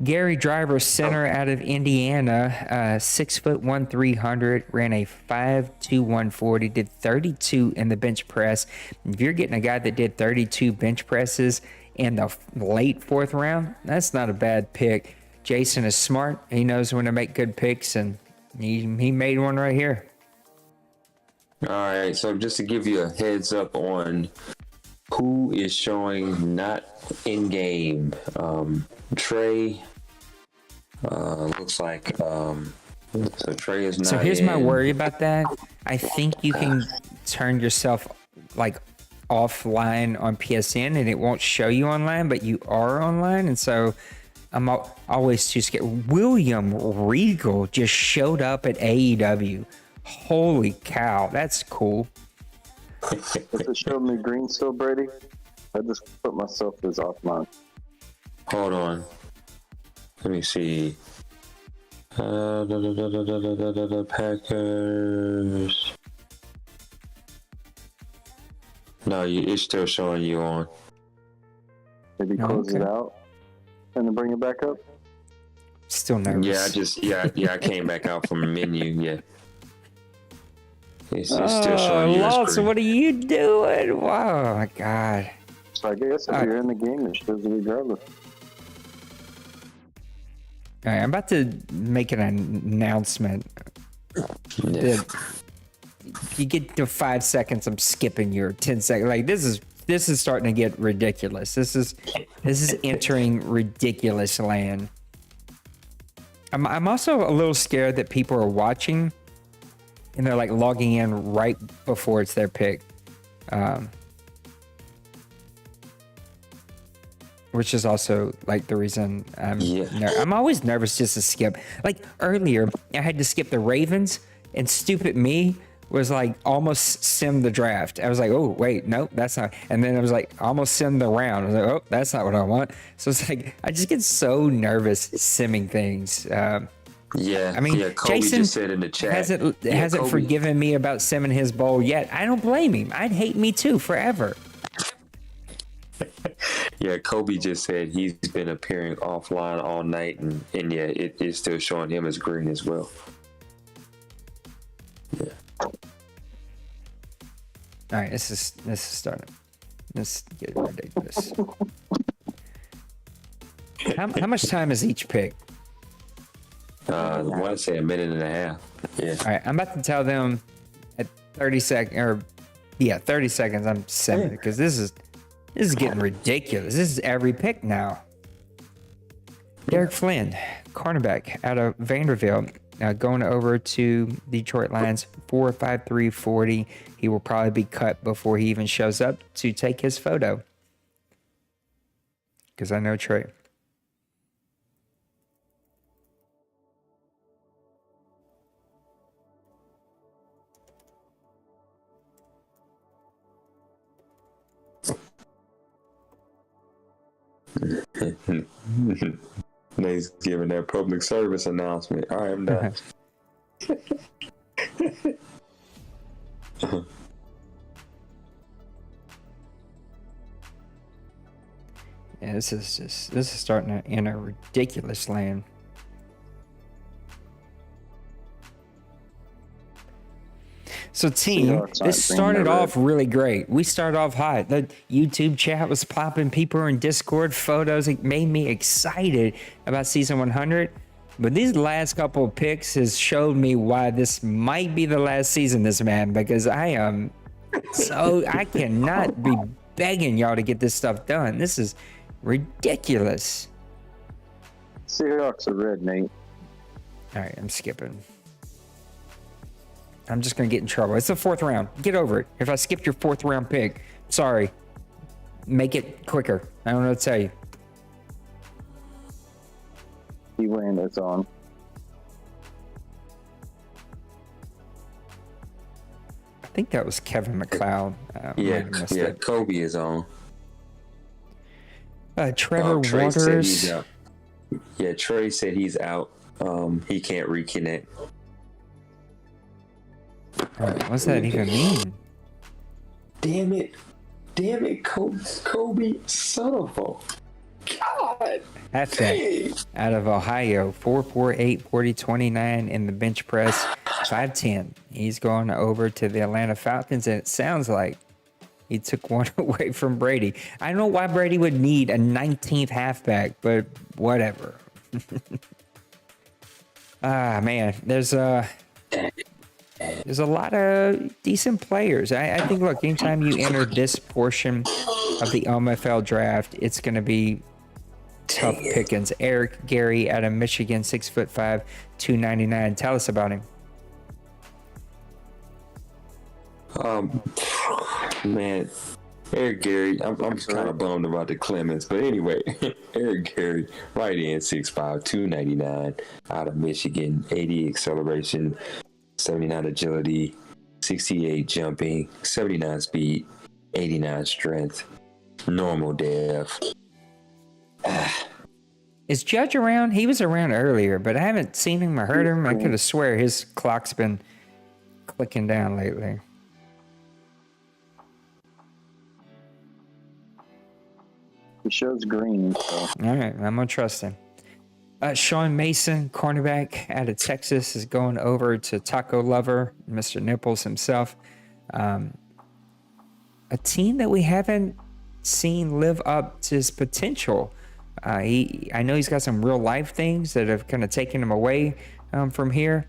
Gary Driver, center out of Indiana, 6'1", 300, ran a 5'2", 140, did 32 in the bench press. If you're getting a guy that did 32 bench presses in the late fourth round, that's not a bad pick. Jason is smart. He knows when to make good picks, and he made one right here. All right, so just to give you a heads up on who is showing not in game, Trey looks like so Trey is not. So here's my worry about that. I think you can turn yourself like offline on PSN and it won't show you online, but you are online, and so I'm always too scared. William Regal just showed up at AEW. Holy cow, that's cool. Does it show me green still, Brady? I just put myself as offline. Hold on. Let me see. Packers. No, it's still showing you on. Maybe close it out and then bring it back up. Still nervous. Yeah, I came back out from the menu. Yeah. It's still showing you. Lawson, what are you doing? Oh my God. So I guess if you're in the game, it shows you regardless. All right, I'm about to make an announcement. Yeah. You get to 5 seconds, I'm skipping your 10 seconds. Like this is starting to get ridiculous. This is entering ridiculous land. I'm also a little scared that people are watching and they're like logging in right before it's their pick. Which is also like the reason I'm always nervous just to skip. Like earlier, I had to skip the Ravens, and stupid me was like almost sim the draft. I was like, oh wait, no, that's not. And then I was like, almost sim the round. I was like, oh, that's not what I want. So it's like I just get so nervous simming things. I mean, Kobe Jason just said in the chat, hasn't forgiven me about simming his bowl yet. I don't blame him. I'd hate me too forever. Yeah, Kobe just said he's been appearing offline all night, and yeah, it is still showing him as green as well. Yeah. All right, this is starting. Let's get ridiculous. How much time is each pick? I want to say a minute and a half. Yeah. All right, I'm about to tell them at 30 seconds, 30 seconds. I'm simming because this is getting ridiculous. This is every pick now. Derek Flynn, cornerback out of Vanderbilt, going over to Detroit Lions, 4.53 40. He will probably be cut before he even shows up to take his photo. Because I know Trey. He's giving that public service announcement. All right, I'm done. Yeah, this is starting in a ridiculous land. So, team, Seahawks this aren't started bringing off really great. We started off hot. The YouTube chat was popping. People were in Discord, photos. It made me excited about season 100. But these last couple of picks has showed me why this might be the last season, this man, because I cannot be begging y'all to get this stuff done. This is ridiculous. Seahawks are red, Nate. All right, I'm skipping. I'm just going to get in trouble. It's the 4th round. Get over it. If I skipped your 4th round pick, sorry. Make it quicker. I don't know what to tell you. He win, it's on. I think that was Kevin McLeod. Yeah, Kobe is on. Trevor Trey Waters. said he's out. Yeah, Trey said he's out. He can't reconnect. What's that even mean? Damn it, Kobe, son of a God. That's it. Out of Ohio, 4'8", 40'29" in the bench press, 5'10". He's going over to the Atlanta Falcons, and it sounds like he took one away from Brady. I don't know why Brady would need a 19th halfback, but whatever. Man, there's a lot of decent players. I think, look, anytime you enter this portion of the OMFL draft, it's going to be tough pickings. Eric Gary out of Michigan, 6'5", 299. Tell us about him. Man, Eric Gary, I'm kind of bummed about the Clemens, but anyway, Eric Gary, right in, 6'5", 299, out of Michigan, 80 acceleration, 79 agility, 68 jumping, 79 speed, 89 strength, normal def. Is Judge around? He was around earlier, but I haven't seen him or heard him. I could have swear his clock's been clicking down lately. He shows green, so. All right, I'm going to trust him. Sean Mason, cornerback out of Texas, is going over to Taco Lover, Mr. Nipples himself. A team that we haven't seen live up to his potential. I know he's got some real life things that have kind of taken him away from here.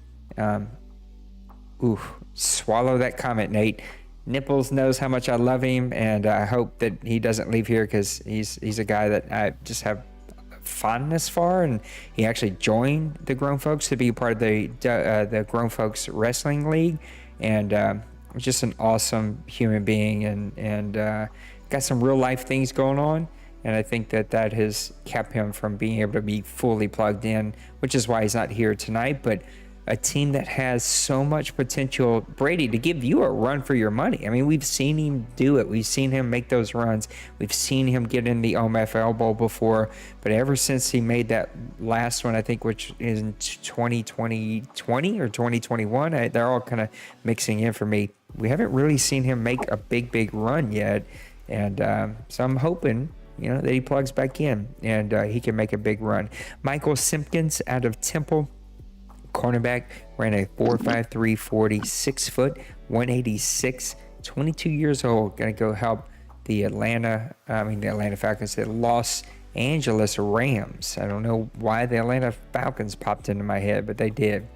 Swallow that comment, Nate. Nipples knows how much I love him, and I hope that he doesn't leave here because he's a guy that I just have fondness for, and he actually joined the Grown Folks to be a part of the Grown Folks Wrestling League, and just an awesome human being, and got some real life things going on. And I think that has kept him from being able to be fully plugged in, which is why he's not here tonight. But a team that has so much potential, Brady, to give you a run for your money. I mean, we've seen him do it. We've seen him make those runs. We've seen him get in the OMFL Bowl before. But ever since he made that last one, I think, which is in 2020 or 2021, they're all kind of mixing in for me. We haven't really seen him make a big run yet. And so I'm hoping, that he plugs back in and he can make a big run. Michael Simpkins out of Temple, cornerback, ran a 4.53 40, 6 foot, 186, 22 years old. Gonna go help the Atlanta Falcons, the Los Angeles Rams. I don't know why the Atlanta Falcons popped into my head, but they did.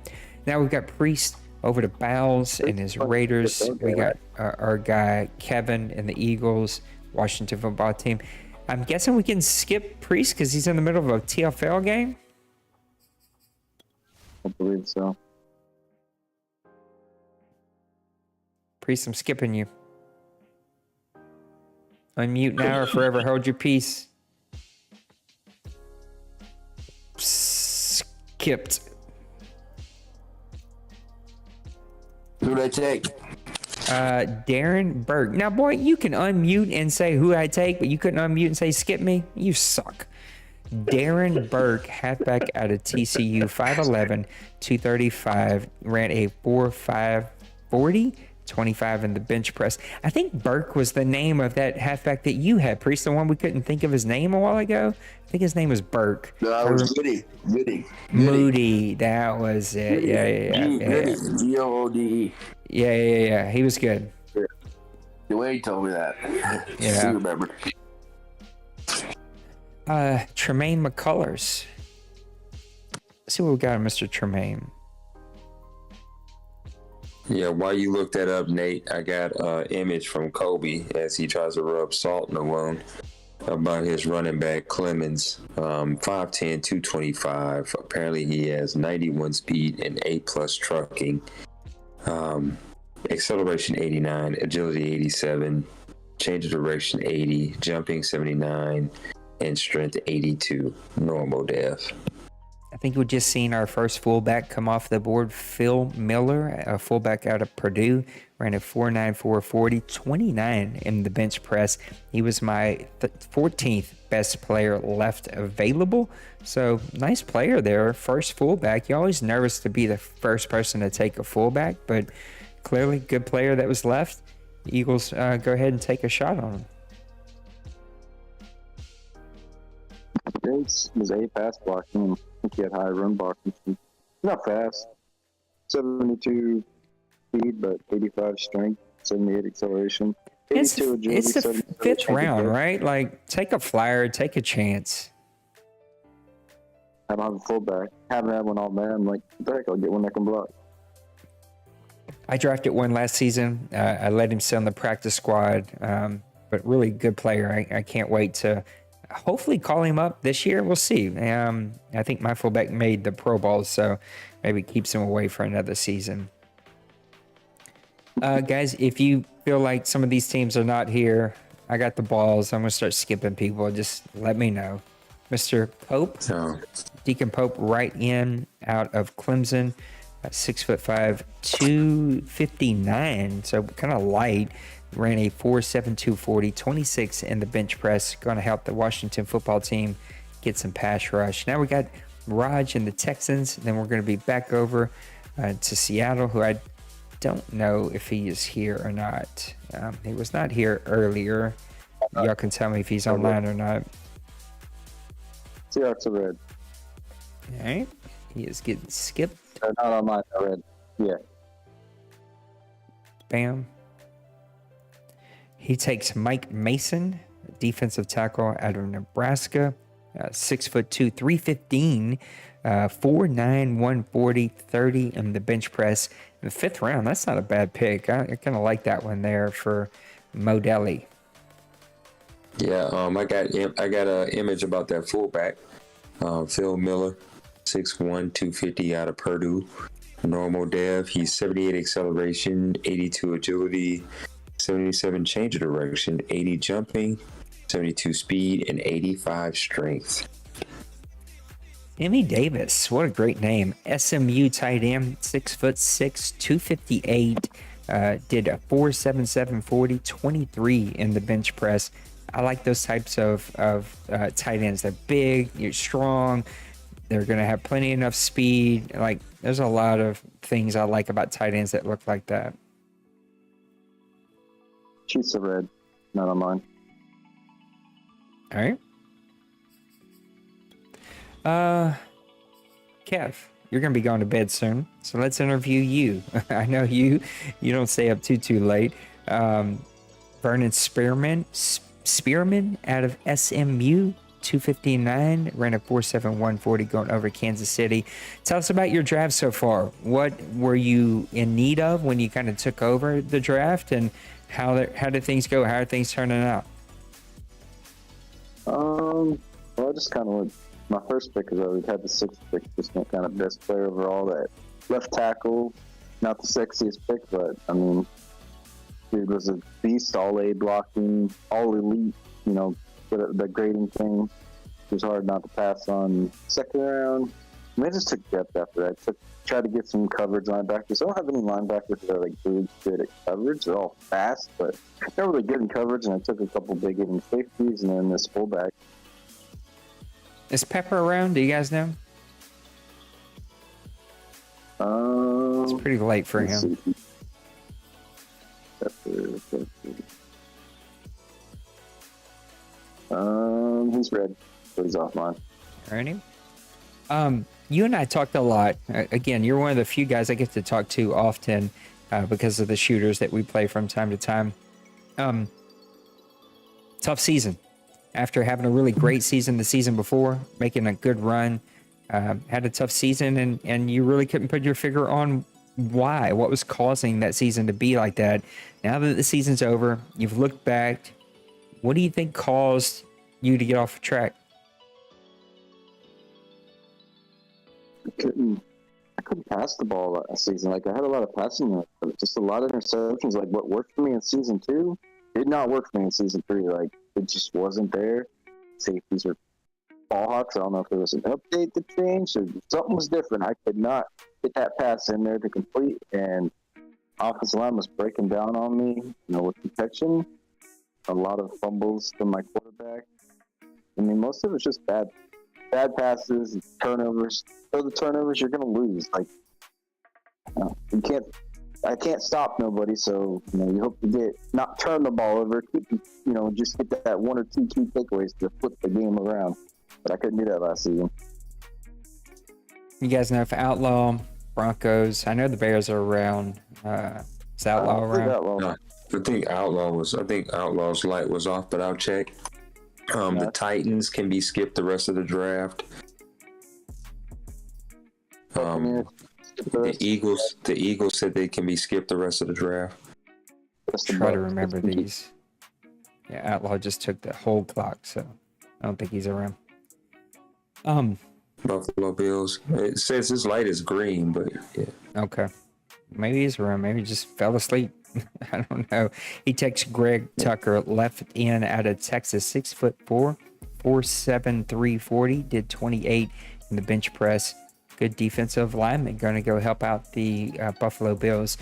Now we've got Priest over to Bowles and his Raiders. We got our guy Kevin and the Eagles, Washington football team. I'm guessing we can skip Priest because he's in the middle of a TFL game. I believe so. Priest, I'm skipping you. Unmute now or forever hold your peace. Skipped. Who'd I take? Darren Berg. Now, boy, you can unmute and say who I take, but you couldn't unmute and say skip me. You suck. Darren Berg, halfback out of TCU, 5'11", 235, ran a 4.5 40, 25 in the bench press. I think Burke was the name of that halfback that you had, Priest, the one we couldn't think of his name a while ago. I think his name was Burke. No, it was Moody. Moody, that was it. Yeah. Goode. Yeah. He was good. Dwayne told me that. Yeah. He remembered. Tremaine McCullers. Let's see what we got on Mr. Tremaine. Yeah, while you look that up, Nate, I got an image from Kobe as he tries to rub salt in the wound about his running back, Clemens, 5'10", 225. Apparently he has 91 speed and A+ trucking. Acceleration 89, agility 87, change of direction 80, jumping 79, and strength 82. Normal dev. I think we just seen our first fullback come off the board, Phil Miller, a fullback out of Purdue, ran a 4.94 40, 29 in the bench press. He was my 14th best player left available. So nice player there, first fullback. You're always nervous to be the first person to take a fullback, but clearly good player that was left. Eagles go ahead and take a shot on him. Gates was A pass blocking. I think he had high run blocking. Not fast. 72 speed, but 85 strength, 78 acceleration. It's 82 agility, the 77 fifth round, change. right? Like, take a flyer, take a chance. I don't have a fullback. Haven't had one all day. I'm like, what the heck, I'll get one that can block. I drafted one last season. I let him sit on the practice squad, but really good player. I can't wait to hopefully call him up this year. We'll see. I think my fullback made the Pro Bowl, so maybe keeps him away for another season. Guys, if you feel like some of these teams are not here, I got the balls. I'm going to start skipping people. Just let me know. Mr. Pope, Deacon Pope, right in, out of Clemson, 6'5", 259, so kind of light. Ran a 4.72 40, 26 in the bench press. Going to help the Washington football team get some pass rush. Now we got Raj and the Texans. Then we're going to be back over to Seattle, who I don't know if he is here or not. He was not here earlier. Y'all can tell me if he's online or not. Seahawks are red. All right. He is getting skipped. They're not online, they're red. Yeah. Bam. He takes Mike Mason, defensive tackle out of Nebraska, 6'2", 315, 4'9", 140, 30 in the bench press. In the fifth round, that's not a bad pick. I kind of like that one there for Modelli. Yeah, I got an image about that fullback, Phil Miller, 6'1", 250 out of Purdue. Normal dev. He's 78 acceleration, 82 agility, 77 change of direction, 80 jumping, 72 speed, and 85 strength. Emmy Davis, what a great name. SMU tight end, 6'6", 258. Did a 4.77 40, 23 in the bench press. I like those types of tight ends. They're big, you're strong. They're going to have plenty enough speed. Like, there's a lot of things I like about tight ends that look like that. Chiefs are red. Not on mine. All right. Kev, you're going to be going to bed soon, so let's interview you. I know you don't stay up too late. Vernon Spearman out of SMU, 259, ran a 4.71 40 going over Kansas City. Tell us about your draft so far. What were you in need of when you kind of took over the draft, and how did things go? How are things turning out? Well, I just kind of went. My first pick is always had the sixth pick, just went kind of best player overall. That left tackle, not the sexiest pick, but I mean, dude was a beast, all A blocking, all elite. You know, the grading thing. It was hard not to pass on. Second round, I mean, I just took depth after that. Tried to get some coverage linebackers. I don't have any linebackers that are like really good at coverage. They're all fast, but they're really good in coverage. And I took a couple big hitting safeties and then this fullback. Is Pepper around? Do you guys know? It's pretty late for him. He's red, but he's off mine. Alrighty. You and I talked a lot. Again, you're one of the few guys I get to talk to often because of the shooters that we play from time to time. Tough season. After having a really great season the season before, making a good run, had a tough season, and you really couldn't put your finger on why, what was causing that season to be like that. Now that the season's over, you've looked back. What do you think caused you to get off track? I couldn't pass the ball last season. Like, I had a lot of passing, but just a lot of interceptions. Like, what worked for me in season 2 did not work for me in season 3. Like, it just wasn't there. Safeties were ball hawks. I don't know if there was an update that changed or something was different. I could not get that pass in there to complete, and offensive line was breaking down on me, with protection. A lot of fumbles from my quarterback. I mean, most of it was just bad passes, turnovers. So the turnovers, you're gonna lose. Like, I can't stop nobody. So you hope to not turn the ball over, keep just get that 1 or 2 key takeaways to flip the game around. But I couldn't do that last season. You guys know if Outlaw, Broncos, I know the Bears are around. Is Outlaw around? No, I think Outlaw's light was off, but I'll check. The Titans can be skipped the rest of the draft. The Eagles said they can be skipped the rest of the draft. Try to remember these. Yeah, Outlaw just took the whole clock, so I don't think he's around. Buffalo Bills. It says his light is green, but yeah. Okay. Maybe he's around. Maybe he just fell asleep. I don't know. He takes Greg Tucker, left in out of Texas, 6'4", 4'7", 340, did 28 in the bench press. Good defensive lineman, going to go help out the Buffalo Bills.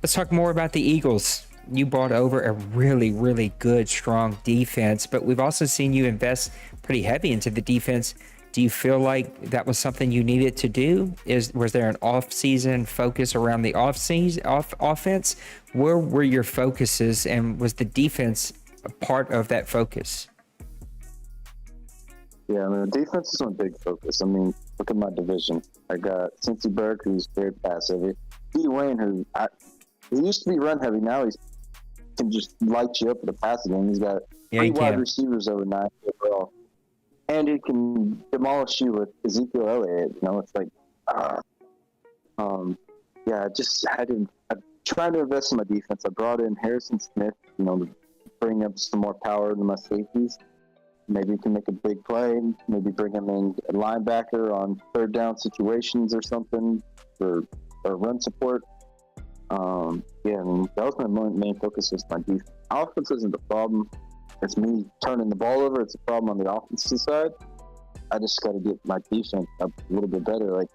Let's talk more about the Eagles. You brought over a really, really good, strong defense, but we've also seen you invest pretty heavy into the defense. Do you feel like that was something you needed to do? Was there an off-season focus around the offense? Where were your focuses, and was the defense a part of that focus? Yeah, the defense is my big focus. Look at my division. I got Cincy Burke, who's very pass-heavy. D. Wayne, he used to be run-heavy. Now he can just light you up with a passing game. He's got 3 wide receivers over 9 overall. And he can demolish you with Ezekiel Elliott. It's like, I'm trying to invest in my defense. I brought in Harrison Smith, to bring up some more power to my safeties. Maybe he can make a big play. Maybe bring him in a linebacker on 3rd down situations or something for run support. That was my main focus, was my defense. Offense isn't the problem. It's me turning the ball over. It's a problem on the offensive side. I just got to get my defense up a little bit better. Like,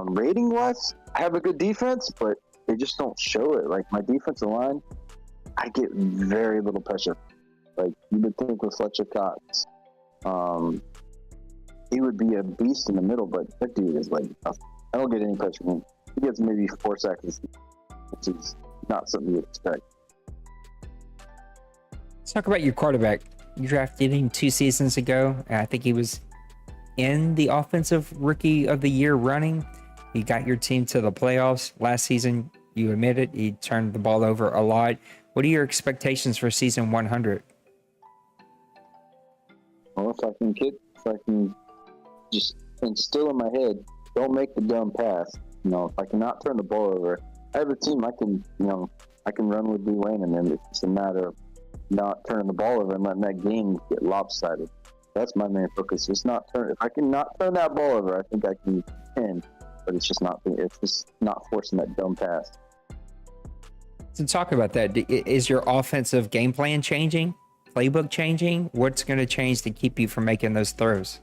rating-wise, I have a good defense, but they just don't show it. Like, my defensive line, I get very little pressure. Like, you would think with Fletcher Cox, he would be a beast in the middle, but that dude is like, I don't get any pressure from him. He gets maybe 4 seconds, which is not something you'd expect. Let's talk about your quarterback. You drafted him 2 seasons ago. I think he was in the offensive rookie of the year running. He got your team to the playoffs. Last season, you admitted he turned the ball over a lot. What are your expectations for season 100? Well, if I can just instill in my head, don't make the dumb pass. If I cannot turn the ball over, I have a team I can run with D. Wayne, and then it's just a matter of not turning the ball over and letting that game get lopsided. That's my main focus. Just not turn. If I can not turn that ball over, I think I can win. But it's just not forcing that dumb pass. So talk about that. Is your offensive game plan changing? Playbook changing? What's going to change to keep you from making those throws?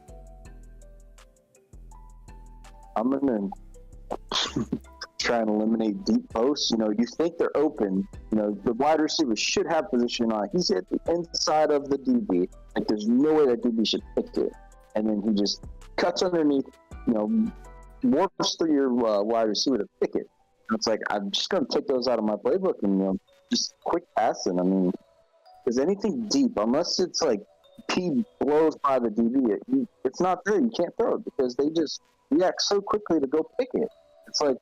I'm going to try and eliminate deep posts. You think they're open. The wide receiver should have position on. He's at the inside of the DB. Like, there's no way that DB should pick it. And then he just cuts underneath, warps through your wide receiver to pick it. And it's like, I'm just going to take those out of my playbook and just quick passing. I mean, is anything deep, unless it's like P blows by the DB, it's not there. You can't throw it because they just react so quickly to go pick it. It's like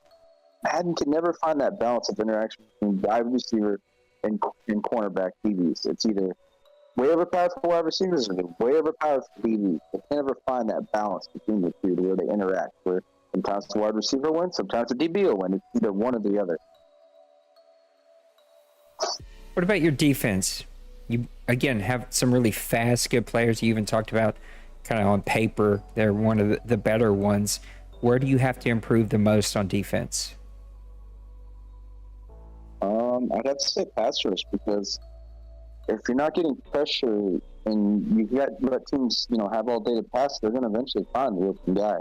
Madden can never find that balance of interaction between wide receiver and cornerback DBs. It's either way overpowered for wide receivers or way overpowered for DBs. They can't ever find that balance between the two where they interact, where sometimes the wide receiver wins, sometimes the DB will win. It's either one or the other. What about your defense? You, again, have some really fast, good players. You even talked about kind of on paper, they're one of the better ones. Where do you have to improve the most on defense? I'd have to say pass rush, because if you're not getting pressure and you let teams, have all day to pass, they're going to eventually find the open guy.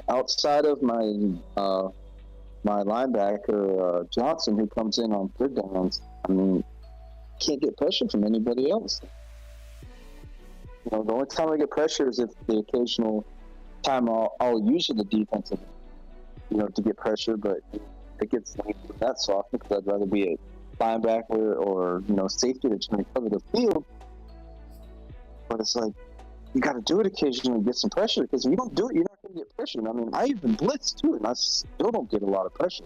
Outside of my my linebacker Johnson, who comes in on third downs, I mean, can't get pressure from anybody else. The only time I get pressure is if the occasional time I'll use the defensive, to get pressure, but it gets that soft because I'd rather be a linebacker or safety that's trying to cover the field. But it's like you got to do it occasionally to get some pressure, because if you don't do it, you're not going to get pressure. I mean, I even blitz too, and I still don't get a lot of pressure.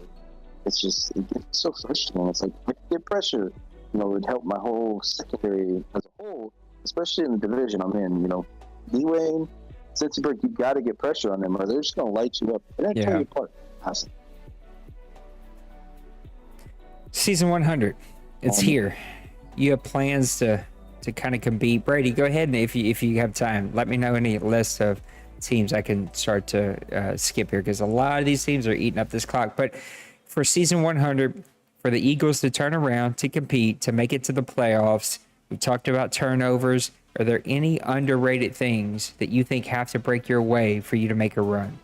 It's just, it gets so frustrating. It's like, if I could get pressure, it would help my whole secondary as a whole, especially in the division I'm in. D-Wayne, Cincinnati, you got to get pressure on them, or they're just going to light you up. And they tear you apart. Season 100, it's here. You have plans to kind of compete. Brady, go ahead, and if you have time, let me know any list of teams I can start to skip here, because a lot of these teams are eating up this clock. But for season 100, for the Eagles to turn around, to compete, to make it to the playoffs, we talked about turnovers. Are there any underrated things that you think have to break your way for you to make a run?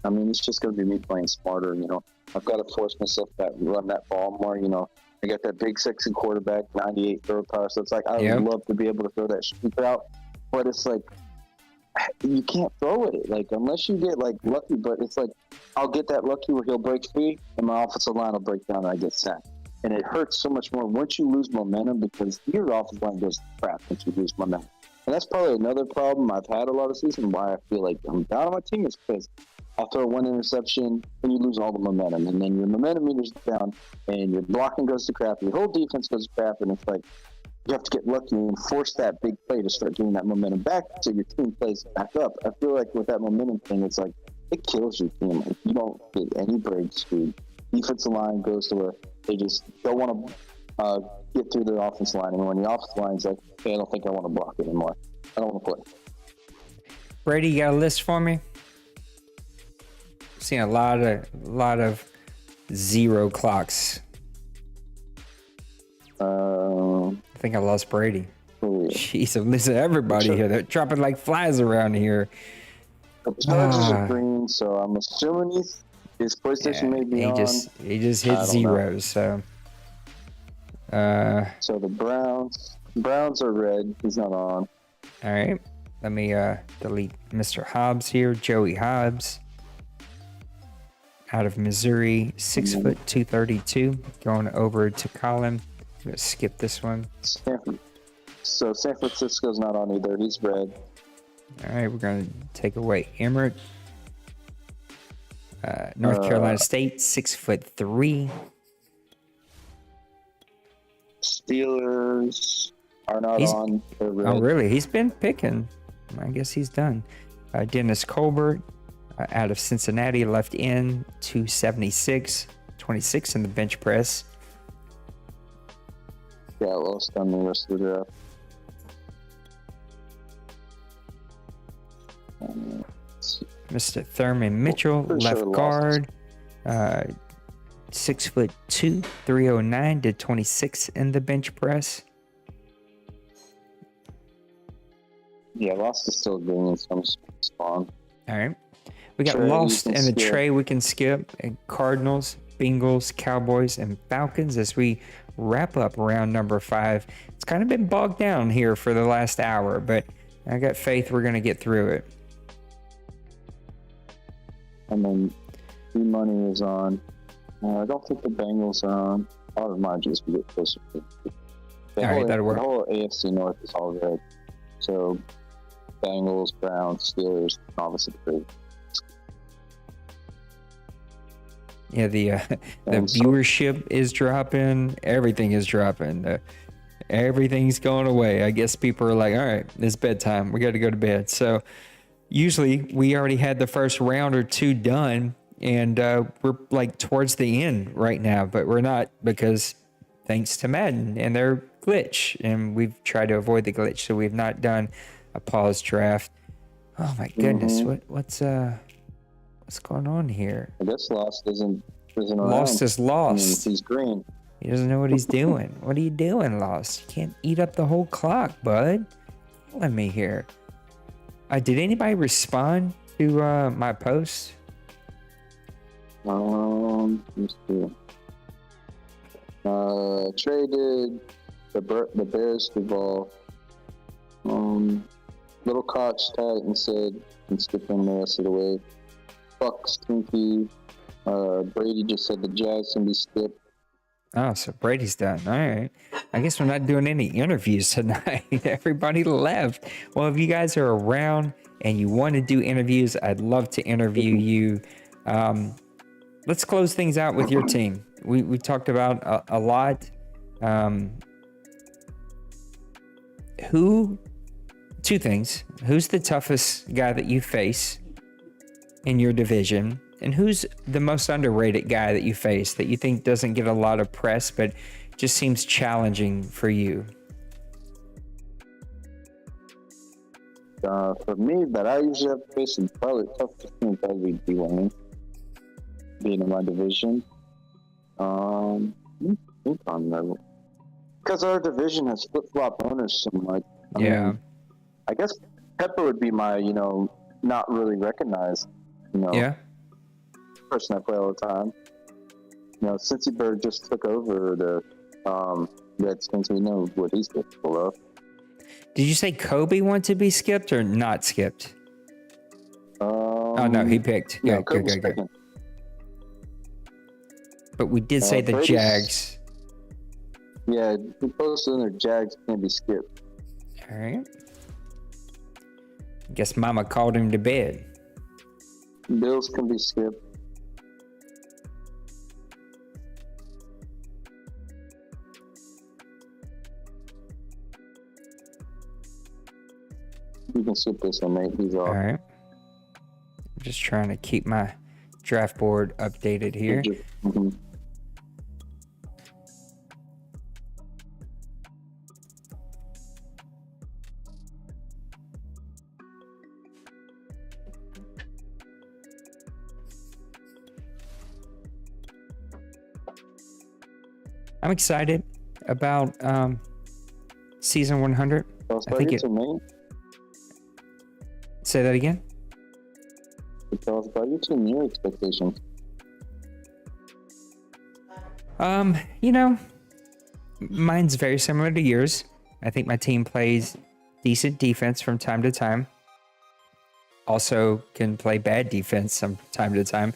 I mean, it's just going to be me playing smarter. I've got to force myself to run that ball more. I got that big, sexy quarterback, 98 throw power. So it's like, I would love to be able to throw that streak out, but it's like, you can't throw it. Like, unless you get lucky, but it's like, I'll get that lucky where he'll break free and my offensive line will break down and I get sacked. And it hurts so much more once you lose momentum, because your offensive line goes to crap once you lose momentum. And that's probably another problem I've had a lot of season, why I feel like I'm down on my team, is because I'll throw one interception and you lose all the momentum. And then your momentum meter's down and your blocking goes to crap. Your whole defense goes to crap. And it's like, you have to get lucky and force that big play to start getting that momentum back so your team plays back up. I feel like with that momentum thing, it's like, it kills your team. Like, you don't get any breaks. Your defensive line goes to where they just don't want to get through their offensive line. And when the offensive line's like, hey, I don't think I want to block anymore. I don't want to play. Brady, you got a list for me? Seen a lot of zero clocks. I think I lost Brady. Oh, yeah. Jeez, I'm listening to everybody here. They're dropping like flies around here. The charges are green, so I'm assuming his PlayStation may be on. He just hit zeros, so. So the Browns are red. He's not on. All right. Let me delete Mr. Hobbs here. Joey Hobbs. Out of Missouri, 6 foot 232. Going over to Colin. I'm going to skip this one. So San Francisco's not on either. He's red. All right, we're going to take away Emmert. North Carolina State, 6 foot 3. Steelers are not on. They're red. Oh, really? He's been picking. I guess he's done. Dennis Colbert, out of Cincinnati, left in, 276, 26 in the bench press. Yeah, lost on the rest of the draft. Mr. Thurman Mitchell, left guard, 6 foot 2, 309, did 26 in the bench press. Yeah, Lost is still doing some spawn. All right. We got Trey, Lost and the skip. Trey we can skip. And Cardinals, Bengals, Cowboys, and Falcons as we wrap up round number 5. It's kind of been bogged down here for the last hour, but I got faith we're going to get through it. And then E-Money is on. I don't think the Bengals are on. I'll remind you as we get closer. All right, that'll work. The whole AFC North is all red. So Bengals, Browns, Steelers, obviously the Ravens. Yeah, the viewership is dropping. Everything is dropping. Everything's going away. I guess people are like, all right, it's bedtime. We got to go to bed. So usually we already had the first round or two done, and we're like towards the end right now, but we're not, because thanks to Madden and their glitch, and we've tried to avoid the glitch, so we've not done a pause draft. Oh my goodness, what's going on here? I guess Lost isn't around. Lost is lost. He's green. He doesn't know what he's doing. What are you doing, Lost? You can't eat up the whole clock, bud. Let me hear. Did anybody respond to my post? Let's see. Traded the Bears Duval. Little Cox Titan said and skipping the rest of the way. Fuck Stinky. Brady just said the Jags can be skipped. Oh, so Brady's done. All right. I guess we're not doing any interviews tonight. Everybody left. Well, if you guys are around and you want to do interviews, I'd love to interview you. Let's close things out with your team. We talked about a lot. Two things. Who's the toughest guy that you face in your division? And who's the most underrated guy that you face that you think doesn't get a lot of press but just seems challenging for you? For me, that I usually have to face, and probably toughest team probably be Wayne, being in my division. Think on that, because our division has flip-flop owners so much. I mean, I guess Pepper would be my, not really recognized, person I play all the time. Cincy Bird just took over the Redskins. We know what he's capable of. Did you say Kobe want to be skipped or not skipped? Oh no, he picked. Yeah, good. But we did say the Jags. Yeah, we posted in their Jags can't be skipped. All right. Guess Mama called him to bed. Bills can be skipped. You can skip this one, mate. He's off. All right. I'm just trying to keep my draft board updated here. Mm-hmm. I'm excited about season 100. I think Say that again. Tell us about your team, your expectations. Mine's very similar to yours. I think my team plays decent defense from time to time. Also can play bad defense from time to time.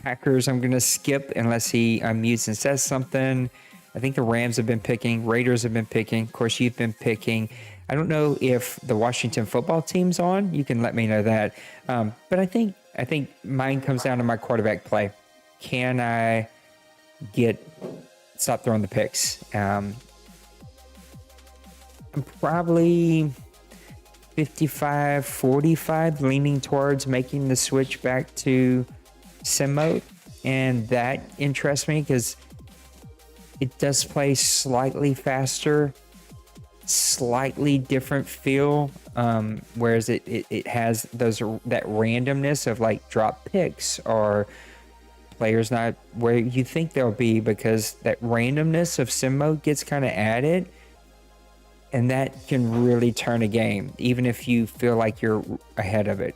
Packers, I'm going to skip unless he unmutes and says something. I think the Rams have been picking. Raiders have been picking. Of course, you've been picking. I don't know if the Washington football team's on. You can let me know that. But I think mine comes down to my quarterback play. Can I stop throwing the picks? I'm probably 55-45, leaning towards making the switch back to sim mode, and that interests me because it does play slightly faster, slightly different feel, whereas it has that randomness of like drop picks or players not where you think they'll be, because that randomness of sim mode gets kind of added, and that can really turn a game even if you feel like you're ahead of it.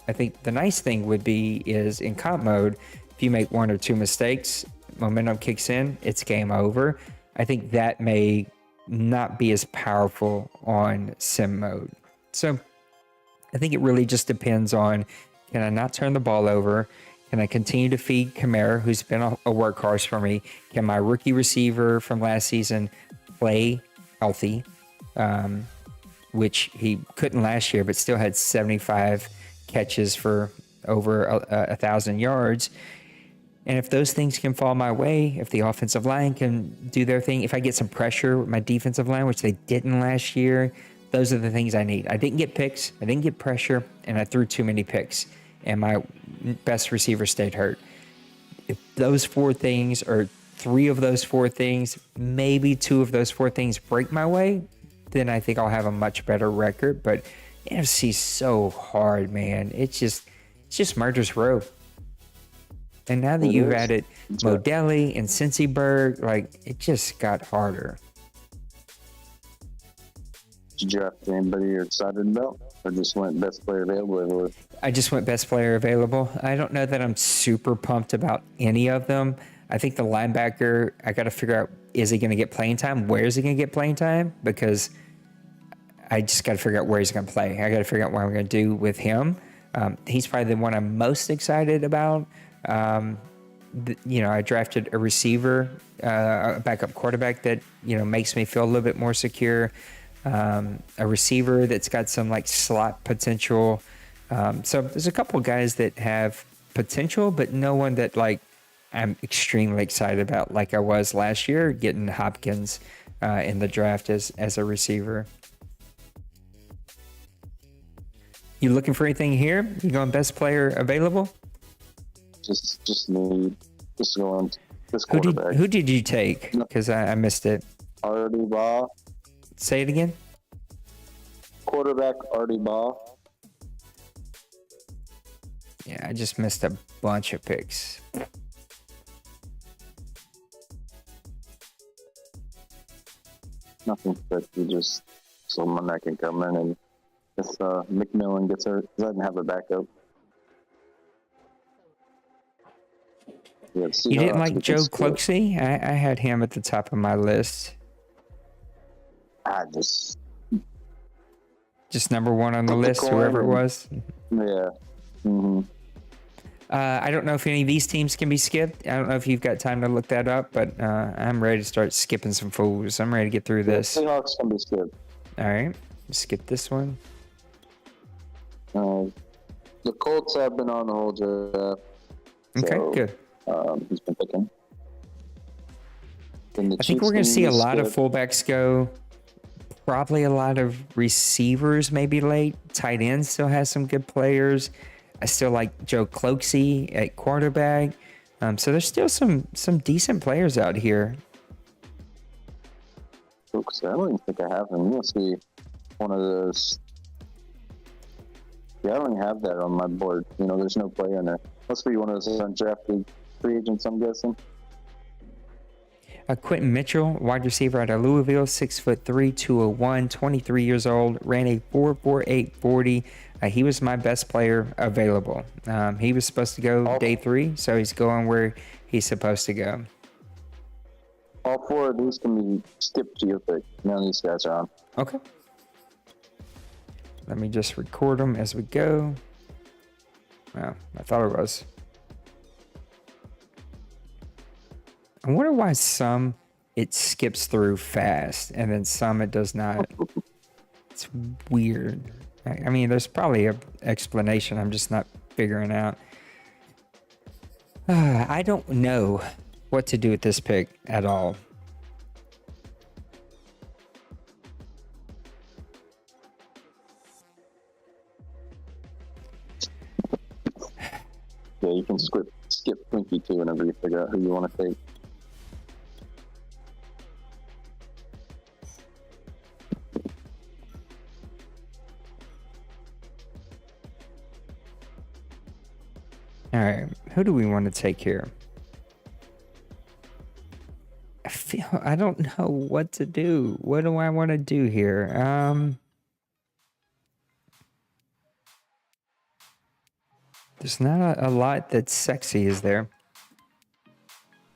I think the nice thing would be is in comp mode, if you make one or two mistakes, momentum kicks in, it's game over. I think that may not be as powerful on sim mode. So I think it really just depends on, can I not turn the ball over? Can I continue to feed Kamara, who's been a workhorse for me? Can my rookie receiver from last season play healthy? Which he couldn't last year, but still had 75 catches for over 1,000 yards. And if those things can fall my way, if the offensive line can do their thing, if I get some pressure with my defensive line, which they didn't last year, those are the things I need. I didn't get picks, I didn't get pressure, and I threw too many picks, and my best receiver stayed hurt. If those four things, or three of those four things, maybe two of those four things break my way, then I think I'll have a much better record. But NFC's so hard, man. It's just murder's row. And now that you've added Modeli and Cincyberg, like, it just got harder. Did you draft anybody you're excited about, or just went best player available? I just went best player available. I don't know that I'm super pumped about any of them. I think the linebacker, I got to figure out, is he going to get playing time? Where is he going to get playing time? Because I just got to figure out where he's going to play. I got to figure out what I'm going to do with him. He's probably the one I'm most excited about. I drafted a receiver, a backup quarterback that, makes me feel a little bit more secure. A receiver that's got some like slot potential. So there's a couple guys that have potential, but no one that like I'm extremely excited about, like I was last year getting Hopkins in the draft as a receiver. You looking for anything here? You going best player available? Just going this quarterback. Who did you take? Because I missed it. Artie Ball. Say it again. Quarterback Artie Ball. Yeah, I just missed a bunch of picks. Nothing special, just someone that can come in, and if McMillan gets hurt, doesn't have a backup. You didn't like Joe Cloakesy? I had him at the top of my list. Just number one on the list, whoever it was. Yeah. Mm-hmm. I don't know if any of these teams can be skipped. I don't know if you've got time to look that up, but I'm ready to start skipping some fools. I'm ready to get through this. Seahawks can be skipped. All right. Skip this one. The Colts have been on the whole draft. Okay, good. He's been picking. I think we're going to see a lot of fullbacks go. Probably a lot of receivers maybe late. Tight end still has some good players. I still like Joe Cloakesy at quarterback. So there's still some decent players out here. Cloakesy, I don't even think I have him. You must be one of those. Yeah, I don't even have that on my board. There's no player in there. Must be one of those undrafted free agents, I'm guessing. Quentin Mitchell, wide receiver out of Louisville, 6'3", 201, 23 years old, ran a 4.48 40. He was my best player available. He was supposed to go day 3, so he's going where he's supposed to go. All 4 of these can be skipped to your pick. None of these guys are on. Okay. Let me just record them as we go. Well, I thought it was. I wonder why some it skips through fast and then some it does not. It's weird. I mean, there's probably an explanation I'm just not figuring out. I don't know what to do with this pick at all. Yeah, you can skip Twinkie too whenever you figure out who you want to take. All right, who do we want to take here? I don't know what to do. What do I want to do here? There's not a lot that's sexy, is there?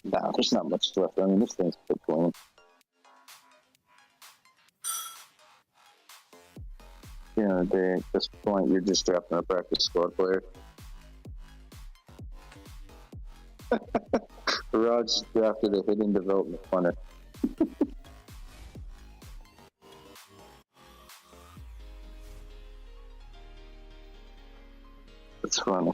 Nah, there's not much left. I mean, this thing's pretty clean. the end of the day, at this point, you're just drafting a practice squad player. Raj drafted a hidden development punter. That's funny.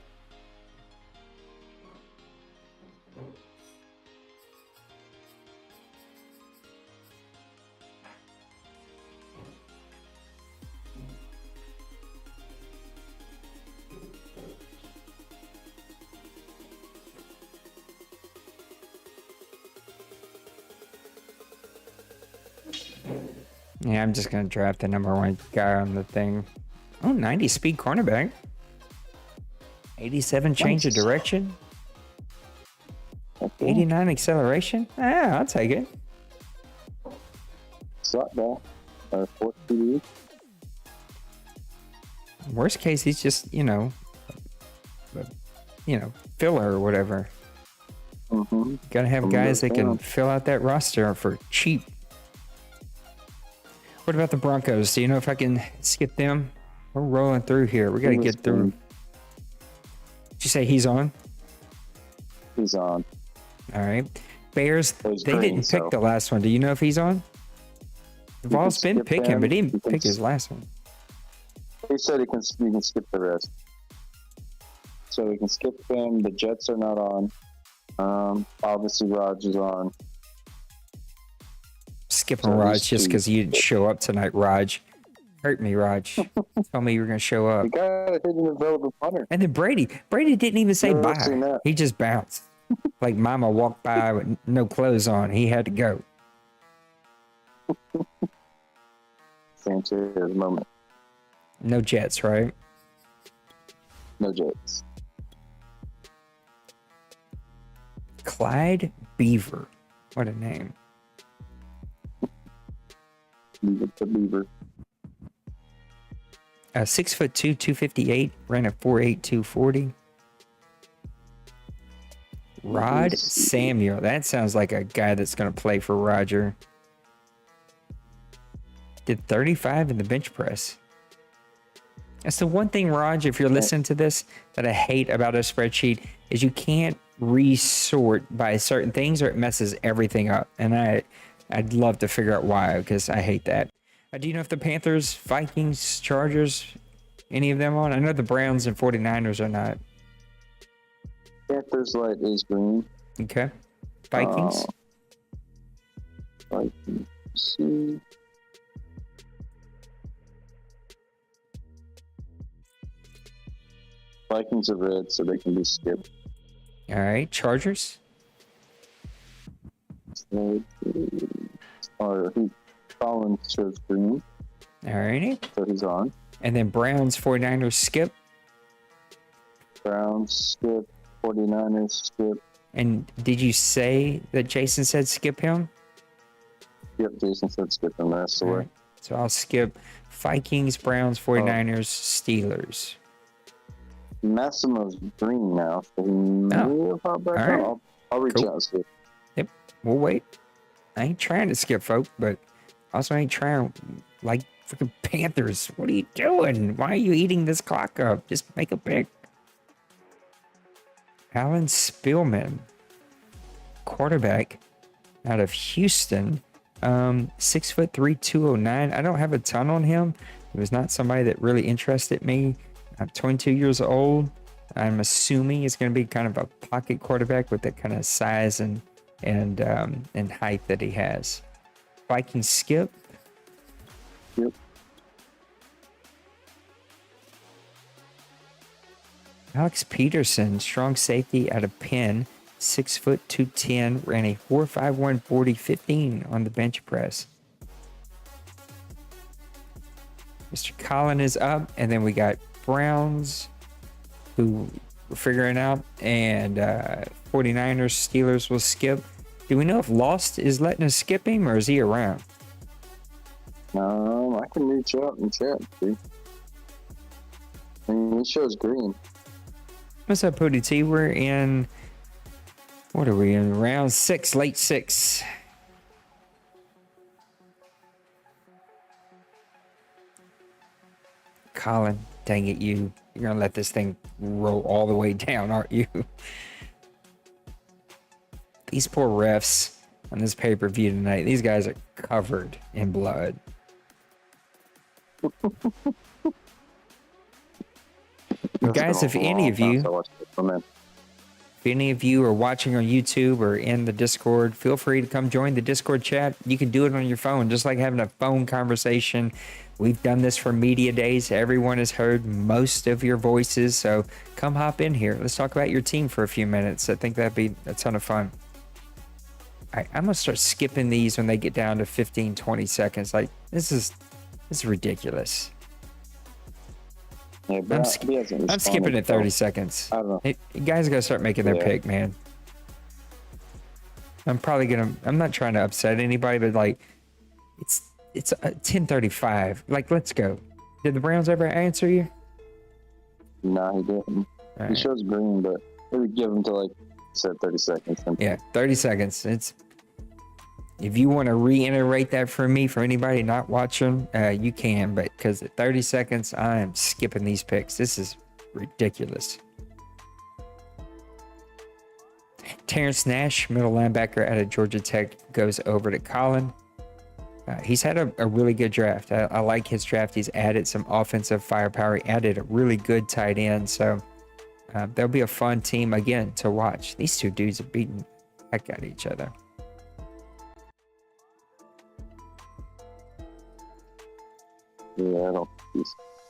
Yeah, I'm just going to draft the number one guy on the thing. Oh, 90 speed cornerback. 87 change of direction. 89 acceleration. Ah, I'll take it. Slot ball. 4 TD. Worst case, he's just, filler or whatever. Mm-hmm. Gotta have guys that can fill out that roster for cheap. What about the Broncos? Do you know if I can skip them? We're rolling through here. We gotta get through. Did you say he's on? He's on. All right. Bears, they didn't pick the last one. Do you know if he's on? The ball's been picking, but he didn't pick his last one. He said you can skip the rest. So we can skip them. The Jets are not on. Obviously, Raj is on. Skipping Raj just because you didn't show up tonight, Raj. Hurt me, Raj. Tell me you were going to show up. You got a hidden development punter. And then Brady didn't even say bye. He just bounced. Like mama walked by with no clothes on. He had to go. Sanchez moment. No Jets, right? No Jets. Clyde Beaver. What a name. Beaver. 6'2", 258, ran a 4.8, 240. Rod Samuel. That sounds like a guy that's going to play for Roger. Did 35 in the bench press. That's the one thing, Raj, if you're listening to this, that I hate about a spreadsheet is you can't resort by certain things or it messes everything up. And I'd love to figure out why, because I hate that. Do you know if the Panthers, Vikings, Chargers, any of them on? I know the Browns and 49ers are not. Panthers light is green. Okay. Vikings? Vikings. See. Vikings are red, so they can be skipped. All right. Chargers? Collins shows green. All righty. So he's on. And then Browns, 49ers, skip. Browns, skip. 49ers, skip. And did you say that Jason said skip him? Yep, Jason said skip him. That's the way. Right. So I'll skip Vikings, Browns, 49ers, Steelers. Massimo's green now. So he may pop back right. on. I'll reach out and see. Yep, we'll wait. I ain't trying to skip, folk, but also ain't trying like freaking Panthers. What are you doing? Why are you eating this clock up? Just make a pick. Alan Spielman, quarterback out of Houston. 6'3", 209. I don't have a ton on him. He was not somebody that really interested me. I'm 22 years old. I'm assuming he's going to be kind of a pocket quarterback with that kind of size and height that he has. Vikings skip. Yep. Alex Peterson, strong safety out of Penn, 6', 210, ran a 4.51 40-15 on the bench press. Mr. Collin is up, and then we got Browns, who we're figuring out, and 49ers, Steelers will skip. Do we know if Lost is letting us skip him, or is he around? I can reach out and chat. See. I mean, he shows green. What's up, Pooty T? We're in, what are we in? Round 6, late 6. Colin, dang it, you're gonna let this thing roll all the way down, aren't you? These poor refs on this pay-per-view tonight, these guys are covered in blood. Guys, if any of you are watching on YouTube or in the Discord, feel free to come join the Discord chat. You can do it on your phone, just like having a phone conversation. We've done this for media days. Everyone has heard most of your voices, so come hop in here. Let's talk about your team for a few minutes. I think that'd be a ton of fun. I'm going to start skipping these when they get down to 15, 20 seconds. Like, this is ridiculous. Yeah, I'm skipping at 30 seconds. I don't know. Hey, you guys got to start making their pick, man. I'm not trying to upset anybody, but like, it's 10:35. Like, let's go. Did the Browns ever answer you? No, he didn't. All He right. shows green, but maybe give him to like said 30 seconds. Yeah, 30 seconds. If you want to reiterate that for me, for anybody not watching, you can, but because at 30 seconds, I am skipping these picks. This is ridiculous. Terrence Nash, middle linebacker out of Georgia Tech, goes over to Colin. He's had a really good draft. I like his draft. He's added some offensive firepower. He added a really good tight end. So there'll be a fun team again to watch. These two dudes are beating the heck out of each other. Yeah, I don't.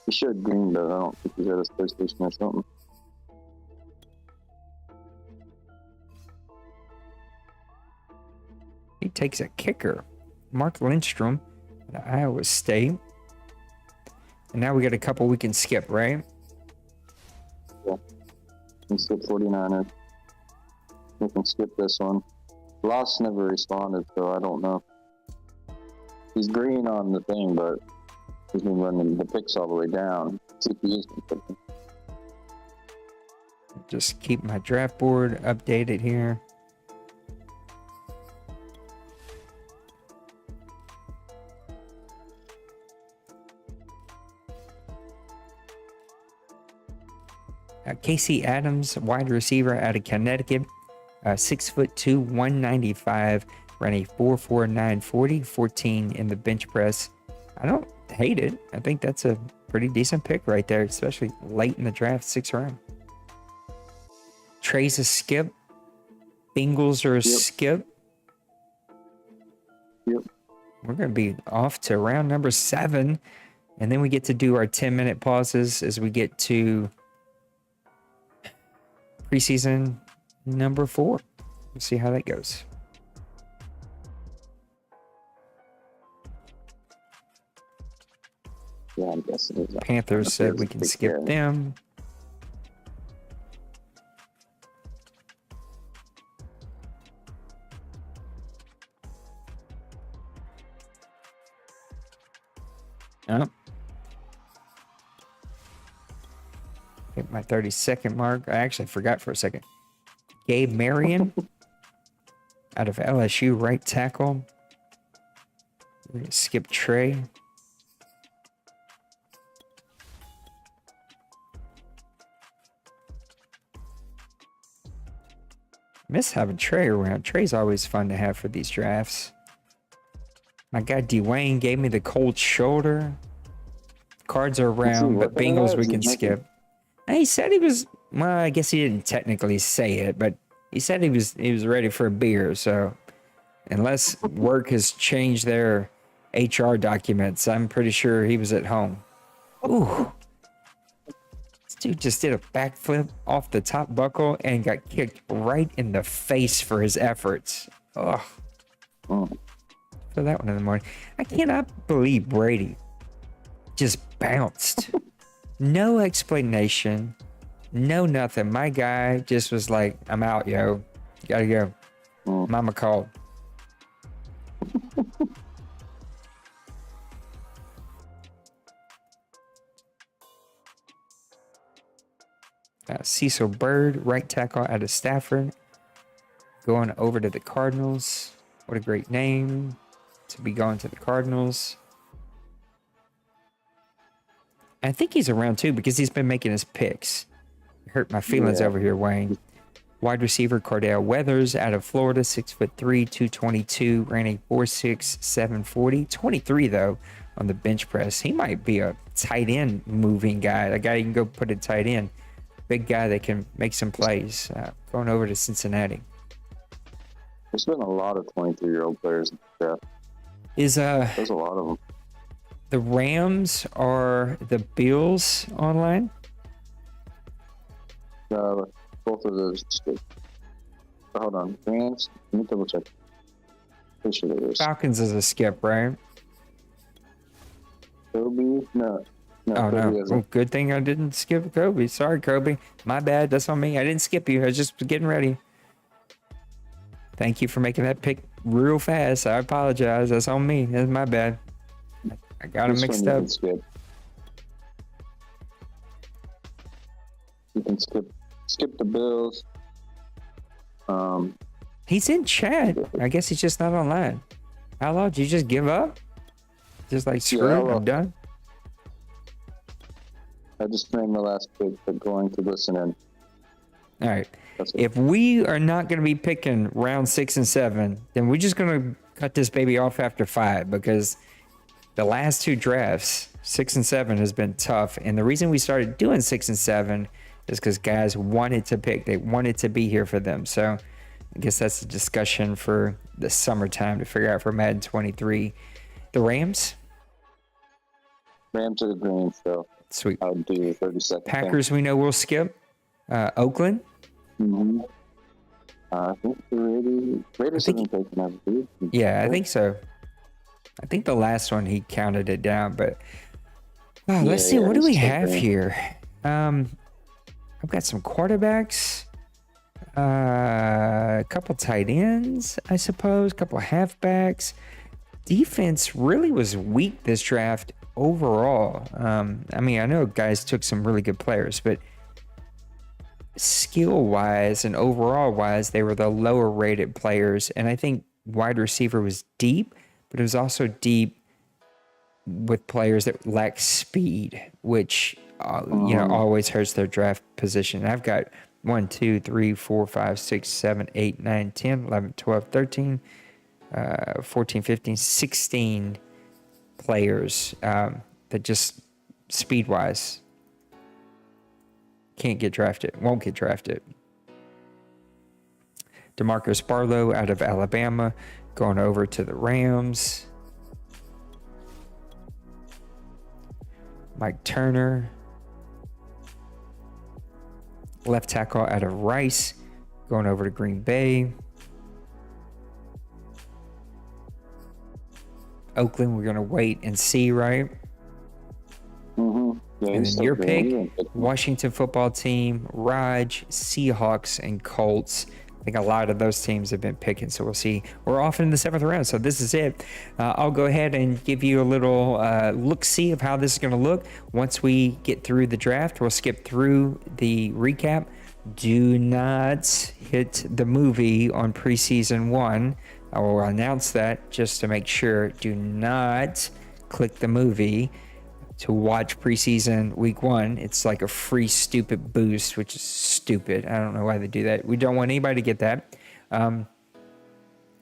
He showed green, but I don't think he's at his PlayStation or something. He takes a kicker, Mark Lindstrom, at Iowa State. And now we got a couple we can skip, right? Yeah. We can skip 49ers. We can skip this one. Loss never responded, so I don't know. He's green on the thing, but he's been running the picks all the way down. CPU's been picking. Just keep my draft board updated here. Casey Adams, wide receiver out of Connecticut, 6'2", 195, ran a 4.49 40, 14 in the bench press. I don't hate it. I think that's a pretty decent pick right there, especially late in the draft, 6th round. Trey's a skip. Bengals are a skip. Yep. We're going to be off to round number 7, and then we get to do our 10-minute pauses as we get to preseason number 4. We'll see how that goes. Yeah, I'm guessing. Panthers said we can skip them. Oh. Hit my 30-second mark. I actually forgot for a second. Gabe Marion out of LSU, right tackle. We're going to skip Trey. Miss having Trey around. Trey's always fun to have for these drafts. My guy Dwayne gave me the cold shoulder. Cards are around, but Bengals we can skip. He said he was, well, I guess he didn't technically say it, but he said he was ready for a beer. So unless work has changed their HR documents, I'm pretty sure he was at home. Ooh. This dude just did a backflip off the top buckle and got kicked right in the face for his efforts. Ugh. For that one in the morning. I cannot believe Brady just bounced. No explanation. No nothing. My guy just was like, I'm out, yo. Gotta go. Mama called. Cecil Bird, right tackle out of Stafford. Going over to the Cardinals. What a great name to be going to the Cardinals. I think he's around too because he's been making his picks. Hurt my feelings over here, Wayne. Wide receiver Cordell Weathers out of Florida, 6'3", 222, ran a 4.6, 740. 23 though on the bench press. He might be a tight end moving guy. A guy you can go put a tight end. Big guy that can make some plays. Going over to Cincinnati. There's been a lot of 23-year-old players in the draft. There's a lot of them. The Rams or the Bills online? Both of those. Hold on. Rams? Let me double check. Pretty sure there is. Falcons is a skip, right? Kobe? No. Oh, Kobe no. isn't. Well, good thing I didn't skip Kobe. Sorry, Kobe. My bad. That's on me. I didn't skip you. I was just getting ready. Thank you for making that pick real fast. I apologize. That's on me. That's my bad. I got them mixed up. You can skip the Bills. He's in chat. I guess he's just not online. Outlaw, did you just give up? Just like, screw it, I'm done? I just made my last pick, but going to listen in. All right. If we are not going to be picking round 6 and 7, then we're just going to cut this baby off after 5 because the last 2 drafts, 6 and 7, has been tough. And the reason we started doing 6 and 7 is because guys wanted to pick. They wanted to be here for them. So I guess that's a discussion for the summertime to figure out for Madden 23. The Rams? Rams are the green, so sweet. I would do 30-second. Packers, we know we'll skip. Oakland? Mm-hmm. I think the Raiders have been taken out of the Yeah, I think so. I think the last one he counted it down, but let's see. What do we have here? I've got some quarterbacks, a couple tight ends, I suppose, a couple halfbacks. Defense really was weak this draft overall. I mean, I know guys took some really good players, but skill-wise and overall-wise, they were the lower-rated players. And I think wide receiver was deep, but it was also deep with players that lack speed, which always hurts their draft position. I've got 1, 2, 3, 4, 5, 6, 7, 8, 9, 10, 11, 12, 13, 14, 15, 16 players that just speed-wise can't get drafted, won't get drafted. DeMarcus Barlow out of Alabama going over to the Rams. Mike Turner, left tackle out of Rice, going over to Green Bay. Oakland, we're going to wait and see, right? Mm-hmm. Yeah, and then your pick, Washington football team, Raj, Seahawks, and Colts. I think a lot of those teams have been picking, so we'll see. We're off in the 7th round, so this is it. I'll go ahead and give you a little look-see of how this is going to look. Once we get through the draft, we'll skip through the recap. Do not hit the movie on preseason 1. I will announce that just to make sure. Do not click the movie to watch preseason week 1. It's like a free stupid boost, which is stupid. I don't know why they do that. We don't want anybody to get that. And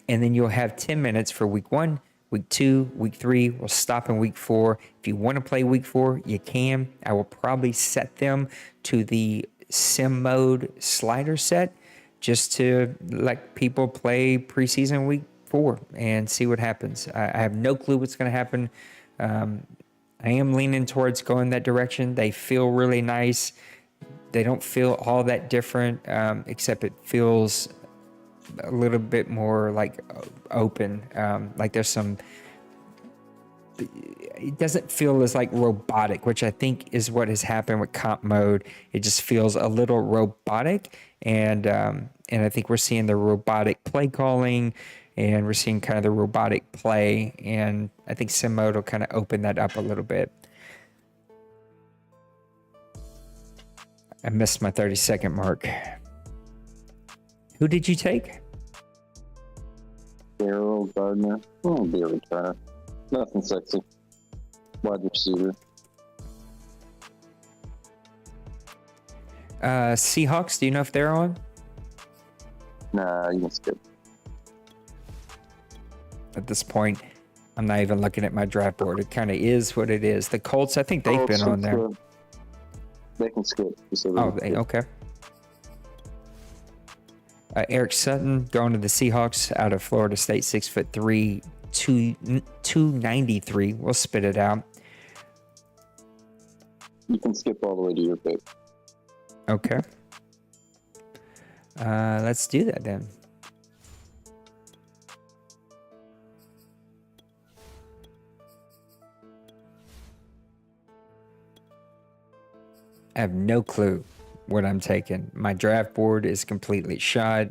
then you'll have 10 minutes for week 1, week 2, week 3. We'll stop in week 4. If you want to play week 4, you can. I will probably set them to the sim mode slider set just to let people play preseason week 4 and see what happens. I have no clue what's going to happen. I am leaning towards going that direction. They feel really nice. They don't feel all that different, except it feels a little bit more like open. Like there's some, it doesn't feel as like robotic, which I think is what has happened with comp mode. It just feels a little robotic. And I think we're seeing the robotic play calling, and we're seeing kind of the robotic play, and I think sim mode will kind of open that up a little bit. I missed my 30-second mark. Who did you take? Darrell Gardner. Be a returner. Nothing sexy. Wide receiver. Seahawks, do you know if they're on? Nah, you can skip. At this point, I'm not even looking at my draft board. It kind of is what it is. The Colts, I think they've been on there. They can skip. Okay. Eric Sutton going to the Seahawks out of Florida State, 6'3", 293. We'll spit it out. You can skip all the way to your pick. Okay. Let's do that then. I have no clue what I'm taking. My draft board is completely shot.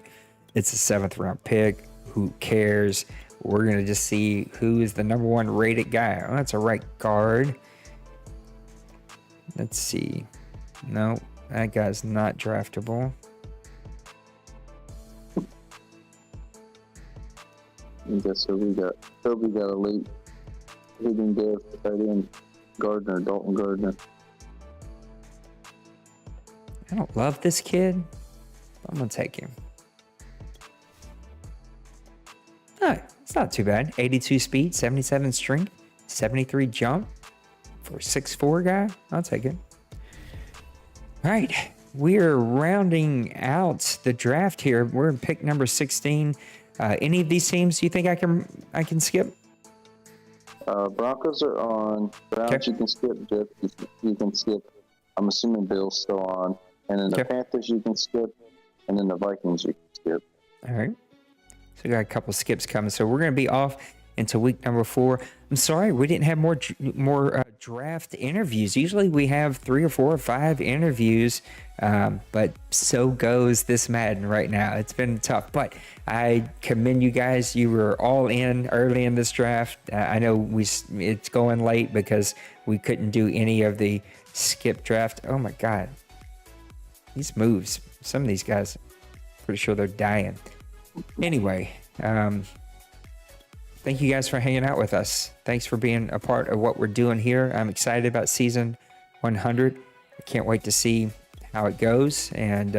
It's a 7th round pick. Who cares? We're going to just see who is the number 1 rated guy. Oh, that's a right guard. Let's see. No, that guy's not draftable. I guess we got a late hitting there for tight end Dalton Gardner. I don't love this kid. I'm going to take him. No, it's not too bad. 82 speed, 77 strength, 73 jump for a 6'4" guy. I'll take it. All right. We're rounding out the draft here. We're in pick number 16. Any of these teams you think I can skip? Broncos are on. Browns okay. You can skip. Jets you can skip. I'm assuming Bill's still on. And then the Panthers you can skip. And then the Vikings you can skip. All right. So we got a couple skips coming. So we're going to be off into week number 4. I'm sorry we didn't have more draft interviews. Usually we have 3 or 4 or 5 interviews, but so goes this Madden right now. It's been tough, but I commend you guys. You were all in early in this draft. I know it's going late because we couldn't do any of the skip draft. Oh my God, these moves. Some of these guys, pretty sure they're dying. Anyway, thank you guys for hanging out with us. Thanks for being a part of what we're doing here. I'm excited about season 100. I can't wait to see how it goes. And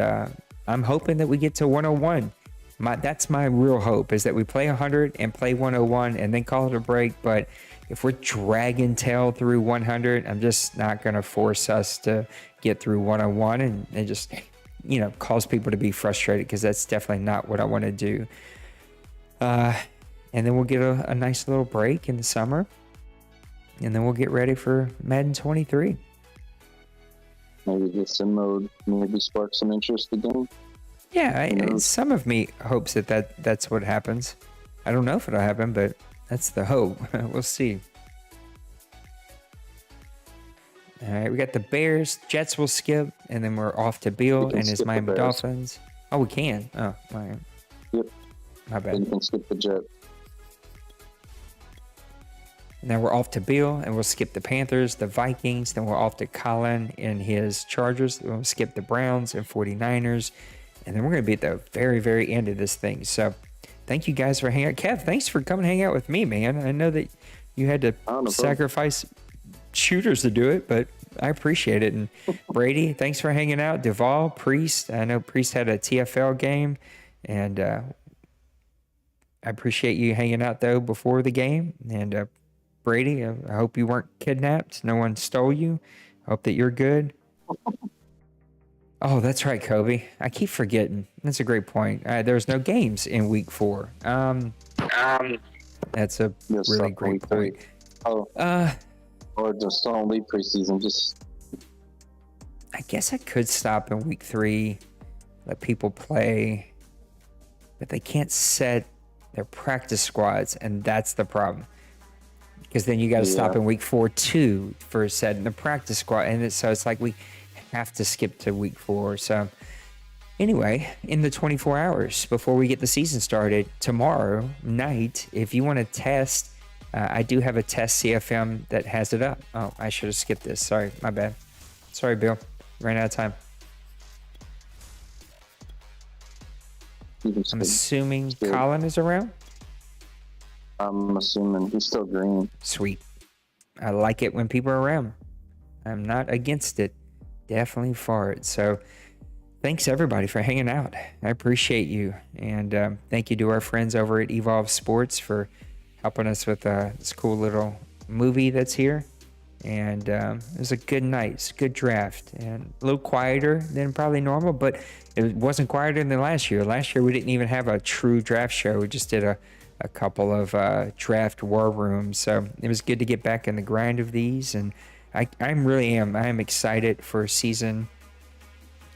I'm hoping that we get to 101. That's my real hope, is that we play 100 and play 101 and then call it a break. But if we're dragging tail through 100, I'm just not going to force us to get through 101 and just, cause people to be frustrated, because that's definitely not what I want to do. And then we'll get a nice little break in the summer. And then we'll get ready for Madden 23. Maybe get some mode, maybe spark some interest again. Yeah, some of me hopes that's what happens. I don't know if it'll happen, but that's the hope. We'll see. All right, we got the Bears. Jets will skip, and then we're off to Bill and his Miami Dolphins. Oh, we can? Oh, all right. Yep. My bad. You can skip the Jets. And then we're off to Bill, and we'll skip the Panthers, the Vikings. Then we're off to Colin and his Chargers. We'll skip the Browns and 49ers. And then we're going to be at the very, very end of this thing. So thank you guys for hanging out. Kev, thanks for coming hang out with me, man. I know that you had to sacrifice shooters to do it, but I appreciate it. And Brady, thanks for hanging out. Duvall, Priest. I know Priest had a TFL game. And I appreciate you hanging out, though, before the game. And Brady, I hope you weren't kidnapped. No one stole you. I hope that you're good. Oh, that's right, Kobe. I keep forgetting. That's a great point. There's no games in week 4. That's a really great point. Or just don't leave preseason. I guess I could stop in week 3, let people play, but they can't set their practice squads, and that's the problem. Because then you got to stop in week 4 too for setting the practice squad, and so it's like we have to skip to week 4. So anyway, in the 24 hours before we get the season started tomorrow night, if you want to test, I do have a test CFM that has it up. Oh, I should have skipped this. Sorry, my bad. Sorry, Bill. Ran out of time. I'm assuming Colin is around. I'm assuming he's still green. Sweet. I like it when people are around. I'm not against it. Definitely for it. So thanks everybody for hanging out. I appreciate you. And thank you to our friends over at Evolve Sports for helping us with this cool little movie that's here. And it was a good night. It's a good draft. And a little quieter than probably normal, but it wasn't quieter than last year. Last year, we didn't even have a true draft show. We just did a couple of draft war rooms. So it was good to get back in the grind of these. And I am excited for season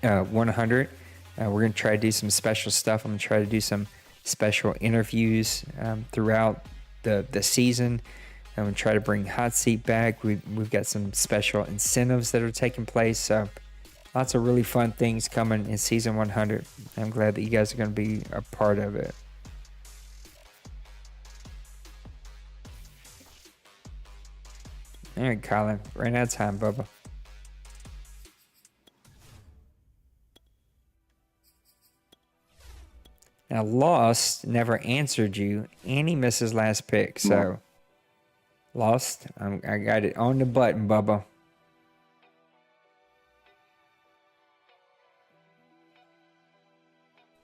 100. We're going to try to do some special stuff. I'm going to try to do some special interviews throughout the season. I'm going to try to bring Hot Seat back. We've got some special incentives that are taking place. So lots of really fun things coming in season 100. I'm glad that you guys are going to be a part of it. All right, Colin. Ran out of time, Bubba. Now, Lost never answered you, and he missed his last pick. So, Lost, I got it on the button, Bubba.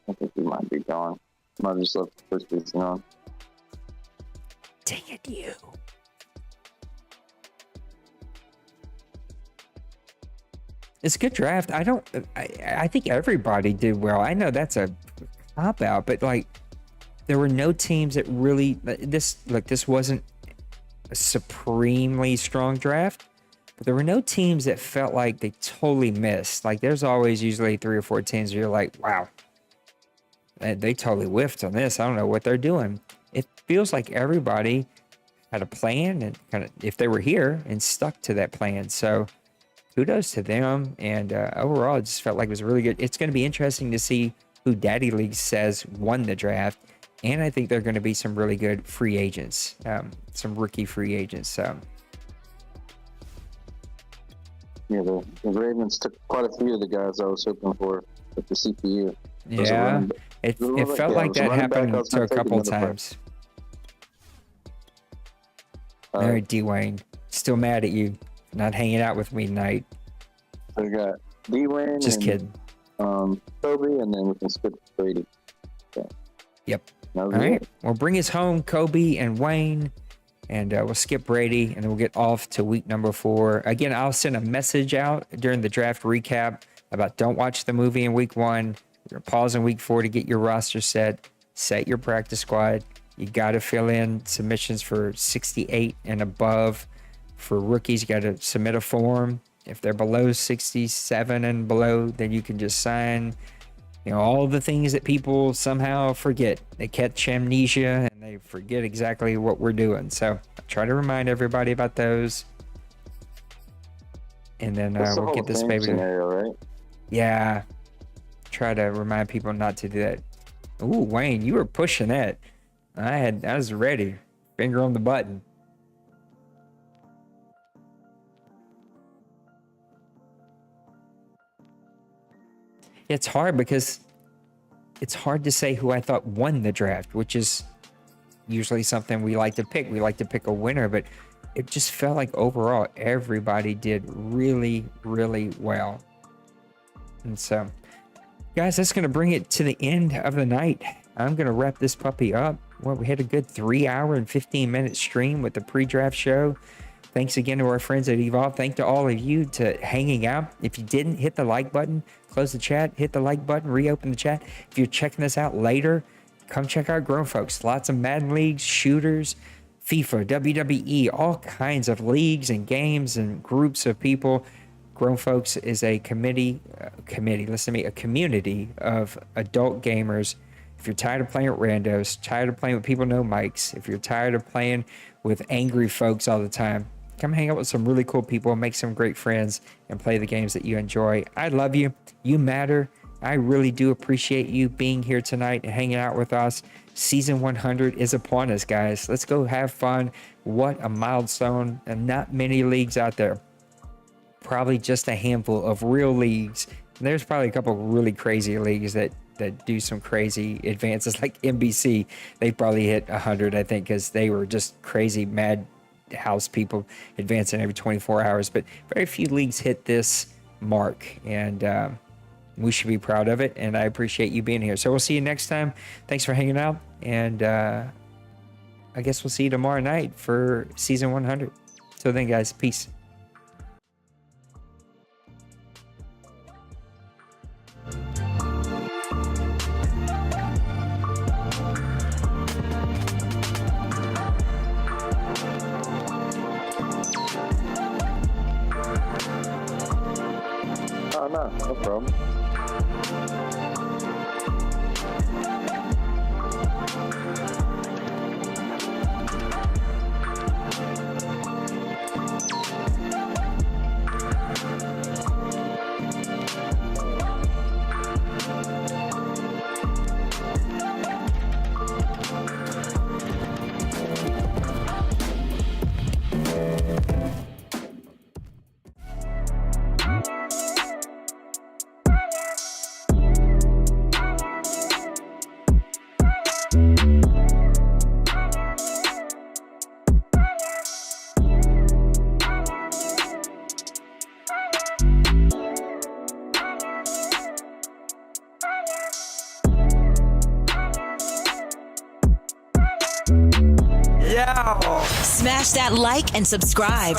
I think he might be gone. Might just left the first season on. Dang it, you. It's a good draft. I think everybody did well. I know that's a cop out, but like there were no teams that really this wasn't a supremely strong draft, but there were no teams that felt like they totally missed. Like there's always usually 3 or 4 teams where you're like, wow, they totally whiffed on this. I don't know what they're doing. It feels like everybody had a plan and kind of, if they were here, and stuck to that plan. So kudos to them. And overall, it just felt like it was really good. It's going to be interesting to see who Daddy League says won the draft. And I think there are going to be some really good free agents, some rookie free agents. So. Yeah, the Ravens took quite a few of the guys I was hoping for with the CPU. Yeah, it felt like that happened to a couple of times. All right, Dwayne, still mad at you for not hanging out with me tonight. So we got Dwayne. Just kidding. Kobe, and then we can skip Brady. Okay. Yep. All right. Well, bring us home, Kobe and Wayne, and we'll skip Brady, and then we'll get off to week number 4. Again, I'll send a message out during the draft recap about don't watch the movie in week 1. You're pausing week 4 to get your roster set your practice squad. You got to fill in submissions for 68 and above. For rookies, you got to submit a form. If they're below 67 and below, then you can just sign. You know, all the things that people somehow forget. They catch amnesia and they forget exactly what we're doing. So I try to remind everybody about those. And then we'll get this baby. Scenario, right? Yeah. Try to remind people not to do that. Ooh, Wayne, you were pushing that. I was ready. Finger on the button. It's hard because it's hard to say who I thought won the draft, which is usually something we like to pick. We like to pick a winner, but it just felt like overall everybody did really, really well. And so, guys, that's going to bring it to the end of the night. I'm going to wrap this puppy up. Well, we had a good 3-hour and 15-minute stream with the pre-draft show. Thanks again to our friends at Evolve. Thank to all of you to hanging out. If you didn't, hit the like button, close the chat, hit the like button, reopen the chat. If you're checking this out later, come check out Grown Folks. Lots of Madden leagues, shooters, FIFA, WWE, all kinds of leagues and games and groups of people. Grown Folks is a community of adult gamers. If you're tired of playing with randos, tired of playing with people no mics, if you're tired of playing with angry folks all the time, come hang out with some really cool people, make some great friends, and play the games that you enjoy. I love you. You matter. I really do appreciate you being here tonight and hanging out with us. Season 100 is upon us, guys. Let's go have fun. What a milestone. And not many leagues out there. Probably just a handful of real leagues. And there's probably a couple of really crazy leagues that do some crazy advances, like NBC. They probably hit 100, I think, because they were just crazy mad house people advancing every 24 hours. But very few leagues hit this mark. And we should be proud of it, and I appreciate you being here. So we'll see you next time. Thanks for hanging out, and I guess we'll see you tomorrow night for season 100. So then, guys, peace. Oh, no problem. Smash that like and subscribe.